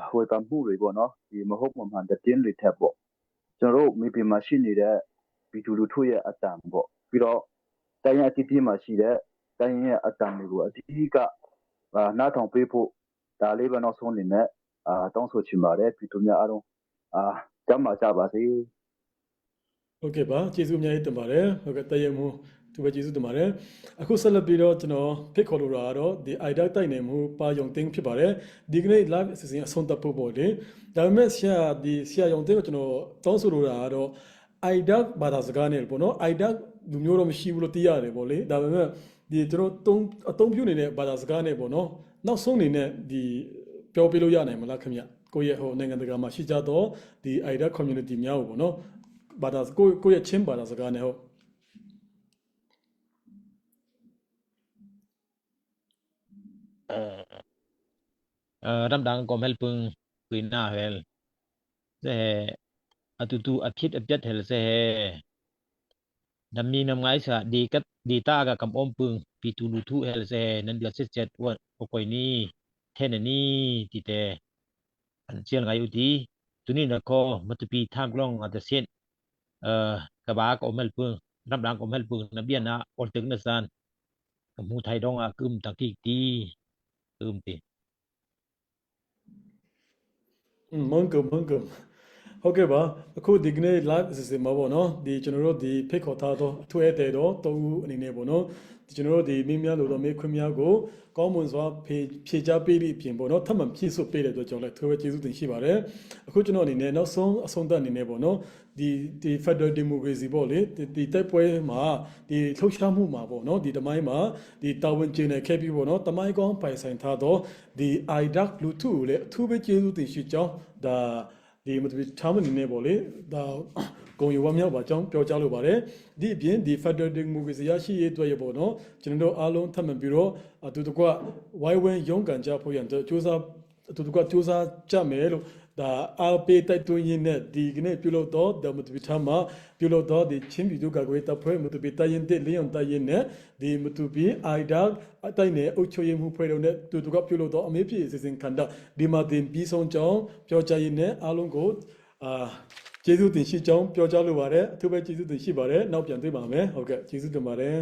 ဟိုတမ်ပူတွေပေါ့နော်ဒီမဟုတ်မှန်တဲ့တင်းတွေထက်ပေါ့ကျွန်တော်တို့မိပင်မှာရှိနေတဲ့ဗီဒီယိုလူထုရဲ့အတန်ပေါ့ပြီးတော့တိုင်းရအတီးတီးမှာရှိတဲ့တိုင်းရဲ့အတန်တွေကိုအတီးကနားထောင်ပေးဖို့ဒါလေးပဲနောက်ဆုံးနေနဲ့တောင်းဆိုချင်ပါတယ်ဗီဒီယိုများအားလုံးကြမ်းပါကြပါစေဟုတ်ကဲ့ပါကျေးဇူးအများကြီးတင်ပါတယ်ဟုတ်ကဲ့တည်ရမှုသူပဲကျေးဇူးတင်ပါတယ်အခုဆက်လက်ပြီးတော့ကျွန်တော်ဖိတ်ခေါ်လိုတာကတော့ဒီ IDA တိုက်နေမှုပါယုံတင်းဖြစ်ပါတယ်ဒီကနေ့ live အစီအစဉ်အဆုံးသတ်ဖို့ပေါ့လေဒါပေမဲ့ဆရာယုံတင်းကိုကျွန်တော်တောင်းဆိုလိုတာကတော့ IDA ဘာသာစကားနဲ့ပေါ့နော် IDA လူမျိုးတော့မရှိဘူးလို့သိရတယ်ပေါ့လေဒါပေမဲ့ဒီကျွန်တော်အသုံးပြုနေတဲ့ဘာသာစကားနဲ့ပေါ့နော်နောက်ဆုံးအနေနဲ့ဒီပြောပြလို့ရနိုင်မလားခင်ဗျကိုယ့်ရဲ့ဟိုနိုင်ငံတကာမှာရှိကြတော့ဒီ IDA community များကိုပေါ့နော်ဘာသာကိုယ့်ရဲ့ချင်းဘာသာစကားနဲ့ဟုတ်Ramdang komel pung pina hel se atutu aphit apyat hel se namni namngai sa di ta ga kam om pung pitu lu thu hel se nan dia set wa okoi ni then ni ti te an chial ngai uti tuni na ko matupi tham glong at sen ka ba ko mel pung Ramdang komel pung na bian na on tung na san mu thai dong a kum tak ti ti ti Mangumဟုတ်ကဲ့ပါအခုဒီကနေ့ live အစီအစဉ်မှာပေါ့နော်ဒီကျွန်တော်တို့ဒီဖိတ်ခေါ်ထားတော့အထွေအတဲတော့တူအနေနဲ့ပေါ့နော်ဒီကျွန်တော်တို့ဒီမိများလို့တော့မိခွင့်များကိုကောင်းမွန်စွာဖြေချပေးပြီးပြင်ပေါ့နော်ထပ်မံဖြည့်ဆွတ်ပေးတဲ့အတွက်ကြောင့်လည်းထွေကျေးဇူးတင်ရှိပါတယ်အခုကျွန်တော်အနေနဲ့နောက်ဆုံးအဆုံးသတ်အနေနဲ့ပေါ့နော်ဒီ Federal Democracy ပေါ့လေဒီတိုက်ပွဲမှာဒီလှုပ်ရှားမှုမှာပေါ့နော်ဒီတမိုင်းမှာဒီတာဝန်ကျနေခဲ့ပြီးပေါ့နော်တမိုင်းကောင်းပိုင်ဆိုင်ထားတော့ဒီ IDAC လူထုကိုလည်းအထူးပဲကျေးဇူးတင်ရှိကြောင်းဒါဒီမတူထားမနေနဲ့ပေါ့လေဒါဂုံရွာမြောက်ပါကြောင်းပြောကြားလိုပါတယ်ဒီအပြင်ဒီ Federal Democracy ရရှိရေးအတွက်ရပေါ့နော်ကျွန်တော်တို့အားလုံးထပ်မံပြီးတော့အတူတကွဝိုင်းဝန်းရုန်းကန်ကြဖို့ရန်စ조사အတူတကွစ조사ကြမယ်လို့ဒါအားပေးတိုက်တွန်းရင်းနဲ့ဒီကနေ့ပြုလုပ်တော့ဒါမတူထားမှာပြုလုပ်တော့ဒီချင်းပြည်သူ့ကာကွယ်တပ်ဖွဲ့မတူတိုင်းရင်တဲ့လျော်တိုင်းရင်နဲ့ဒီမတူပြီး IDA အတိုင်းနဲ့အုပ်ချုပ်ရေးမှုဖွဲ့တော်နဲ့တူတကွပြုလုပ်တော့အမေဖြစ်အစီအစဉ်ခန္ဓာဒီမှာတင်ပြီးဆုံးကြောင်းပြောကြားရင်းနဲ့အားလုံးကိုကျေးဇူးတင်ရှိကြောင်းပြောကြားလိုပါတယ်အထူးပဲကျေးဇူးတင်ရှိပါတယ်နောက်ပြန်တွေ့ပါမယ်ဟုတ်ကဲ့ကျေးဇူးတင်ပါတယ်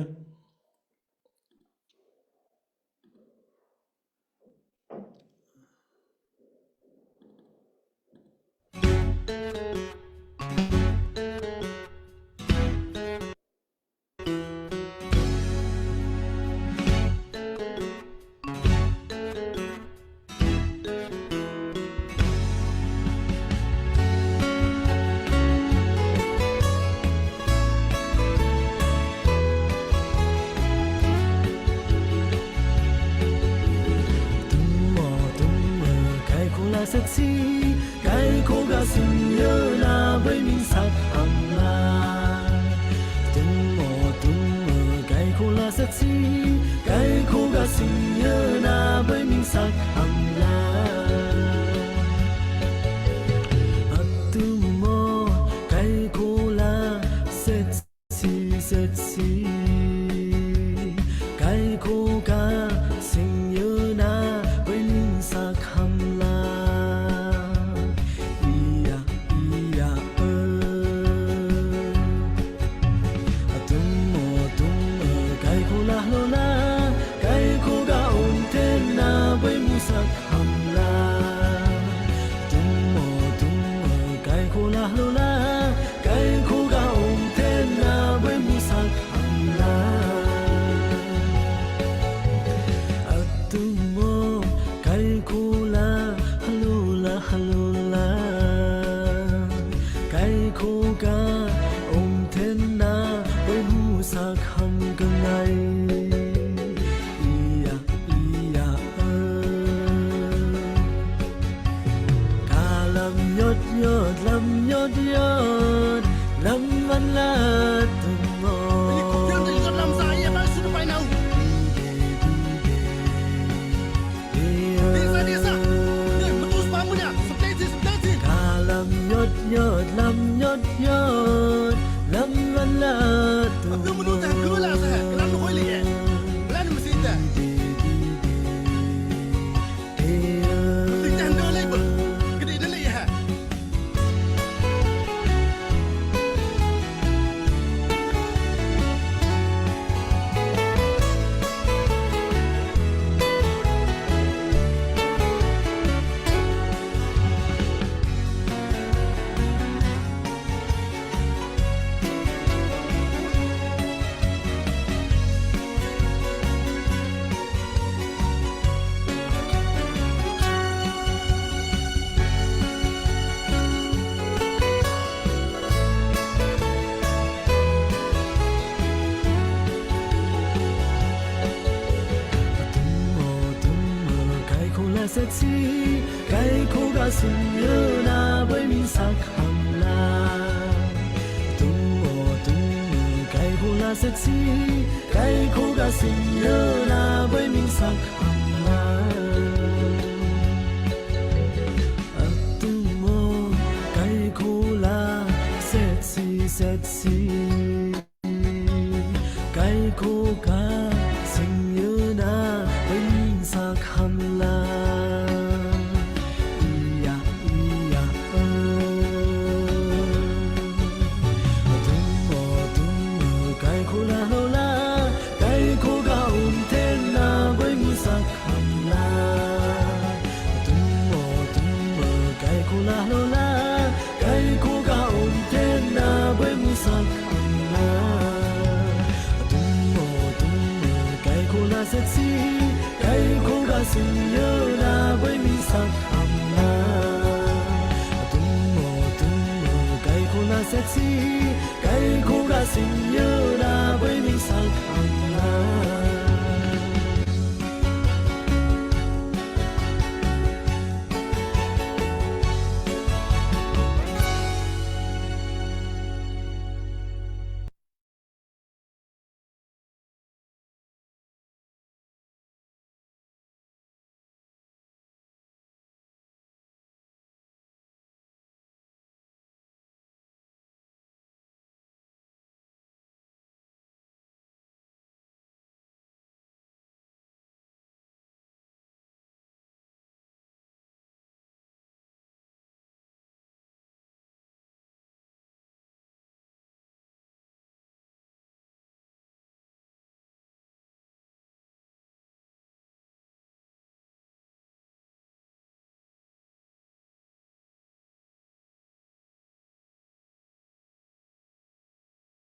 sắc hầm la tung mò cái khô la lô la cái khô ga ôm thế na với mu sắc hầm la tung mò cái khô la la cái khô ga ôm thế na với mu sắc hầm cái này làm nhót làm văn la từng mò làm nhót làm văn la từng mò sexy cái khô ga sung nhớ na với mình sắc hầm la tung mò cái khô la sexy cái khô ga sung nhớ na với mình sắc hầm la tung mò cái khô la sexy cái khô ga sung nhớ na với mình sắc hầm la sexy cái khô ga sung nhớ